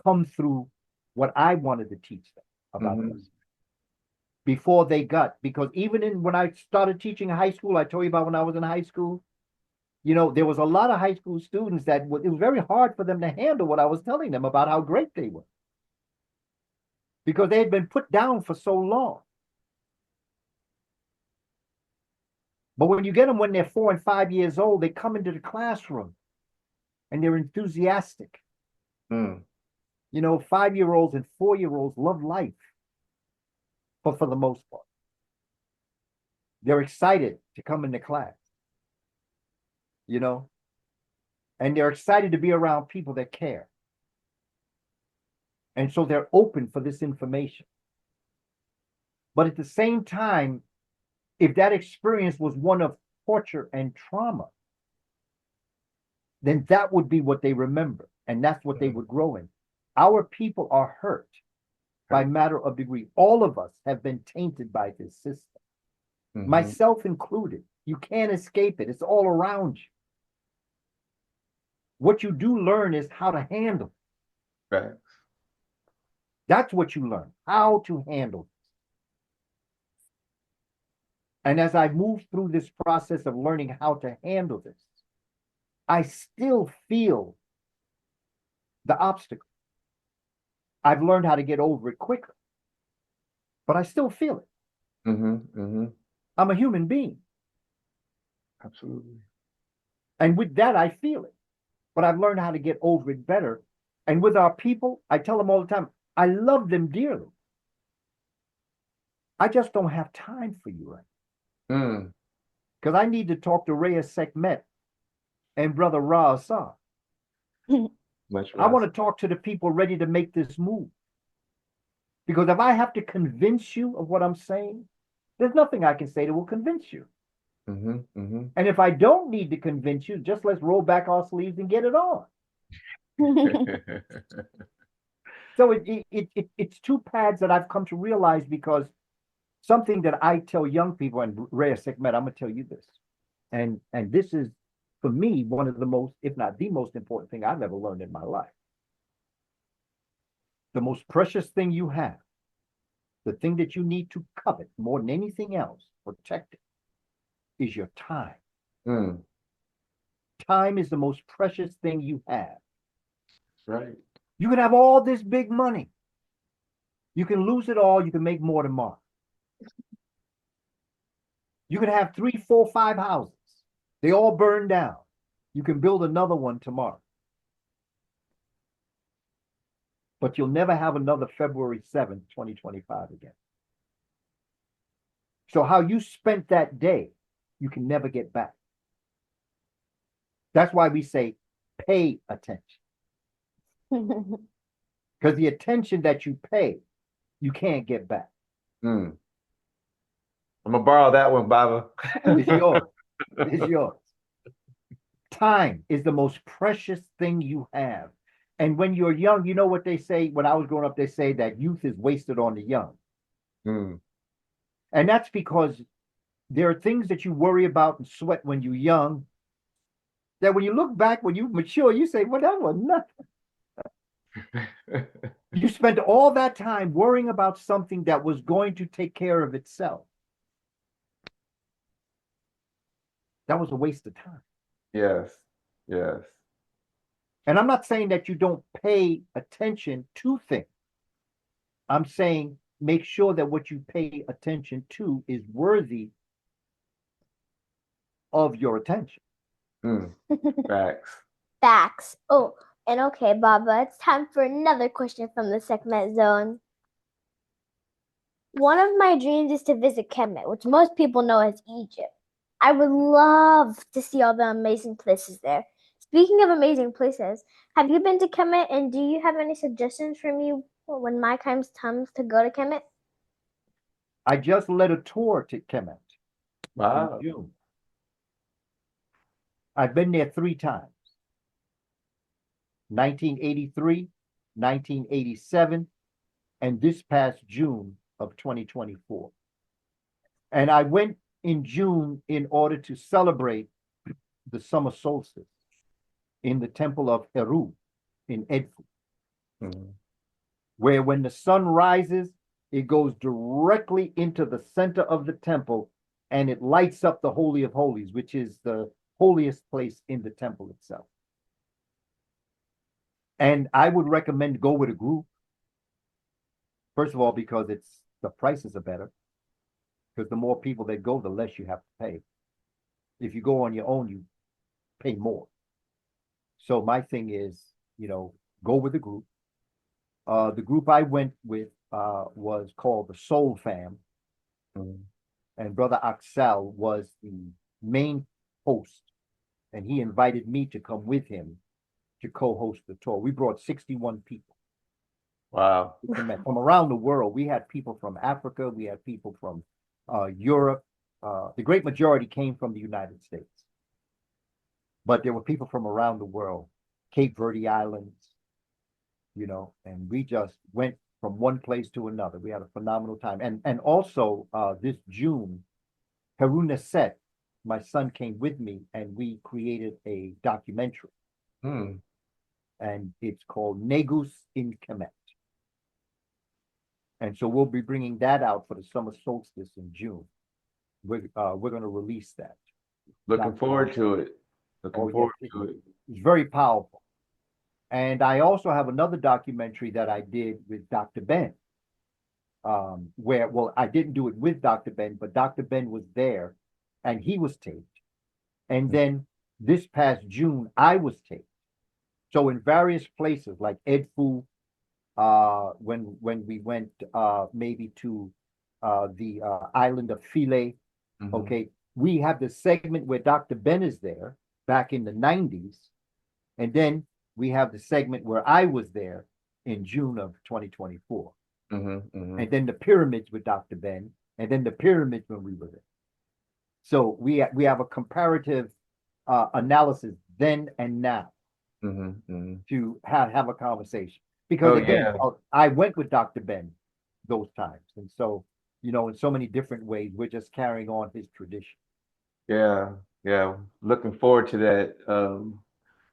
come through what I wanted to teach them about this before they got, because even when I started teaching high school, I told you about when I was in high school, you know, there was a lot of high school students that it was very hard for them to handle what I was telling them about how great they were, because they had been put down for so long. But when you get them when they're 4 and 5 years old, they come into the classroom and they're enthusiastic. You know, 5-year-olds and 4-year-olds love life, but for the most part, they're excited to come into class. You know, And they're excited to be around people that care. And so they're open for this information. But at the same time, if that experience was one of torture and trauma, then that would be what they remember. And that's what they would grow in. Our people are hurt by matter of degree. All of us have been tainted by this system, myself included. You can't escape it. It's all around you. What you do learn is how to handle it. Right. That's what you learn, how to handle it. And as I move through this process of learning how to handle this, I still feel the obstacle. I've learned how to get over it quicker, but I still feel it. I'm a human being. Absolutely. And with that, I feel it. But I've learned how to get over it better. And with our people, I tell them all the time, I love them dearly. I just don't have time for you right now. Because I need to talk to Reya'Sekhmet and Brother Reya'Sekhmet. I want to talk to the people ready to make this move. Because if I have to convince you of what I'm saying, there's nothing I can say that will convince you. And if I don't need to convince you, just let's roll back our sleeves and get it on. So it's two paths that I've come to realize, because something that I tell young people, and Reya'Sekhmet, I'm going to tell you this. And this is, for me, one of the most, if not the most important thing I've ever learned in my life. The most precious thing you have, the thing that you need to covet more than anything else, protect it, is your time. Time is the most precious thing you have. Right. You can have all this big money. You can lose it all. You can make more tomorrow. You can have 3, 4, 5 houses. They all burn down. You can build another one tomorrow. But you'll never have another February 7th, 2025 again. So how you spent that day, you can never get back. That's why we say, pay attention. Because the attention that you pay, you can't get back. I'm going to borrow that one, Baba. It's yours. It's yours. Time is the most precious thing you have. And when you're young, you know what they say? When I was growing up, they say that youth is wasted on the young. And that's because there are things that you worry about and sweat when you're young, that when you look back, when you mature, you say, well, that was nothing. You spent all that time worrying about something that was going to take care of itself. That was a waste of time. Yes. Yes. And I'm not saying that you don't pay attention to things. I'm saying make sure that what you pay attention to is worthy of your attention. Facts. Facts. Oh, and okay, Baba, it's time for another question from the Sekhmet Zone. One of my dreams is to visit Kemet, which most people know as Egypt. I would love to see all the amazing places there. Speaking of amazing places, have you been to Kemet, and do you have any suggestions for me when my time comes to go to Kemet? I just led a tour to Kemet Wow. in June. I've been there 3 times. 1983, 1987, and this past June of 2024. And I went in June in order to celebrate the summer solstice in the temple of Heru in Edfu, where when the sun rises, it goes directly into the center of the temple and it lights up the Holy of Holies, which is the holiest place in the temple itself. And I would recommend go with a group. First of all, because the prices are better. Because the more people that go, the less you have to pay. If you go on your own, you pay more. So my thing is, go with a group. The group I went with was called the Soul Fam. And Brother Axel was the main host and he invited me to come with him to co-host the tour. We brought 61 people. Wow. From around the world. We had people from Africa. We had people from Europe. The great majority came from the United States. But there were people from around the world, Cape Verde Islands, and we just went from one place to another. We had a phenomenal time. And also this June, Heru Ne'Set, my son, came with me, and we created a documentary. And it's called Negus in Kemet. And so we'll be bringing that out for the summer solstice in June. We're going to release that. Looking forward to it. Looking forward to it. It's very powerful. And I also have another documentary that I did with Dr. Ben, I didn't do it with Dr. Ben, but Dr. Ben was there and he was taped. And then this past June, I was taped. So in various places like Edfu, when we went maybe to the island of Philae, okay, we have the segment where Dr. Ben is there back in the 90s. And then we have the segment where I was there in June of 2024. And then the pyramids with Dr. Ben, and then the pyramids when we were there. So we have a comparative analysis then and now to have a conversation. Because I went with Dr. Ben those times. And so, in so many different ways, we're just carrying on his tradition. Yeah. Looking forward to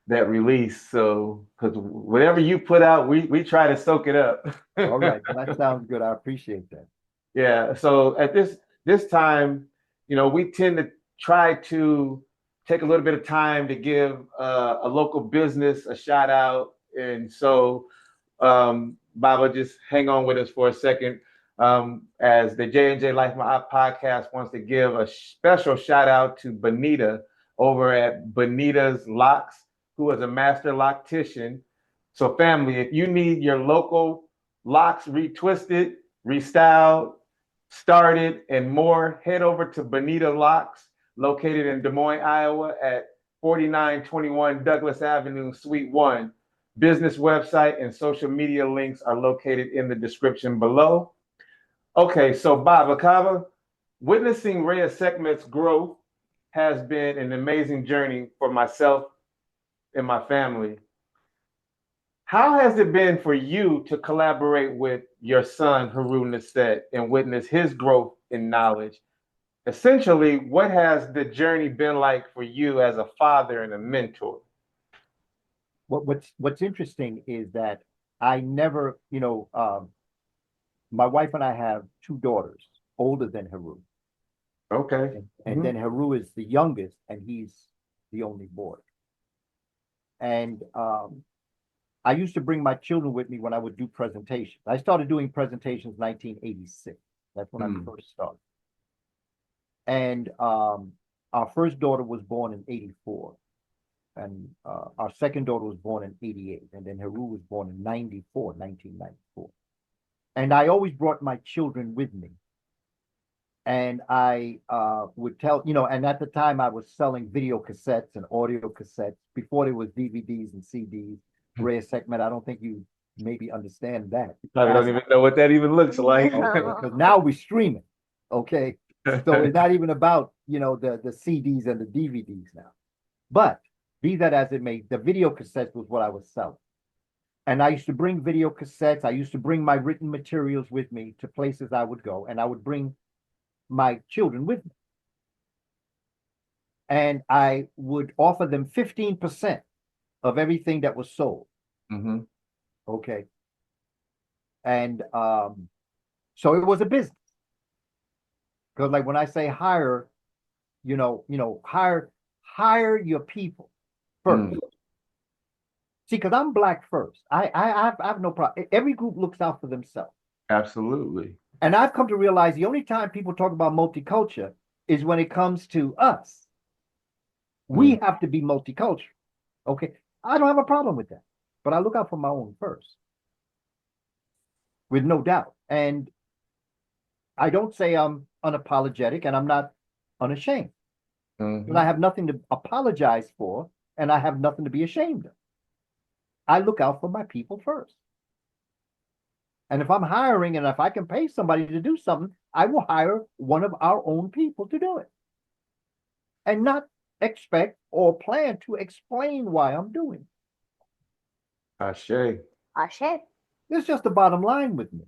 that release. So, because whatever you put out, we try to soak it up. All right, that sounds good. I appreciate that. Yeah. So at this time, we tend to try to take a little bit of time to give a local business a shout out. And so, Baba, just hang on with us for a second. As the J&J-Life MA'AT podcast wants to give a special shout out to Bonita over at Bonita's Locs, who is a master loctician. So family, if you need your local locks retwisted, restyled, started, and more, head over to Bonita Locs, located in Des Moines, Iowa at 4921 Douglas Avenue, Suite 1. Business website and social media links are located in the description below. Okay, so Baba Kaba, witnessing Reya'Sekhmet's growth has been an amazing journey for myself and my family. How has it been for you to collaborate with your son, Heru Ne'Set, and witness his growth in knowledge? Essentially, what has the journey been like for you as a father and a mentor? What's interesting is that I never, my wife and I have two daughters older than Heru. Okay. And then Heru is the youngest, and he's the only boy. And I used to bring my children with me when I would do presentations. I started doing presentations in 1986. That's when I first started. And our first daughter was born in 84. And our second daughter was born in 88. And then Heru was born in 1994. And I always brought my children with me. And I would tell, and at the time I was selling video cassettes and audio cassettes before there was DVDs and CDs. Reya'Sekhmet, I don't think you maybe understand that. I don't even know what that even looks like. Because now we're streaming, okay? So it's not even about, the CDs and the DVDs now. But be that as it may, the video cassettes was what I was selling. And I used to bring video cassettes. I used to bring my written materials with me to places I would go, and I would bring my children with me. And I would offer them 15% of everything that was sold. Okay. And so it was a business. Because like when I say hire, hire your people first. See, because I'm Black first. I have no problem. Every group looks out for themselves. Absolutely. And I've come to realize the only time people talk about multicultural is when it comes to us. We have to be multicultural. Okay. I don't have a problem with that. But I look out for my own first. With no doubt. And I don't say I'm unapologetic, and I'm not unashamed. But I have nothing to apologize for, and I have nothing to be ashamed of. I look out for my people first. And if I'm hiring and if I can pay somebody to do something, I will hire one of our own people to do it. And not expect or plan to explain why I'm doing it. Ashe. Ashe. It's just the bottom line with me.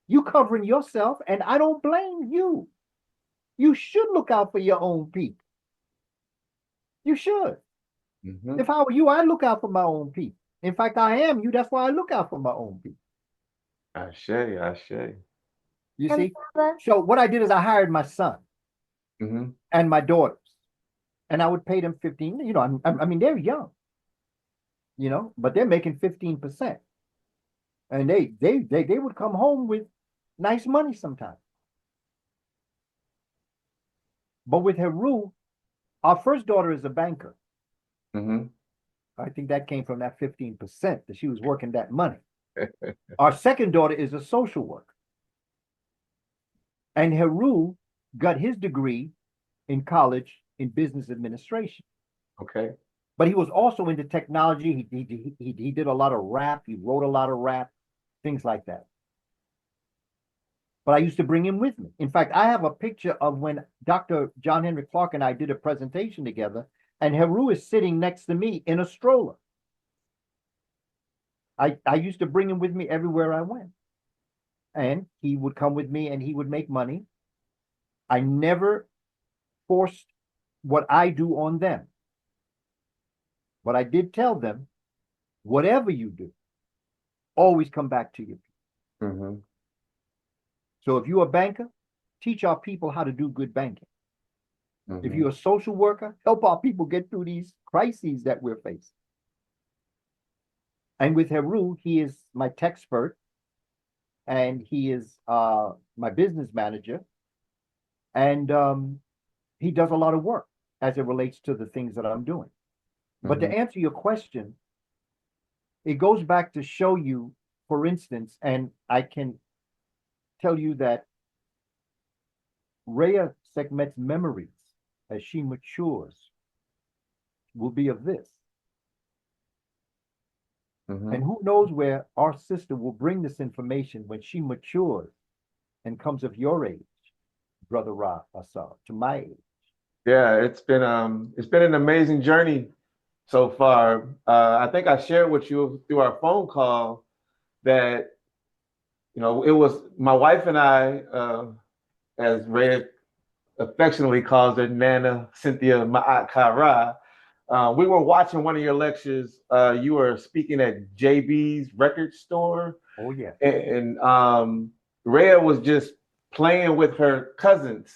You covering yourself, and I don't blame you. You should look out for your own people. You should. If I were you, I'd look out for my own people. In fact, I am you. That's why I look out for my own people. Ashe, ashe. You see? So what I did is I hired my son and my daughters, and I would pay them 15. You know, I mean, they're young, you know, but they're making 15%. And they would come home with nice money sometimes. But with Heru, our first daughter is a banker. I think that came from that 15% that she was working that money. Our second daughter is a social worker. And Heru got his degree in college in business administration. Okay. But he was also into technology. He did a lot of rap. He wrote a lot of rap, things like that. But I used to bring him with me. In fact, I have a picture of when Dr. John Henry Clark and I did a presentation together, and Heru is sitting next to me in a stroller. I used to bring him with me everywhere I went. And he would come with me and he would make money. I never forced what I do on them. But I did tell them, whatever you do, always come back to your people. So if you're a banker, teach our people how to do good banking. If you're a social worker, help our people get through these crises that we're facing. And with Heru, he is my tech expert, and he is my business manager, and he does a lot of work as it relates to the things that I'm doing. But to answer your question, it goes back to show you, for instance, and I can tell you that Reya'Sekhmet's memories, as she matures, will be of this. And who knows where our sister will bring this information when she matures and comes of your age, Brother Ra Asar, to my age. Yeah, it's been an amazing journey so far. I think I shared with you through our phone call that, you know, it was my wife and I, as Ray affectionately calls her, Nana Cynthia Maatkara. We were watching one of your lectures. You were speaking at JB's record store. Oh, yeah. And Rhea was just playing with her cousins.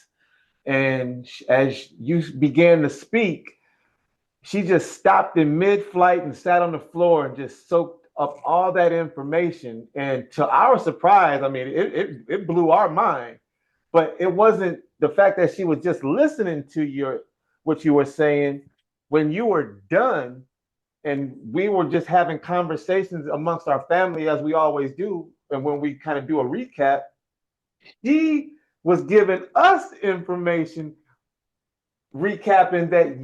And as you began to speak, she just stopped in mid-flight and sat on the floor and just soaked up all that information. And to our surprise, I mean, it blew our mind. But it wasn't the fact that she was just listening to what you were saying. When you were done and we were just having conversations amongst our family, as we always do, and when we kind of do a recap, she was giving us information, recapping that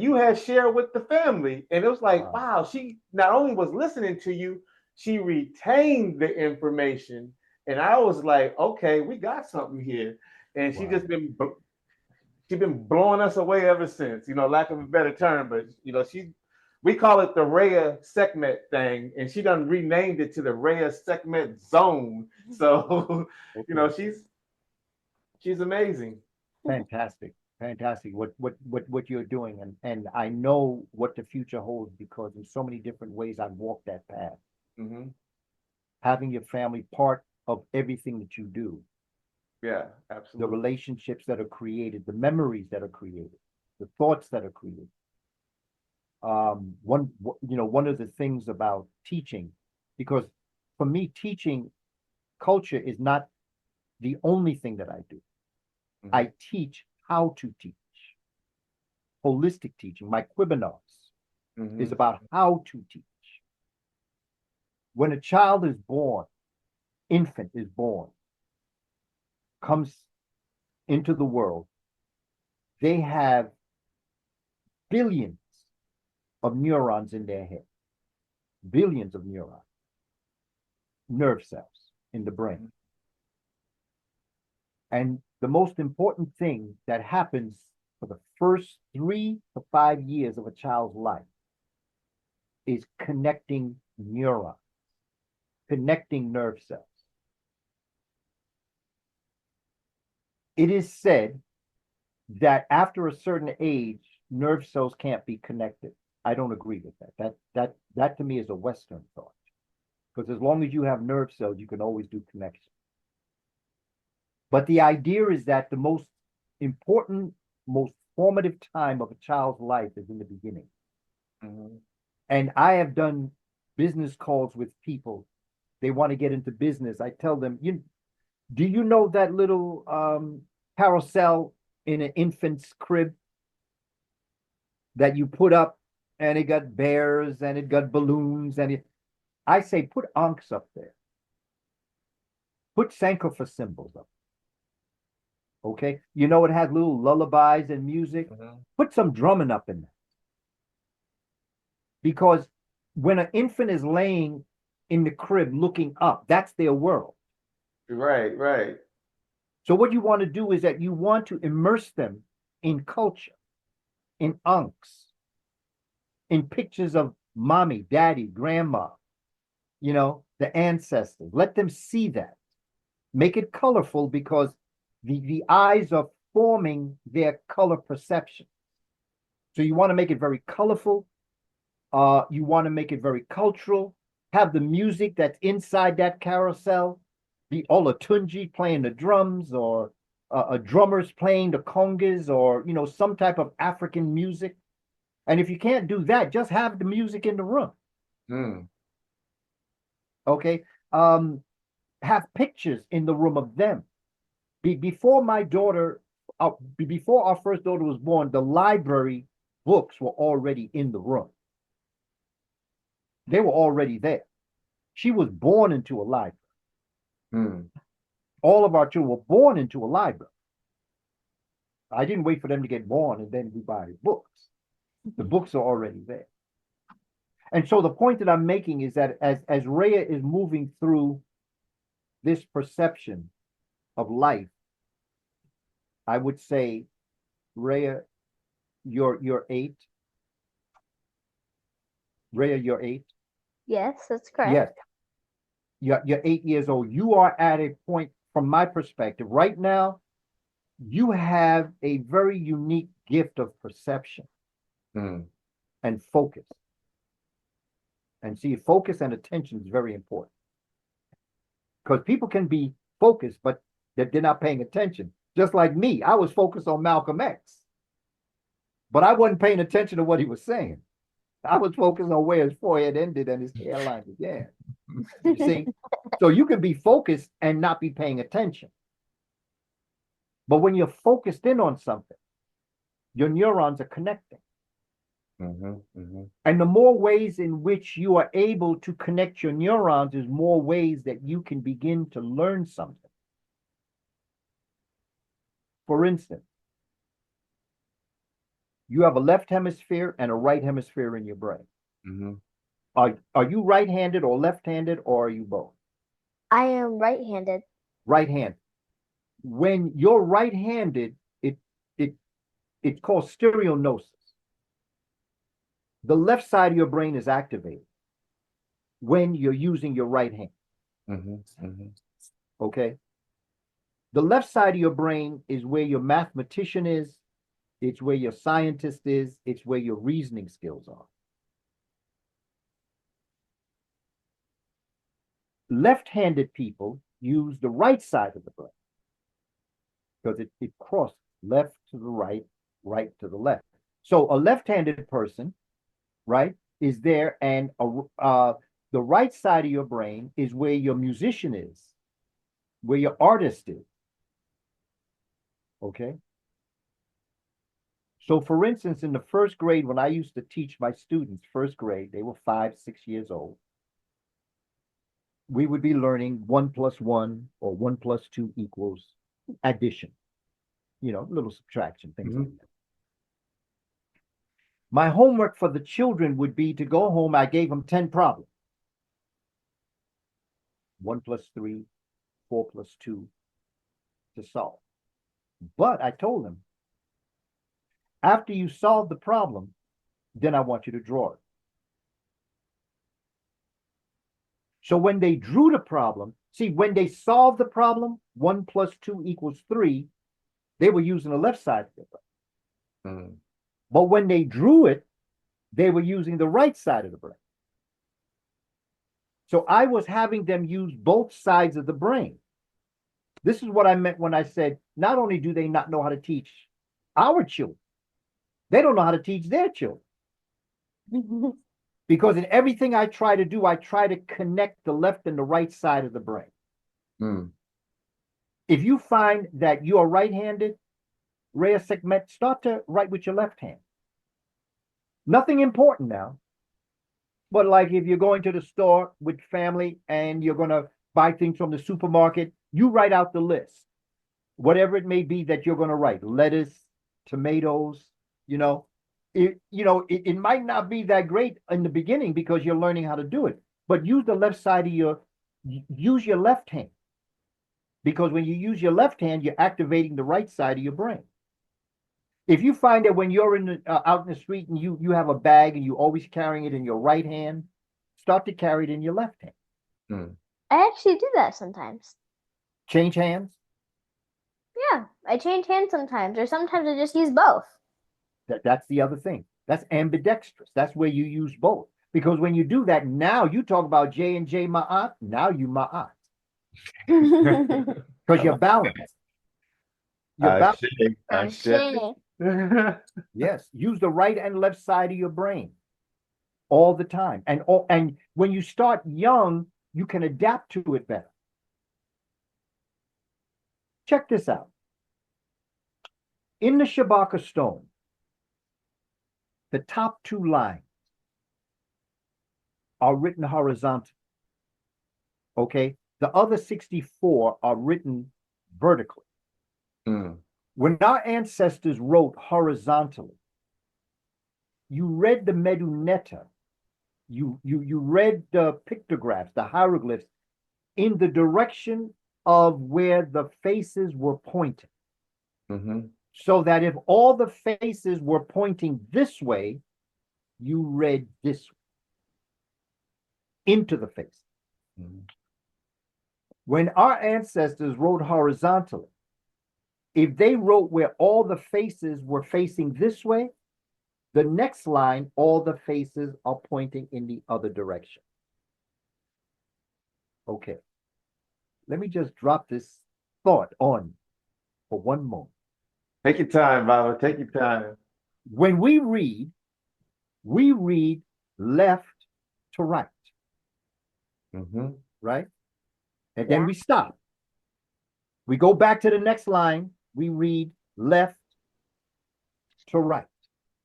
you had shared with the family. And it was like, wow, she not only was listening to you, she retained the information. And I was like, okay, we got something here. And she's been blowing us away ever since, you know, lack of a better term, but you know, we call it the Reya'Sekhmet thing, and she done renamed it to the Reya'Sekhmet zone. So, you know, she's amazing. Fantastic. What you're doing, and I know what the future holds, because in so many different ways I've walked that path. Having your family part of everything that you do. Yeah, absolutely. The relationships that are created, the memories that are created, the thoughts that are created. One of the things about teaching, because for me, teaching culture is not the only thing that I do. I teach how to teach. Holistic teaching, my webinars is about how to teach. When a child is born, infant is born, comes into the world, they have billions of neurons in their head, billions of neurons, nerve cells in the brain. And the most important thing that happens for the first 3 to 5 years of a child's life is connecting neurons, connecting nerve cells. It is said that after a certain age, nerve cells can't be connected. I don't agree with that. That to me is a Western thought. Because as long as you have nerve cells, you can always do connection. But the idea is that the most important, most formative time of a child's life is in the beginning. Mm-hmm. And I have done business calls with people. They want to get into business. I tell them, do you know that little carousel in an infant's crib that you put up, and it got bears and it got balloons, and I say put ankhs up there. Put Sankofa symbols up. Okay? You know, it has little lullabies and music. Mm-hmm. Put some drumming up in there. Because when an infant is laying in the crib looking up, that's their world. Right, right. So what you want to do is that you want to immerse them in culture, in ankhs, in pictures of mommy, daddy, grandma, the ancestors. Let them see that. Make it colorful, because the eyes are forming their color perception. So you want to make it very colorful. You want to make it very cultural. Have the music that's inside that carousel be Olatunji playing the drums, or a drummer's playing the congas, or some type of African music. And if you can't do that, just have the music in the room. Mm. Okay. Have pictures in the room of them. Before our first daughter was born, the library books were already in the room. They were already there. She was born into a library. Mm. All of our children were born into a library. I didn't wait for them to get born and then we buy books. The books are already there. And so the point that I'm making is that as Rhea is moving through this perception of life, I would say, Rhea, you're 8. Rhea, you're 8. Yes, that's correct. Yes. You're 8 years old. You are at a point, from my perspective, right now, you have a very unique gift of perception and focus. And see, focus and attention is very important. Because people can be focused, but they're not paying attention. Just like me, I was focused on Malcolm X, but I wasn't paying attention to what he was saying. I was focused on where his forehead ended and his hairline began. You see? So you can be focused and not be paying attention. But when you're focused in on something, your neurons are connecting. Mm-hmm, mm-hmm. And the more ways in which you are able to connect your neurons is more ways that you can begin to learn something. For instance, you have a left hemisphere and a right hemisphere in your brain. Mm-hmm. Are you right-handed or left-handed, or are you both? I am right-handed. Right-handed. When you're right-handed, it's called stereognosis. The left side of your brain is activated when you're using your right hand. Mm-hmm. Mm-hmm. Okay? The left side of your brain is where your mathematician is. It's where your scientist is. It's where your reasoning skills are. Left-handed people use the right side of the brain because it crosses left to the right, right to the left. So a left-handed person, right, is there, and the right side of your brain is where your musician is, where your artist is. Okay? So for instance, in the first grade, when I used to teach my students, first grade, they were 5, 6 years old, we would be learning 1 + 1 or 1 + 2 equals addition. little subtraction, things Mhm. like that. My homework for the children would be to go home. I gave them 10 problems. 1 plus 3, 4 plus 2 to solve. But I told them, after you solve the problem, then I want you to draw it. So when they drew the problem, see, when they solved the problem, 1 plus 2 equals 3, they were using the left side of the brain. Mm. But when they drew it, they were using the right side of the brain. So I was having them use both sides of the brain. This is what I meant when I said, not only do they not know how to teach our children, they don't know how to teach their children. Because in everything I try to do, I try to connect the left and the right side of the brain. Mm. If you find that you are right-handed, Reya'Sekhmet, start to write with your left hand. Nothing important now. But like if you're going to the store with family and you're going to buy things from the supermarket, you write out the list. Whatever it may be that you're going to write, lettuce, tomatoes, it might not be that great in the beginning because you're learning how to do it, but use the left side of use your left hand. Because when you use your left hand, you're activating the right side of your brain. If you find that when you're out in the street and you have a bag and you're always carrying it in your right hand, start to carry it in your left hand. Mm. I actually do that sometimes. Change hands. Yeah, I change hands sometimes, or sometimes I just use both. That's the other thing. That's ambidextrous. That's where you use both. Because when you do that, now you talk about J&J-Life, now you MA'AT. Because you're balanced. You're balanced. Yes, use the right and left side of your brain all the time. And when you start young, you can adapt to it better. Check this out. In the Shabaka stone, the top 2 lines are written horizontal. Okay? The other 64 are written vertically. Mm. When our ancestors wrote horizontally, you read the Medu netta, you read the pictographs, the hieroglyphs, in the direction of where the faces were pointing. Mm-hmm. So that if all the faces were pointing this way, you read this way, into the face. Mm-hmm. When our ancestors wrote horizontally, if they wrote where all the faces were facing this way, the next line, all the faces are pointing in the other direction. Okay. Let me just drop this thought on for one moment. Take your time, Baba. Take your time. When we read left to right. Mm-hmm. Right? And then we stop. We go back to the next line. We read left to right.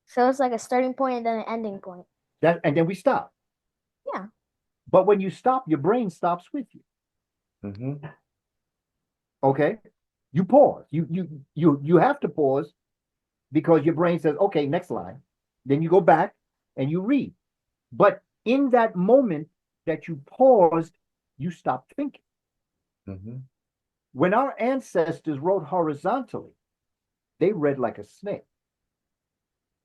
So it's like a starting point and then an ending point. And then we stop. Yeah. But when you stop, your brain stops with you. Mm-hmm. Okay? You pause. You have to pause because your brain says, okay, next line. Then you go back and you read. But in that moment that you paused, you stopped thinking. Mm-hmm. When our ancestors wrote horizontally, they read like a snake.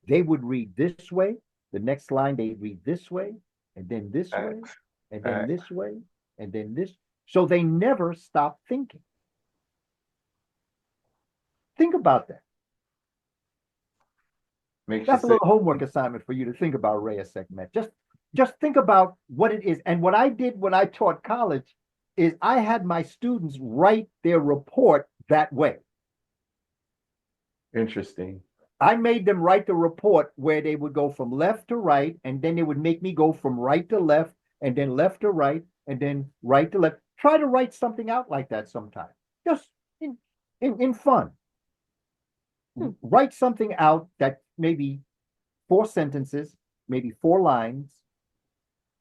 They would read this way, the next line they'd read this way, and then this way, and then this way, and then this. So they never stopped thinking. Think about that. That's a little homework assignment for you to think about, Reya'Sekhmet. Just think about what it is. And what I did when I taught college is I had my students write their report that way. Interesting. I made them write the report where they would go from left to right, and then they would make me go from right to left, and then left to right, and then right to left. Try to write something out like that sometime, just in fun. Write something out that maybe 4 sentences, maybe 4 lines,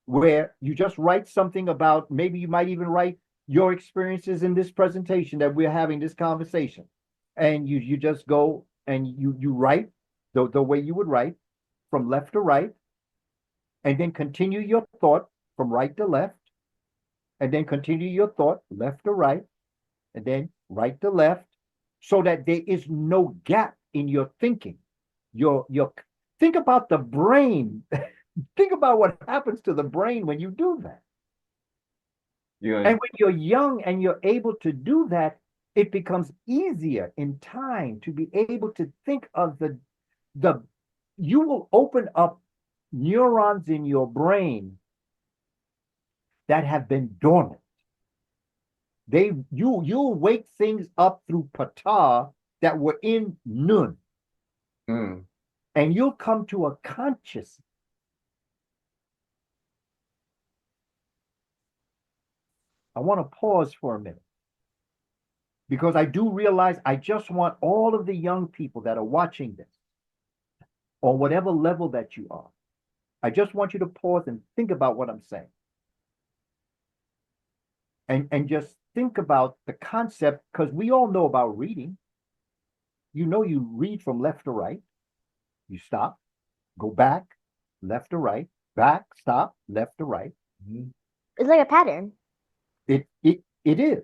where you just write something about, maybe you might even write your experiences in this presentation that we're having this conversation. And you just go and you write the way you would write from left to right, and then continue your thought from right to left, and then continue your thought left to right, and then right to left, so that there is no gap in your thinking. Your think about the brain. Think about what happens to the brain when you do that. Yeah. And when you're young and you're able to do that, it becomes easier in time to be able to think of the you will open up neurons in your brain that have been dormant. You'll wake things up through Ptah that were in Nun. Mm. And you'll come to a consciousness. I want to pause for a minute, because I do realize I just want all of the young people that are watching this, on whatever level that you are, I just want you to pause and think about what I'm saying. And just think about the concept, because we all know about reading. You know, you read from left to right, you stop, go back, left to right, back, stop, left to right. Mm-hmm. It's like a pattern. It is.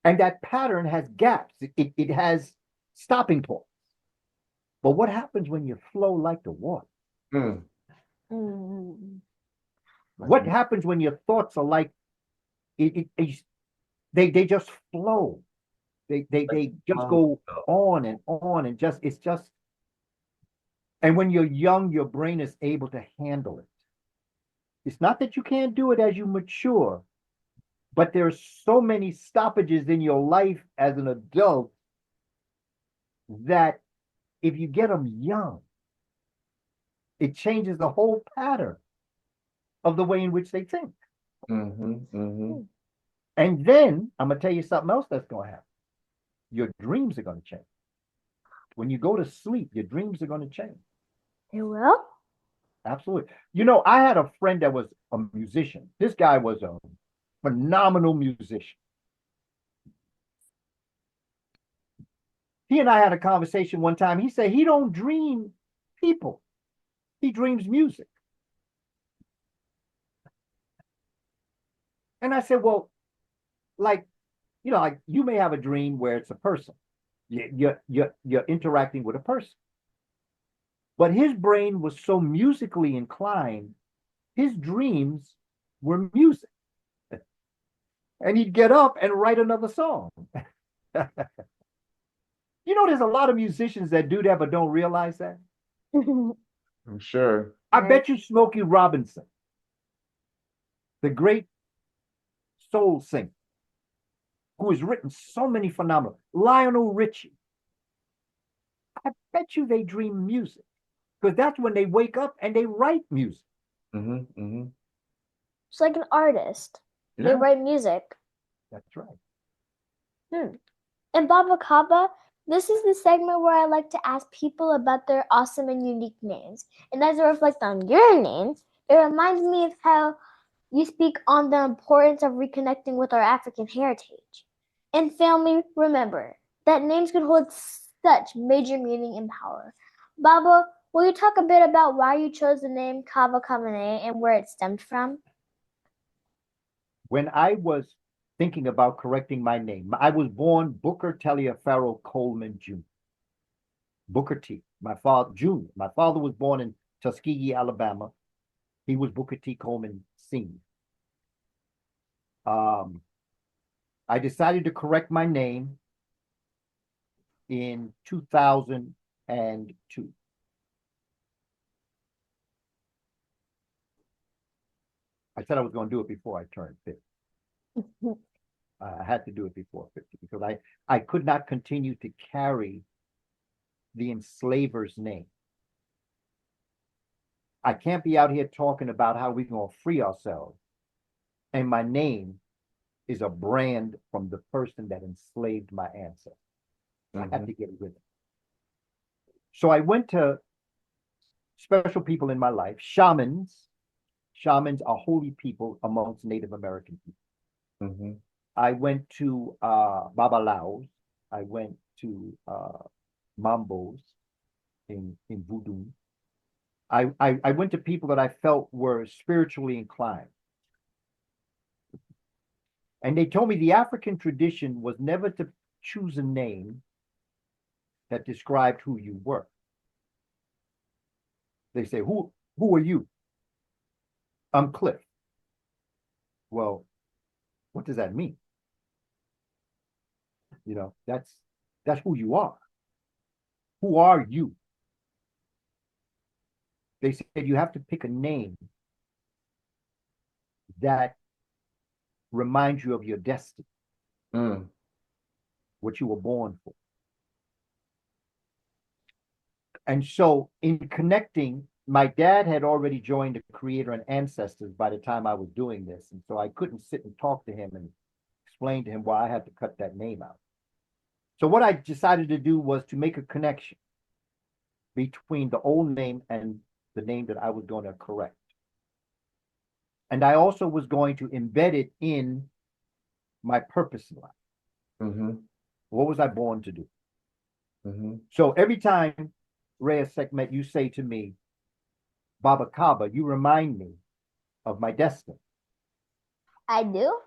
And that pattern has gaps. It has stopping points. But what happens when you flow like the water? Mm. What happens when your thoughts are like they just flow? They just go on and just it's just. And when you're young, your brain is able to handle it. It's not that you can't do it as you mature, but there's so many stoppages in your life as an adult that if you get them young, it changes the whole pattern of the way in which they think. Mm-hmm, mm-hmm. And then I'm going to tell you something else that's going to happen. Your dreams are going to change. When you go to sleep, your dreams are going to change. They will? Absolutely. You know, I had a friend that was a musician. This guy was a phenomenal musician. He and I had a conversation one time. He said he don't dream people. He dreams music. And I said, well, like, you know, like you may have a dream where it's a person. You're interacting with a person. But his brain was so musically inclined, his dreams were music. And he'd get up and write another song. You know, there's a lot of musicians that do that but don't realize that. I'm sure. I bet you Smokey Robinson, the great soul singer, who has written so many phenomenal, Lionel Richie, I bet you they dream music, because that's when they wake up and they write music. Mm-hmm, mm-hmm. It's like an artist. Yeah. They write music. That's right. And Baba Kaba, this is the segment where I like to ask people about their awesome and unique names. And as I reflect on your names, it reminds me of how you speak on the importance of reconnecting with our African heritage. And family, remember that names can hold such major meaning and power. Baba, will you talk a bit about why you chose the name Kaba Kamene and where it stemmed from? When I was thinking about correcting my name, I was born Booker Taliaferro Coleman Jr. Booker T. My father, Jr. My father was born in Tuskegee, Alabama. He was Booker T. Coleman Sr. I decided to correct my name in 2002. I said I was going to do it before I turned 50. I had to do it before 50 because I could not continue to carry the enslaver's name. I can't be out here talking about how we're going to free ourselves, and my name is a brand from the person that enslaved my ancestors. I had to get rid of it. So I went to special people in my life, shamans. Shamans are holy people amongst Native American people. I went to Babalaos. I went to Mambos in Voodoo, I went to people that I felt were spiritually inclined. And they told me the African tradition was never to choose a name that described who you were. They say, who are you? I'm Cliff. Well, what does that mean? You know, that's who you are. Who are you? They said you have to pick a name that reminds you of your destiny, what you were born for. And so in connecting, my dad had already joined the Creator and Ancestors by the time I was doing this. And so I couldn't sit and talk to him and explain to him why I had to cut that name out. So what I decided to do was to make a connection between the old name and the name that I was going to correct. And I also was going to embed it in my purpose in life. Mm-hmm. What was I born to do? Mm-hmm. So every time, Reya'Sekhmet, you say to me, Baba Kaba, you remind me of my destiny. I do?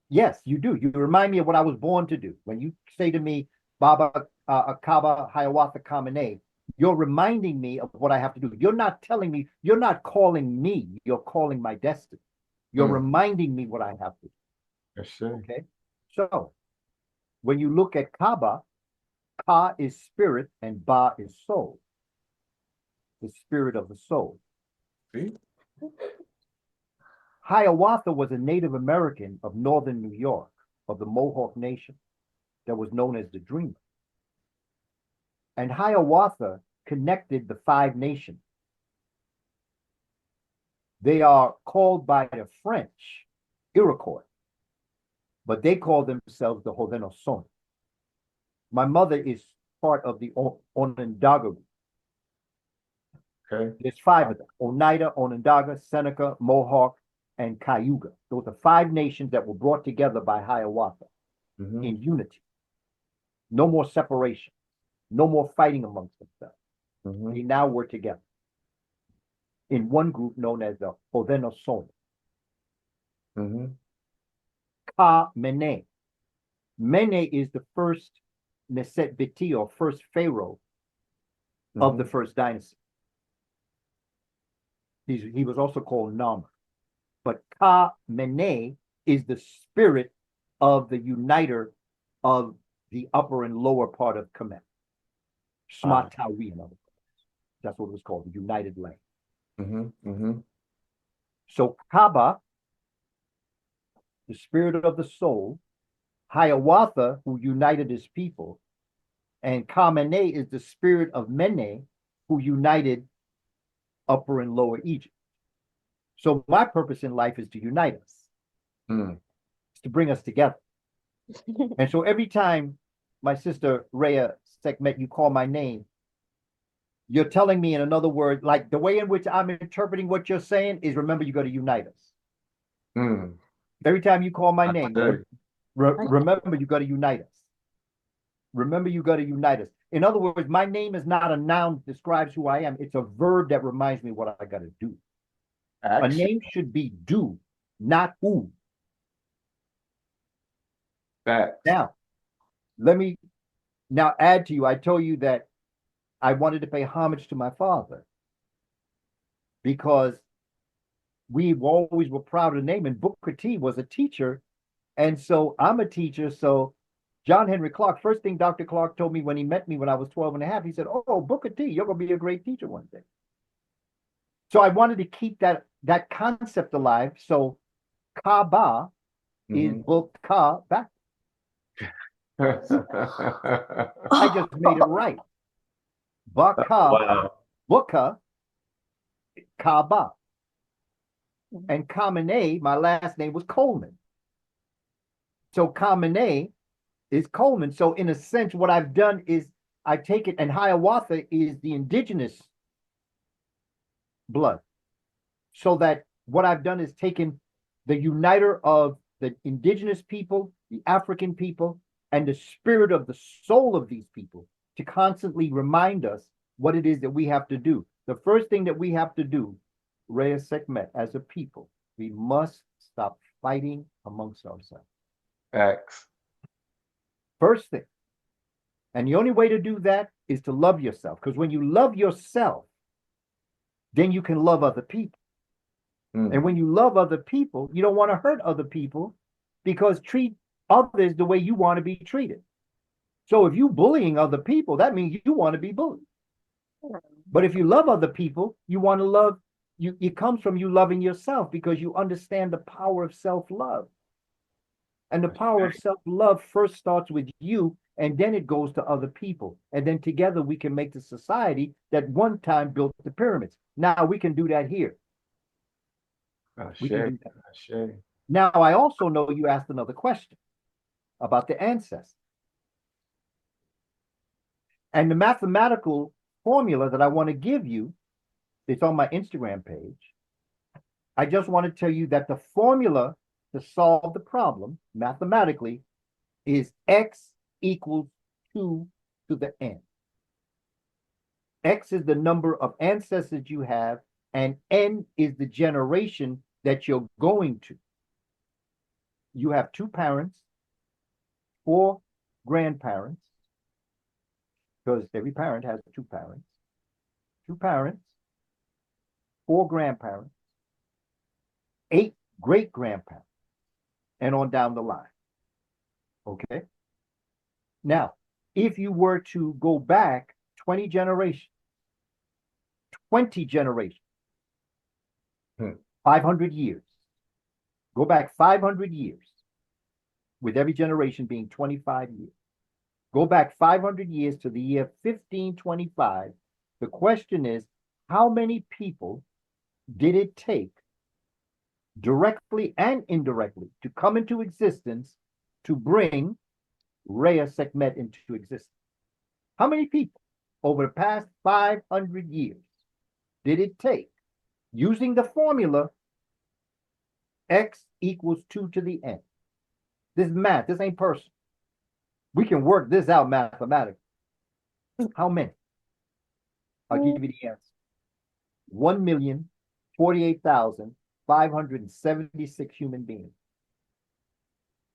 Yes, you do. You remind me of what I was born to do. When you say to me, Baba Kaba Kamene, you're reminding me of what I have to do. You're not telling me, you're not calling me, you're calling my destiny. You're reminding me what I have to do. Yes, sir. Okay? So, when you look at Kaba, Ka is spirit and Ba is soul. The spirit of the soul. See? Hiawatha was a Native American of northern New York, of the Mohawk Nation, that was known as the Dreamer. And Hiawatha connected the 5 nations. They are called by the French Iroquois, but they call themselves the Haudenosaunee. My mother is part of the Onondaga group. Okay. There's 5 of them: Oneida, Onondaga, Seneca, Mohawk, and Cayuga. Those are 5 nations that were brought together by Hiawatha in unity. No more separation. No more fighting amongst themselves. They now were together in one group known as the Haudenosaunee. Ka Mene. Mene is the first Ne'Set Biti, or first pharaoh of the first dynasty. He was also called Nam. But Ka Mene is the spirit of the uniter of the upper and lower part of Kemet. Shmatawi, in other words. That's what it was called, the United Land. So Kaba, the spirit of the soul, Hiawatha, who united his people, and Kamene is the spirit of Mene, who united Upper and Lower Egypt. So my purpose in life is to unite us. It's to bring us together. And so every time my sister Reya'Sekhmet, you call my name, you're telling me in another word, like the way in which I'm interpreting what you're saying is, remember, you got to unite us. Every time you call my name, remember, you got to unite us. Remember, you got to unite us. In other words, my name is not a noun that describes who I am. It's a verb that reminds me what I got to do. Action. A name should be do, not who. Now, let me now add to you. I told you that I wanted to pay homage to my father because we always were proud of the name, and Booker T was a teacher. And so I'm a teacher. So John Henry Clark, first thing Dr. Clark told me when he met me when I was 12 and a half, he said, oh, Booker T, you're going to be a great teacher one day. So I wanted to keep that concept alive. So Kaba is booked Ka back. I just made it right. Baka, Buka, Kaba. And Kamene, my last name was Coleman. So Kamene is Coleman. So in a sense, what I've done is I take it, and Hiawatha is the indigenous blood. So that what I've done is taken the uniter of the indigenous people, the African people, and the spirit of the soul of these people to constantly remind us what it is that we have to do. The first thing that we have to do, Reya'Sekhmet, as a people, we must stop fighting amongst ourselves. Facts. First thing. And the only way to do that is to love yourself. Because when you love yourself, then you can love other people. And when you love other people, you don't want to hurt other people, because treat others the way you want to be treated. So if you're bullying other people, that means you want to be bullied. But if you love other people, you want to love, it comes from you loving yourself, because you understand the power of self-love. And the power of self-love first starts with you, and then it goes to other people. And then together we can make the society that one time built the pyramids. Now we can do that here. We can do that. Now, I also know you asked another question about the ancestors. And the mathematical formula that I want to give you, it's on my Instagram page. I just want to tell you that the formula to solve the problem mathematically is x equals 2 to the n. X is the number of ancestors you have, and n is the generation that you're going to. You have 2 parents, 4 grandparents, because every parent has 2 parents, 2 parents, 4 grandparents, 8 great-grandparents, and on down the line. Okay? Now, if you were to go back 20 generations, 500 years, go back 500 years, with every generation being 25 years. Go back 500 years to the year 1525. The question is, how many people did it take, directly and indirectly, to come into existence to bring Reya'Sekhmet into existence? How many people over the past 500 years did it take, using the formula x equals 2 to the n? This is math. This ain't personal. We can work this out mathematically. How many? I'll give you the answer. 1,048,576 human beings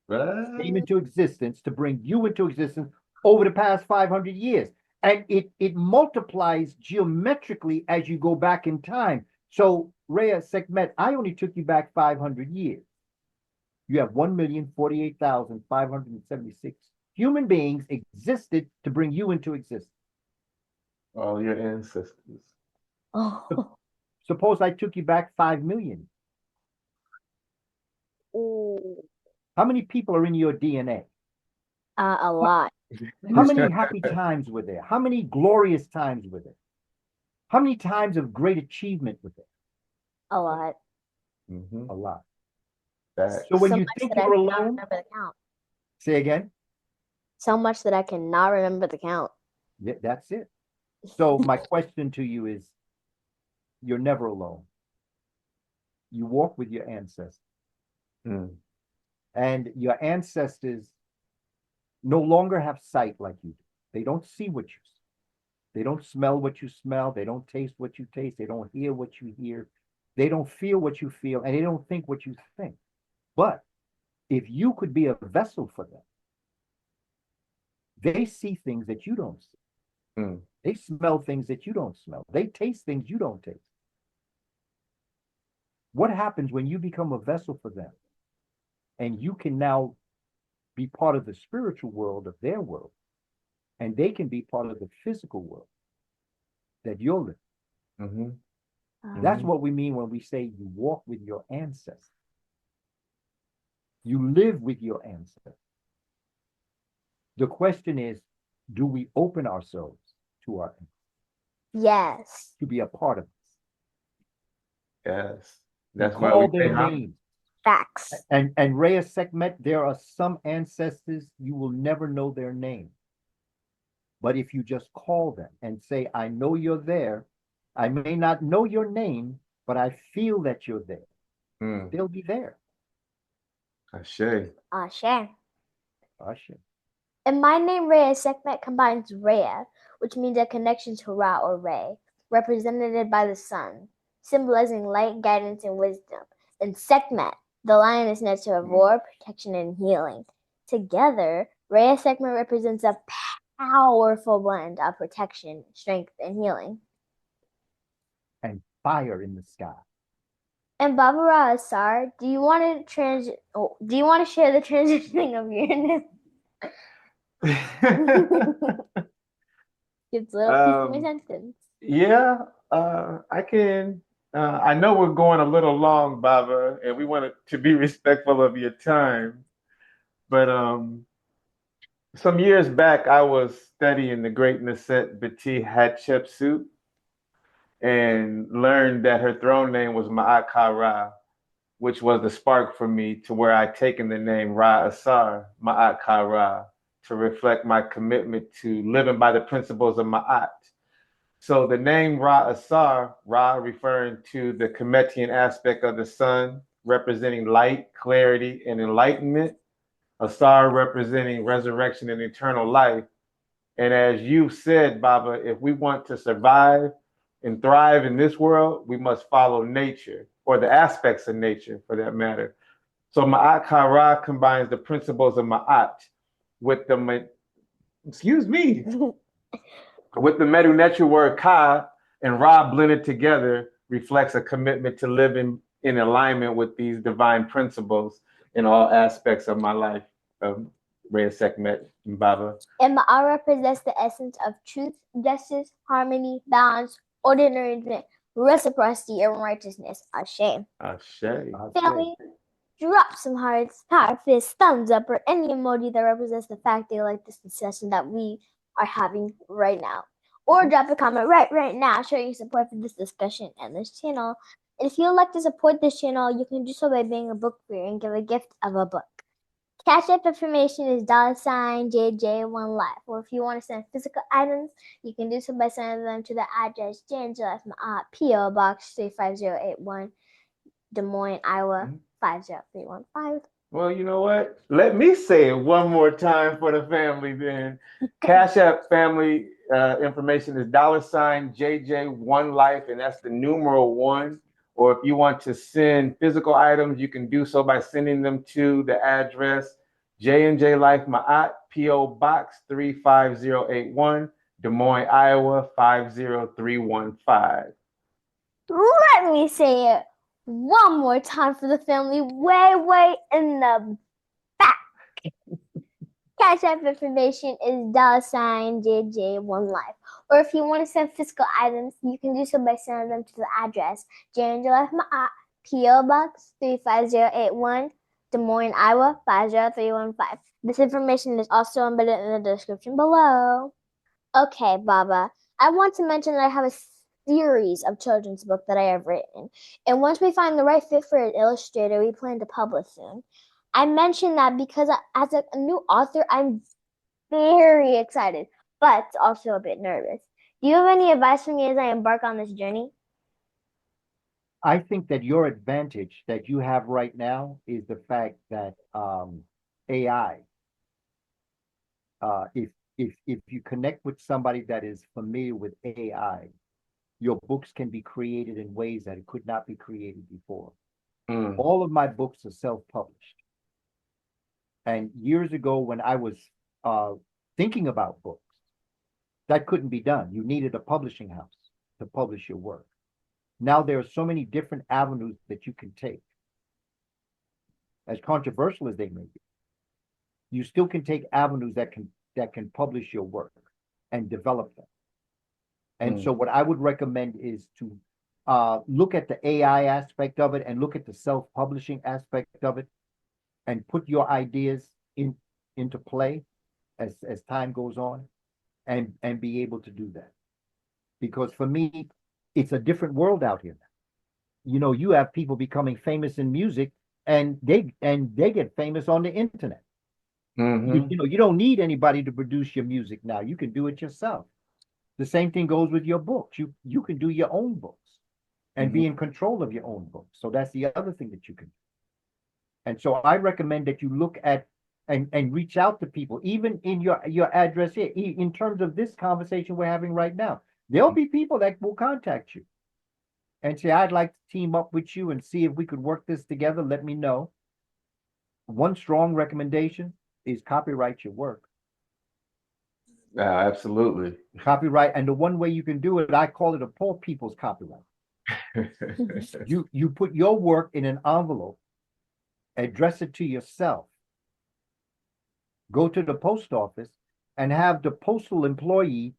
came into existence to bring you into existence over the past 500 years. And it multiplies geometrically as you go back in time. So, Reya'Sekhmet, I only took you back 500 years. You have 1,048,576 human beings existed to bring you into existence. All your ancestors. Oh. Suppose I took you back 5 million. Ooh. How many people are in your DNA? A lot. How many happy times were there? How many glorious times were there? How many times of great achievement were there? A lot. A lot. So when So you much think that I you're cannot alone, remember the count. say again. So much that I cannot remember the count. Yeah, that's it. So my question to you is, you're never alone. You walk with your ancestors. And your ancestors no longer have sight like you do. They don't see what you see. They don't smell what you smell. They don't taste what you taste. They don't hear what you hear. They don't feel what you feel, and they don't think what you think. But if you could be a vessel for them, they see things that you don't see. They smell things that you don't smell. They taste things you don't taste. What happens when you become a vessel for them, and you can now be part of the spiritual world of their world, and they can be part of the physical world that you're living? That's what we mean when we say you walk with your ancestors. You live with your ancestors. The question is, do we open ourselves to our ancestors? Yes. To be a part of this? Yes. That's you why call we their names. Facts. And Reya'Sekhmet, there are some ancestors you will never know their name. But if you just call them and say, I know you're there, I may not know your name, but I feel that you're there. They'll be there. Ashe. Ashe. Ashe. And my name Reya'Sekhmet combines Rhea, which means a connection to Ra or Re, represented by the sun, symbolizing light, guidance, and wisdom, and Sekhmet, the lioness nature of war, protection, and healing. Together, Reya'Sekhmet represents a powerful blend of protection, strength, and healing. And fire in the sky. And Baba Ra'Asar, do you want to share the transitioning of your name? It's a little piece of my sentence. Yeah, I can. I know we're going a little long, Baba, and we want to be respectful of your time. But some years back, I was studying the Great Ne'Set B'ti Hatshepsut and learned that her throne name was Maatkara, which was the spark for me to where I'd taken the name Ra'Asar, Maatkara, to reflect my commitment to living by the principles of Ma'at. So the name Ra'Asar, Ra referring to the Kemetian aspect of the sun, representing light, clarity, and enlightenment. Asar representing resurrection and eternal life. And as you said, Baba, if we want to survive and thrive in this world, we must follow nature, or the aspects of nature for that matter. So Ma'at Kara combines the principles of Ma'at with the, with the Medu nature word Ka and Ra blended together reflects a commitment to living in alignment with these divine principles in all aspects of my life. Reya'Sekhmet and Baba. And Ma'at represents the essence of truth, justice, harmony, balance, ordinary, reciprocity, and righteousness. Ashe. Family, drop some hearts, power fist, thumbs up, or any emoji that represents the fact they like this discussion that we are having right now. Or drop a comment right now showing your support for this discussion and this channel. And if you would like to support this channel, you can do so by being a book reader and give a gift of a book. Cash App information is $JJ1Life. Or if you want to send physical items, you can do so by sending them to the address J&J-Life MA'AT, P.O. Box 35081, Des Moines, Iowa 50315. Well, you know what? Let me say it one more time for the family then. Cash App family information is $JJ1Life, and that's the numeral 1. Or if you want to send physical items, you can do so by sending them to the address J&J-Life MA'AT, P.O. Box 35081, Des Moines, Iowa 50315. Let me say it one more time for the family, way in the back. Cash App information is $JJ1Life. Or if you want to send physical items, you can do so by sending them to the address J&J-Life MA'AT, P.O. Box 35081, Des Moines, Iowa 50315. This information is also embedded in the description below. Okay, Baba, I want to mention that I have a series of children's books that I have written. And once we find the right fit for an illustrator, we plan to publish soon. I mentioned that because as a new author, I'm very excited, but also a bit nervous. Do you have any advice for me as I embark on this journey? I think that your advantage that you have right now is the fact that AI, if you connect with somebody that is familiar with AI, your books can be created in ways that it could not be created before. All of my books are self-published. And years ago, when I was thinking about books, that couldn't be done. You needed a publishing house to publish your work. Now there are so many different avenues that you can take. As controversial as they may be, you still can take avenues that can publish your work and develop them. And so what I would recommend is to look at the AI aspect of it and look at the self-publishing aspect of it and put your ideas into play as time goes on and be able to do that. Because for me, it's a different world out here now. You know, you have people becoming famous in music and they get famous on the internet. You know, you don't need anybody to produce your music now. You can do it yourself. The same thing goes with your books. You can do your own books and be in control of your own books. So that's the other thing that you can do. And so I recommend that you look at and reach out to people, even in your address here, in terms of this conversation we're having right now. There'll be people that will contact you and say, I'd like to team up with you and see if we could work this together. Let me know. One strong recommendation is copyright your work. Absolutely. Copyright. And the one way you can do it, I call it a poor people's copyright. You put your work in an envelope, address it to yourself, go to the post office and have the postal employee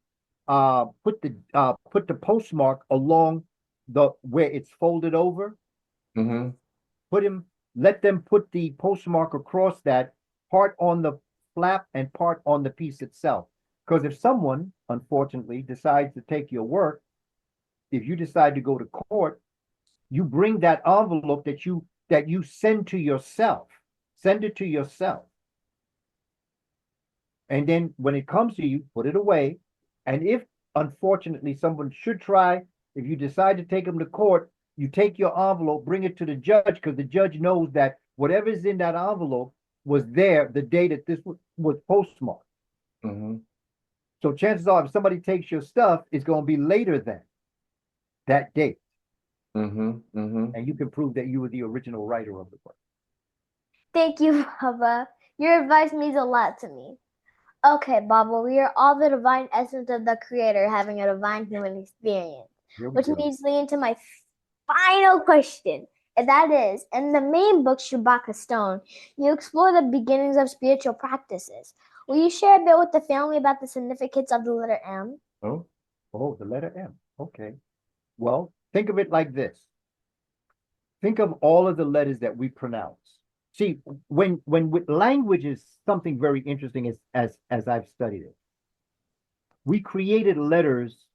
put the postmark along the where it's folded over. Let them put the postmark across that, part on the flap and part on the piece itself. Because if someone, unfortunately, decides to take your work, if you decide to go to court, you bring that envelope that you send to yourself. Send it to yourself. And then when it comes to you, put it away. And if, unfortunately, someone should try, if you decide to take them to court, you take your envelope, bring it to the judge, because the judge knows that whatever's in that envelope was there the day that this was postmarked. So chances are, if somebody takes your stuff, it's going to be later than that date. And you can prove that you were the original writer of the book. Thank you, Baba. Your advice means a lot to me. Okay, Baba, we are all the divine essence of the Creator having a divine human experience, which leads me into my final question. And that is, in the main book, Shabaka Stone, you explore the beginnings of spiritual practices. Will you share a bit with the family about the significance of the letter M? Oh, the letter M. Okay. Well, think of it like this. Think of all of the letters that we pronounce. See, when language is something very interesting as I've studied it. We created letters,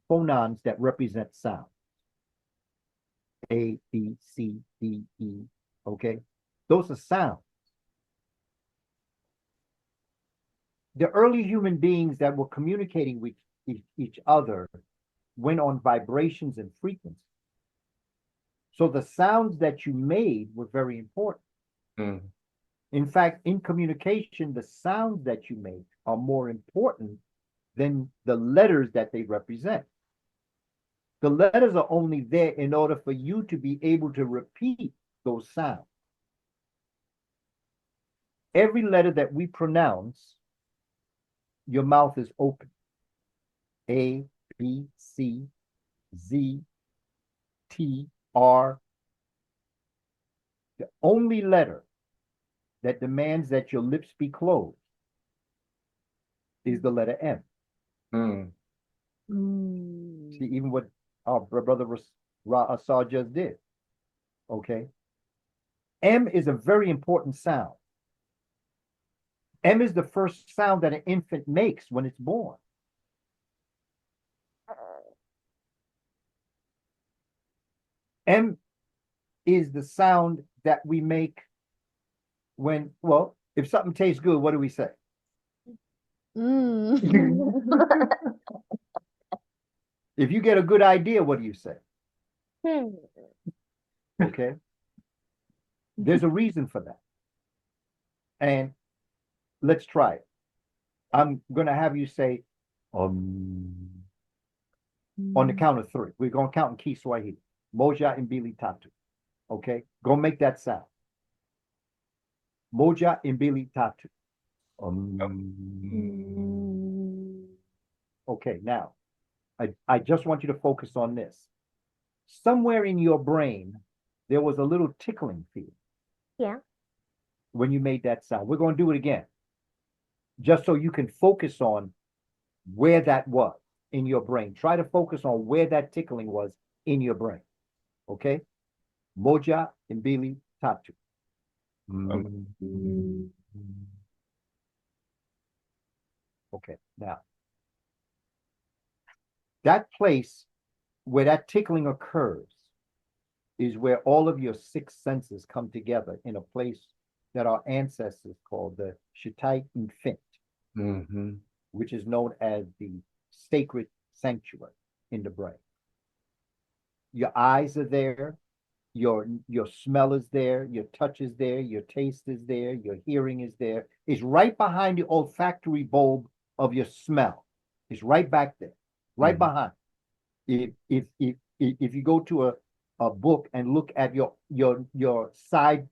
phonons that represent sound. A, B, C, D, E. Okay? Those are sounds. The early human beings that were communicating with each other went on vibrations and frequencies. So the sounds that you made were very important. In fact, in communication, the sounds that you make are more important than the letters that they represent. The letters are only there in order for you to be able to repeat those sounds. Every letter that we pronounce, your mouth is open. A, B, C, Z, T, R. The only letter that demands that your lips be closed is the letter M. See, even what our brother Reya'Sekhmet just did. Okay. M is a very important sound. M is the first sound that an infant makes when it's born. M is the sound that we make when, well, if something tastes good, what do we say? If you get a good idea, what do you say? Okay. There's a reason for that. And let's try it. I'm going to have you say, on the count of 3. We're going to count in Kiswahili. Moja imbili tatu. Okay? Go make that sound. Moja imbili tatu. Okay, now, I just want you to focus on this. Somewhere in your brain, there was a little tickling feel. Yeah. When you made that sound. We're going to do it again. Just so you can focus on where that was in your brain. Try to focus on where that tickling was in your brain. Okay? Moja imbili tatu. Okay, now. That place where that tickling occurs is where all of your 6 senses come together in a place that our ancestors called the Shoutout Infant, which is known as the sacred sanctuary in the brain. Your eyes are there, your smell is there, your touch is there, your taste is there, your hearing is there. It's right behind the olfactory bulb of your smell. It's right back there, right behind. If you go to a book and look at your side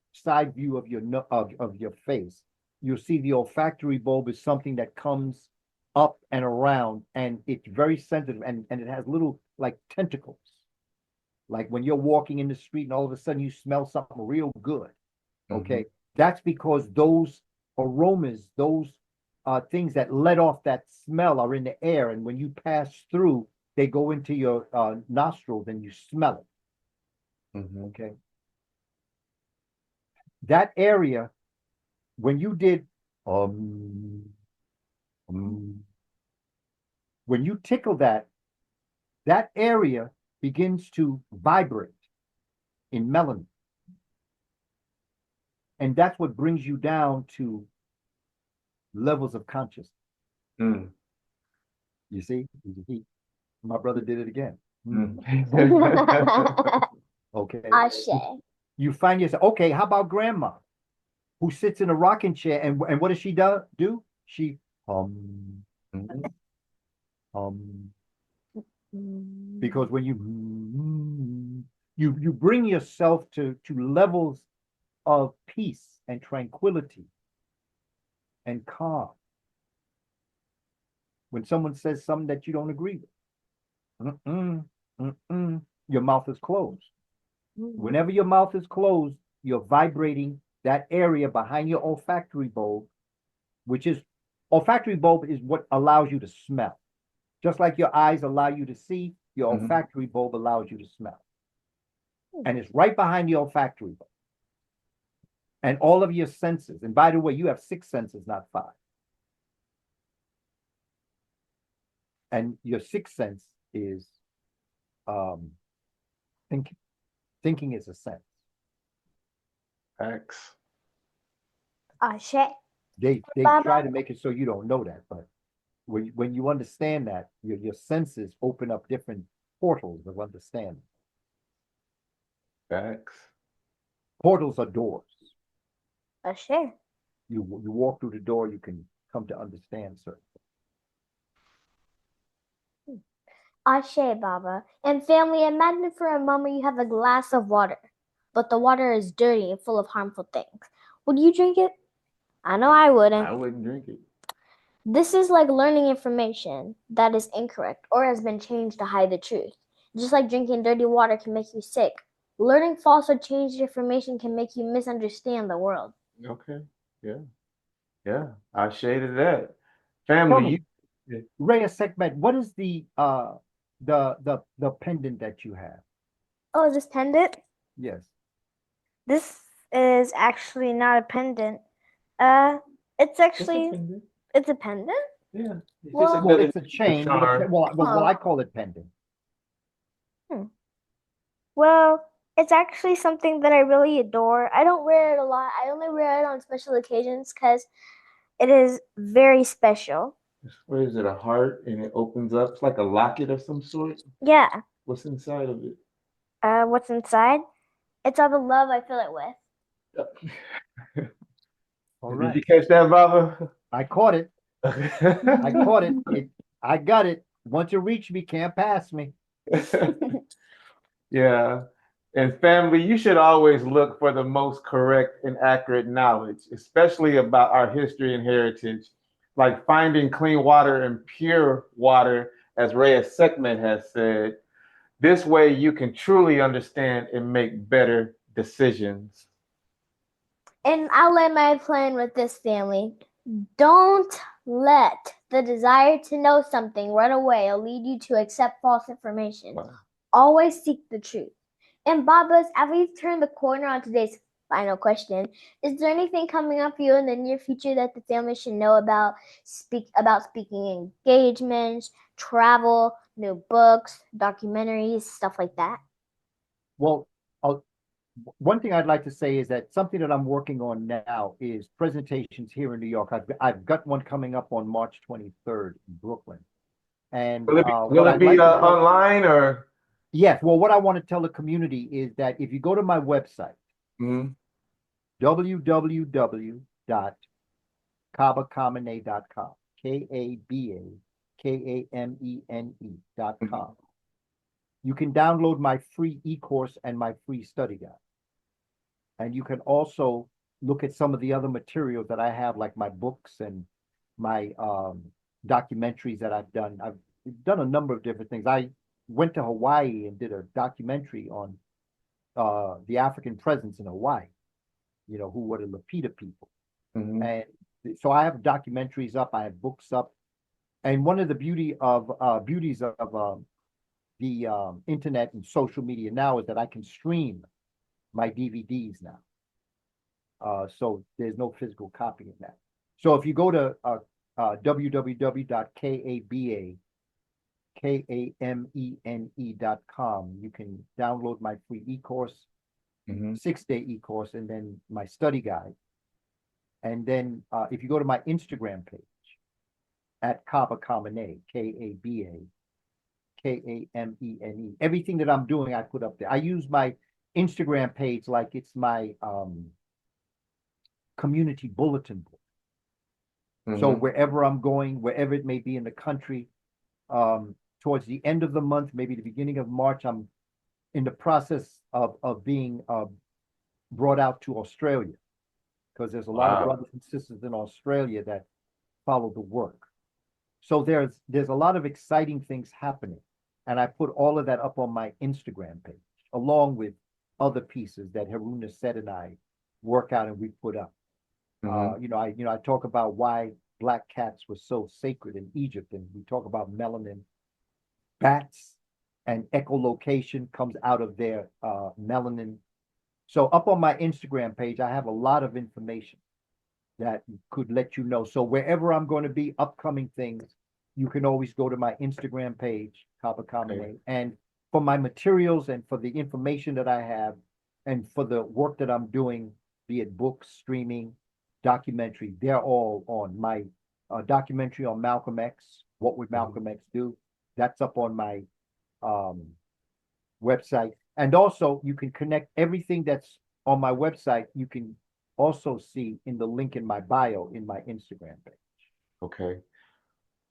view of your face, you'll see the olfactory bulb is something that comes up and around, and it's very sensitive, and it has little like tentacles. Like when you're walking in the street and all of a sudden you smell something real good. Okay. That's because those aromas, those things that let off that smell are in the air. And when you pass through, they go into your nostrils and you smell it. Okay. That area, when you did, when you tickle that area begins to vibrate in melanin. And that's what brings you down to levels of consciousness. You see? My brother did it again. Okay. Ashe. You find yourself, okay, how about grandma who sits in a rocking chair and what does she do? She because when you bring yourself to levels of peace and tranquility and calm. When someone says something that you don't agree with, your mouth is closed. Whenever your mouth is closed, you're vibrating that area behind your olfactory bulb, which is olfactory bulb is what allows you to smell. Just like your eyes allow you to see, your olfactory bulb allows you to smell. And it's right behind the olfactory bulb. And all of your senses, and by the way, you have 6 senses, not 5. And your 6th sense is thinking. Thinking is a sense. Facts. Ashe. They Baba. try to make it so you don't know that, but when you understand that, your senses open up different portals of understanding. Facts. Portals are doors. Ashe. You walk through the door, you can come to understand certain things. Ashe, Baba. And family, imagine for a moment you have a glass of water, but the water is dirty and full of harmful things. Would you drink it? I know I wouldn't. I wouldn't drink it. This is like learning information that is incorrect or has been changed to hide the truth. Just like drinking dirty water can make you sick, learning false or changed information can make you misunderstand the world. Okay. Yeah. I shaded that. Family, Reya'Sekhmet, what is the pendant that you have? Oh, this pendant? Yes. This is actually not a pendant. It's actually it's a pendant? Yeah. Well, it's a chain. Well, I call it pendant. Well, it's actually something that I really adore. I don't wear it a lot. I only wear it on special occasions because it is very special. What is it? A heart, and it opens up. It's like a locket of some sort. Yeah. What's inside of it? What's inside? It's all the love I fill it with. All right. Did you catch that, Baba? I caught it. I caught it. I got it. Once you reach me, can't pass me. Yeah. And family, you should always look for the most correct and accurate knowledge, especially about our history and heritage, like finding clean water and pure water, as Reya'Sekhmet has said. This way you can truly understand and make better decisions. And I'll land my plan with this, family. Don't let the desire to know something right away lead you to accept false information. Wow. Always seek the truth. And Babas, as we turn the corner on today's final question, is there anything coming up for you in the near future that the family should know about? Speaking engagements, travel, new books, documentaries, stuff like that? Well, one thing I'd like to say is that something that I'm working on now is presentations here in New York. I've got one coming up on March 23rd in Brooklyn. And will it be online or? Yes. Well, what I want to tell the community is that if you go to my website, Mm-hmm. www.kabakamene.com, KABAKAMENE.com, you can download my free e-course and my free study guide. And you can also look at some of the other materials that I have, like my books and my documentaries that I've done. I've done a number of different things. I went to Hawaii and did a documentary on the African presence in Hawaii, who were the Lapita people. Mm-hmm. And so I have documentaries up, I have books up. And one of the beauties of the internet and social media now is that I can stream my DVDs now. So there's no physical copy in that. So if you go to www.kabakamene.com, you can download my free e-course, 6-day e-course, and then my study guide. And then if you go to my Instagram page at Kaba Kamene, KABAKAMENE, everything that I'm doing, I put up there. I use my Instagram page like it's my community bulletin board. So wherever I'm going, wherever it may be in the country, towards the end of the month, maybe the beginning of March, I'm in the process of being brought out to Australia, because there's a lot of brothers and sisters in Australia that follow the work. So there's a lot of exciting things happening. And I put all of that up on my Instagram page, along with other pieces that Heru Ne'Set and I work out and we put up. I talk about why black cats were so sacred in Egypt, and we talk about melanin. Bats and echolocation comes out of their melanin. So up on my Instagram page, I have a lot of information that could let you know. So wherever I'm going to be, upcoming things, you can always go to my Instagram page, Kaba Kamene, and for my materials and for the information that I have, and for the work that I'm doing, be it books, streaming, documentary, they're all on my documentary on Malcolm X, What Would Malcolm X Do? That's up on my website. And also you can connect everything that's on my website. You can also see in the link in my bio in my Instagram page.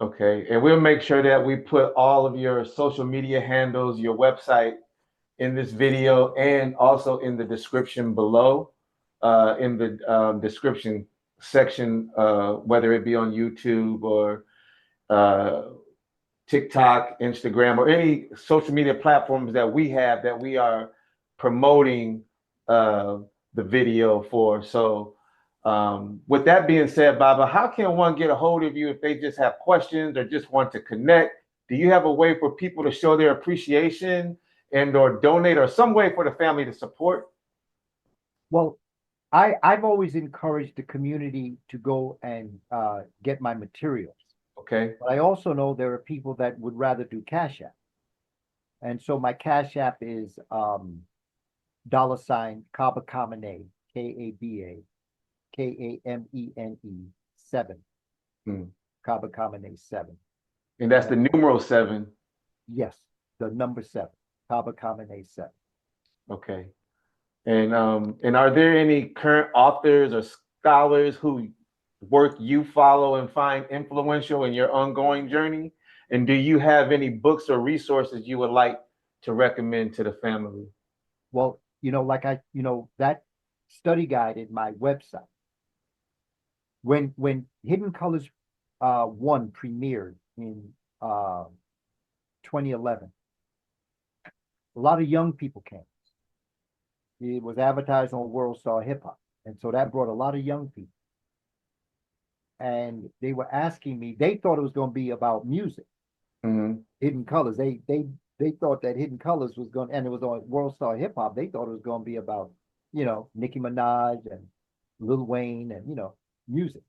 Okay. And we'll make sure that we put all of your social media handles, your website in this video, and also in the description below, in the description section, whether it be on YouTube or TikTok, Instagram, or any social media platforms that we have that we are promoting the video for. So with that being said, Baba, how can one get a hold of you if they just have questions or just want to connect? Do you have a way for people to show their appreciation and or donate, or some way for the family to support? Well, I've always encouraged the community to go and get my materials. Okay. But I also know there are people that would rather do Cash App. And so my Cash App is $Kaba Kamene, KABAKAMENE 7. Kaba Kamene 7. And that's the numeral 7. Yes, the number 7. Kaba Kamene 7. Okay. And are there any current authors or scholars who work you follow and find influential in your ongoing journey? And do you have any books or resources you would like to recommend to the family? Well, that study guide in my website, when Hidden Colors 1 premiered in 2011, a lot of young people came. It was advertised on World Star Hip Hop, and so that brought a lot of young people. And they were asking me, they thought it was going to be about music. Hidden Colors. They thought that Hidden Colors was going, and it was on World Star Hip Hop. They thought it was going to be about, Nicki Minaj and Lil Wayne and, music.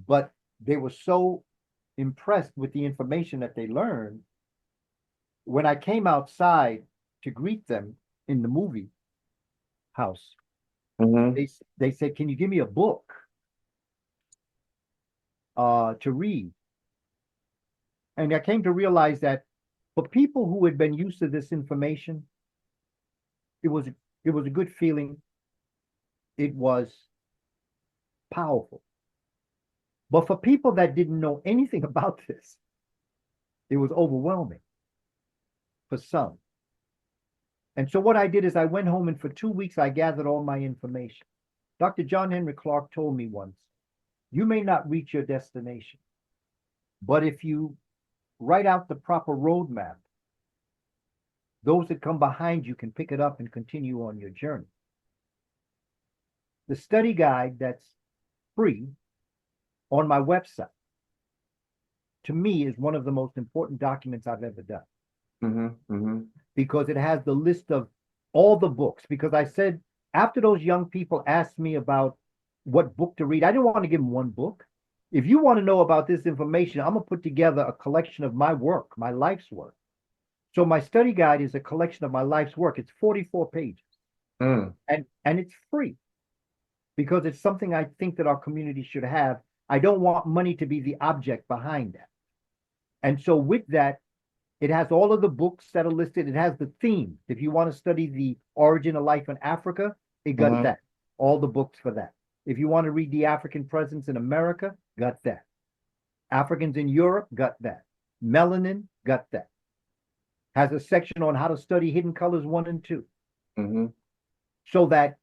But they were so impressed with the information that they learned. When I came outside to greet them in the movie house, they said, "Can you give me a book to read?" And I came to realize that For people who had been used to this information, it was a good feeling. It was powerful. But for people that didn't know anything about this, it was overwhelming for some. And so what I did is I went home, and for 2 weeks, I gathered all my information. Dr. John Henry Clarke told me once, you may not reach your destination, but if you write out the proper roadmap, those that come behind you can pick it up and continue on your journey. The study guide that's free on my website, to me, is one of the most important documents I've ever done. Because it has the list of all the books. Because I said, after those young people asked me about what book to read, I didn't want to give them one book. If you want to know about this information, I'm going to put together a collection of my work, my life's work. So my study guide is a collection of my life's work. It's 44 pages. And it's free because it's something I think that our community should have. I don't want money to be the object behind that. And so with that, it has all of the books that are listed. It has the themes. If you want to study the origin of life in Africa, it got that. All the books for that. If you want to read the African presence in America, got that. Africans in Europe, got that. Melanin, got that. Has a section on how to study hidden colors 1 and 2. So that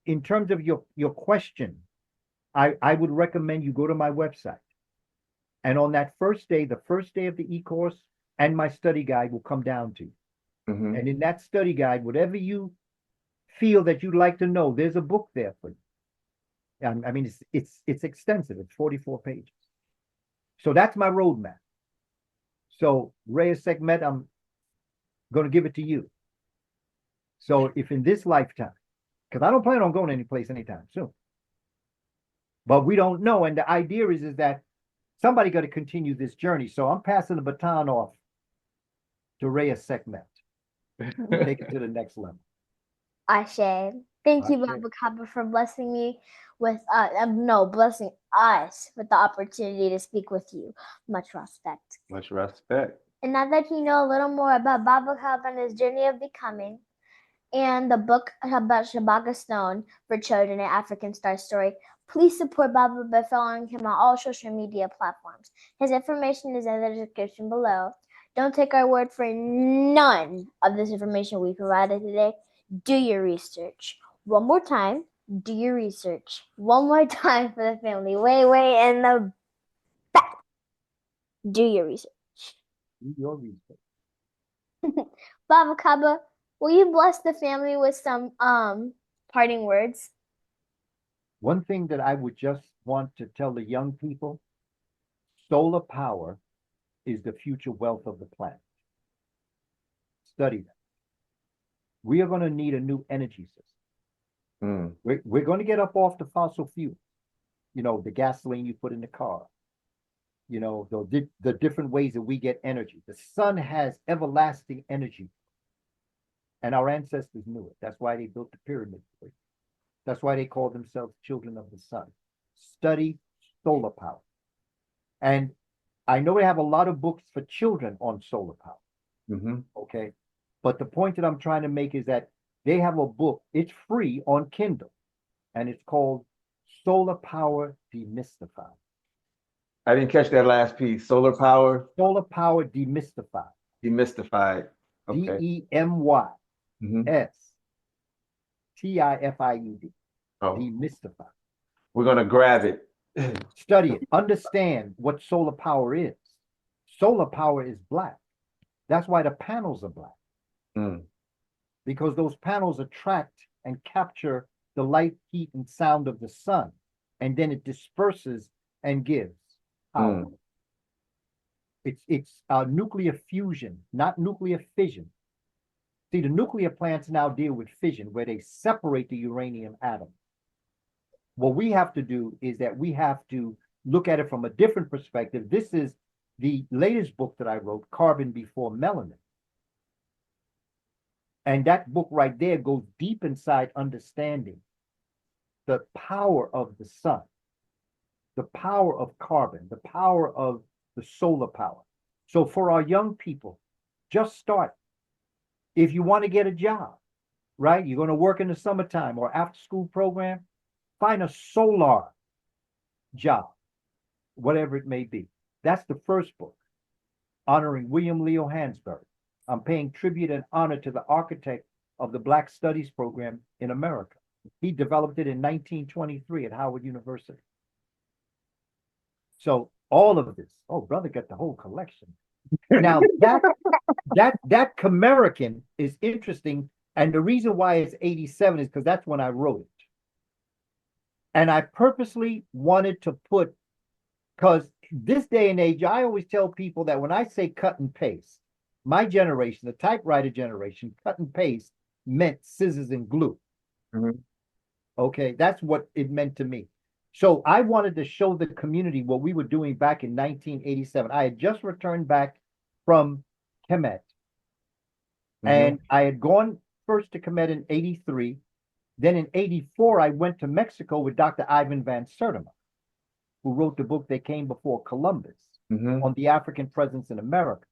in terms of your question, I would recommend you go to my website. And on that first day, the first day of the e-course, and my study guide will come down to you. And in that study guide, whatever you feel that you'd like to know, there's a book there for you. I mean, it's extensive. It's 44 pages. So that's my roadmap. So Reya'Sekhmet, I'm going to give it to you. So if in this lifetime, because I don't plan on going anyplace anytime soon, but we don't know. And the idea is that somebody got to continue this journey. So I'm passing the baton off to Reya'Sekhmet. Take it to the next level. Ashe. Thank you, Baba Kaba, for blessing me with, blessing us with the opportunity to speak with you. Much respect. Much respect. And now that you know a little more about Baba Kaba and his journey of becoming, and the book about Shabaka Stone for children and African Star Story, please support Baba by following him on all social media platforms. His information is in the description below. Don't take our word for none of this information we provided today. Do your research. One more time, do your research. One more time for the family. Way in the back. Do your research. Do your research. Baba Kaba, will you bless the family with some parting words? One thing that I would just want to tell the young people, solar power is the future wealth of the planet. Study that. We are going to need a new energy system. We're going to get up off the fossil fuel. You know, the gasoline you put in the car. You know, the different ways that we get energy. The sun has everlasting energy. And our ancestors knew it. That's why they built the pyramids. That's why they call themselves children of the sun. Study solar power. And I know they have a lot of books for children on solar power. Okay. But the point that I'm trying to make is that they have a book. It's free on Kindle. And it's called Solar Power Demystified. I didn't catch that last piece. Solar power? Solar Power Demystified. Demystified. Okay. DEMYSTIFIED. Demystified. We're going to grab it. Study it. Understand what solar power is. Solar power is black. That's why the panels are black. Because those panels attract and capture the light, heat, and sound of the sun. And then it disperses and gives power. It's nuclear fusion, not nuclear fission. See, the nuclear plants now deal with fission, where they separate the uranium atom. What we have to do is that we have to look at it from a different perspective. This is the latest book that I wrote, Carbon Before Melanin. And that book right there goes deep inside understanding the power of the sun, the power of carbon, the power of the solar power. So for our young people, Just start. If you want to get a job, right? You're going to work in the summertime or after school program, find a solar job, whatever it may be. That's the first book, honoring William Leo Hansberry. I'm paying tribute and honor to the architect of the Black Studies program in America. He developed it in 1923 at Howard University. So all of this, oh, brother got the whole collection. Now that Kemerican is interesting, and the reason why it's 87 is because that's when I wrote it. And I purposely wanted to put, because this day and age, I always tell people that when I say cut and paste, my generation, the typewriter generation, cut and paste meant scissors and glue. Mhm. Okay, that's what it meant to me. So I wanted to show the community what we were doing back in 1987. I had just returned back from Kemet. And I had gone first to Kemet in 83. Then in 84, I went to Mexico with Dr. Ivan Van Sertima, who wrote the book They Came Before Columbus on the African presence in America.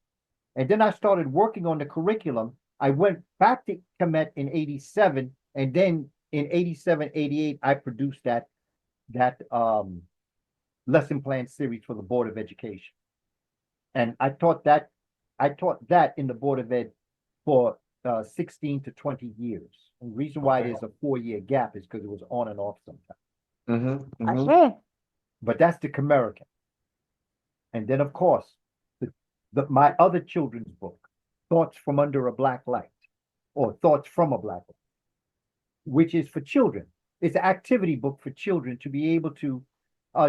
And then I started working on the curriculum. I went back to Kemet in 87. And then in 87, 88, I produced that lesson plan series for the Board of Education. And I taught that in the Board of Ed for 16 to 20 years. And the reason why there's a 4-year gap is because it was on and off sometimes. But that's the Kemerican. And then, of course, my other children's book, Thoughts from Under a Black Light, or Thoughts from a Black Light, which is for children. It's an activity book for children to be able to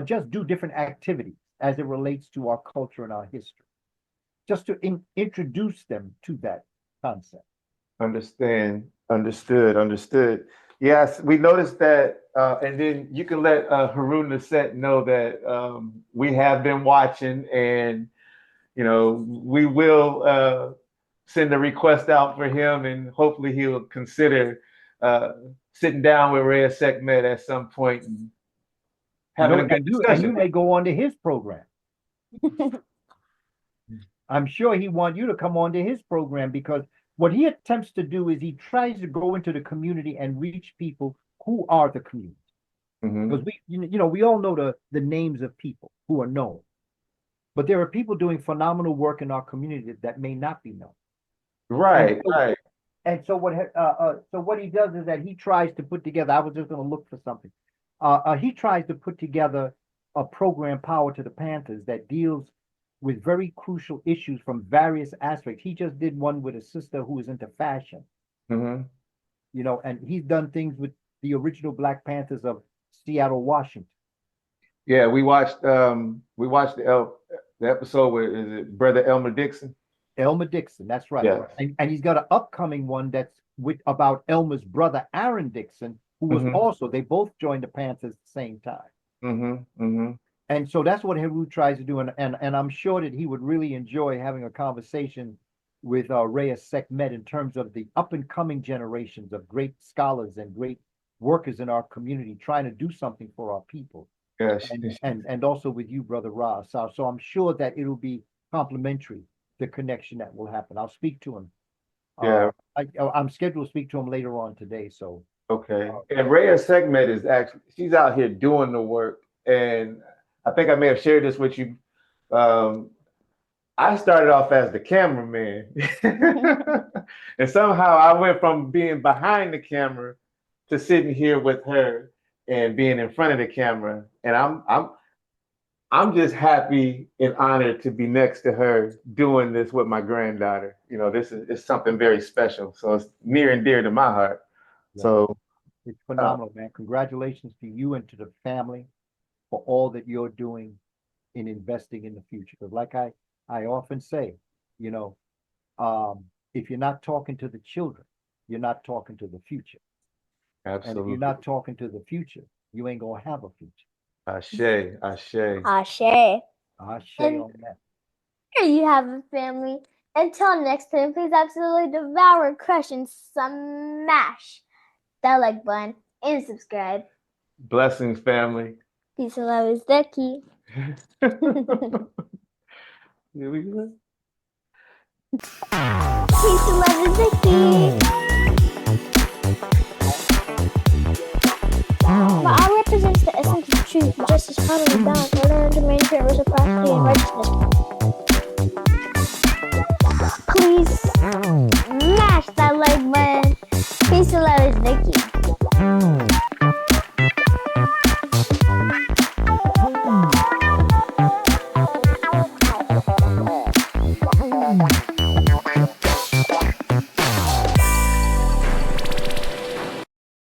just do different activities as it relates to our culture and our history, just to introduce them to that concept. Understood. Yes, we noticed that, and then you can let Heru Ne'Set know that we have been watching, and we will send a request out for him, and hopefully he'll consider sitting down with Reya'Sekhmet at some point and having a good discussion. And you may go on to his program. I'm sure he wants you to come on to his program, because what he attempts to do is he tries to go into the community and reach people who are the community. Because we all know the names of people who are known, but there are people doing phenomenal work in our community that may not be known. Right. And so what he does is that he tries to put together. I was just going to look for something. He tries to put together a program, Power to the Panthers, that deals with very crucial issues from various aspects. He just did one with a sister who is into fashion, and he's done things with the original Black Panthers of Seattle, Washington. Yeah, we watched the episode with Brother Elmer Dixon. Elmer Dixon, that's right. Yeah. And he's got an upcoming one that's about Elmer's brother, Aaron Dixon, who was also, they both joined the Panthers at the same time. And so that's what Heru tries to do. And I'm sure that he would really enjoy having a conversation with Reya'Sekhmet in terms of the up and coming generations of great scholars and great workers in our community trying to do something for our people. Yes. And also with you, Brother Ra. So I'm sure that it'll be complementary, the connection that will happen. I'll speak to him. Yeah. I'm scheduled to speak to him later on today. So okay. And Reya'Sekhmet is she's out here doing the work. And I think I may have shared this with you. I started off as the cameraman. And somehow I went from being behind the camera to sitting here with her and being in front of the camera. And I'm just happy and honored to be next to her doing this with my granddaughter. This is something very special. So it's near and dear to my heart. Yeah. So it's phenomenal, man. Congratulations to you and to the family for all that you're doing in investing in the future. Because like I often say, if you're not talking to the children, you're not talking to the future. Absolutely. And if you're not talking to the future, you ain't gonna have a future. Ashe. Ashe on that. Here you have it, family. Until next time, please absolutely devour, crush, and smash that like button and subscribe. Blessings, family. Peace and love is the key. Here we go. Peace and love is the key. Ma'at represents the essence of truth, justice, harmony, balance, order, and maintain reciprocity and righteousness.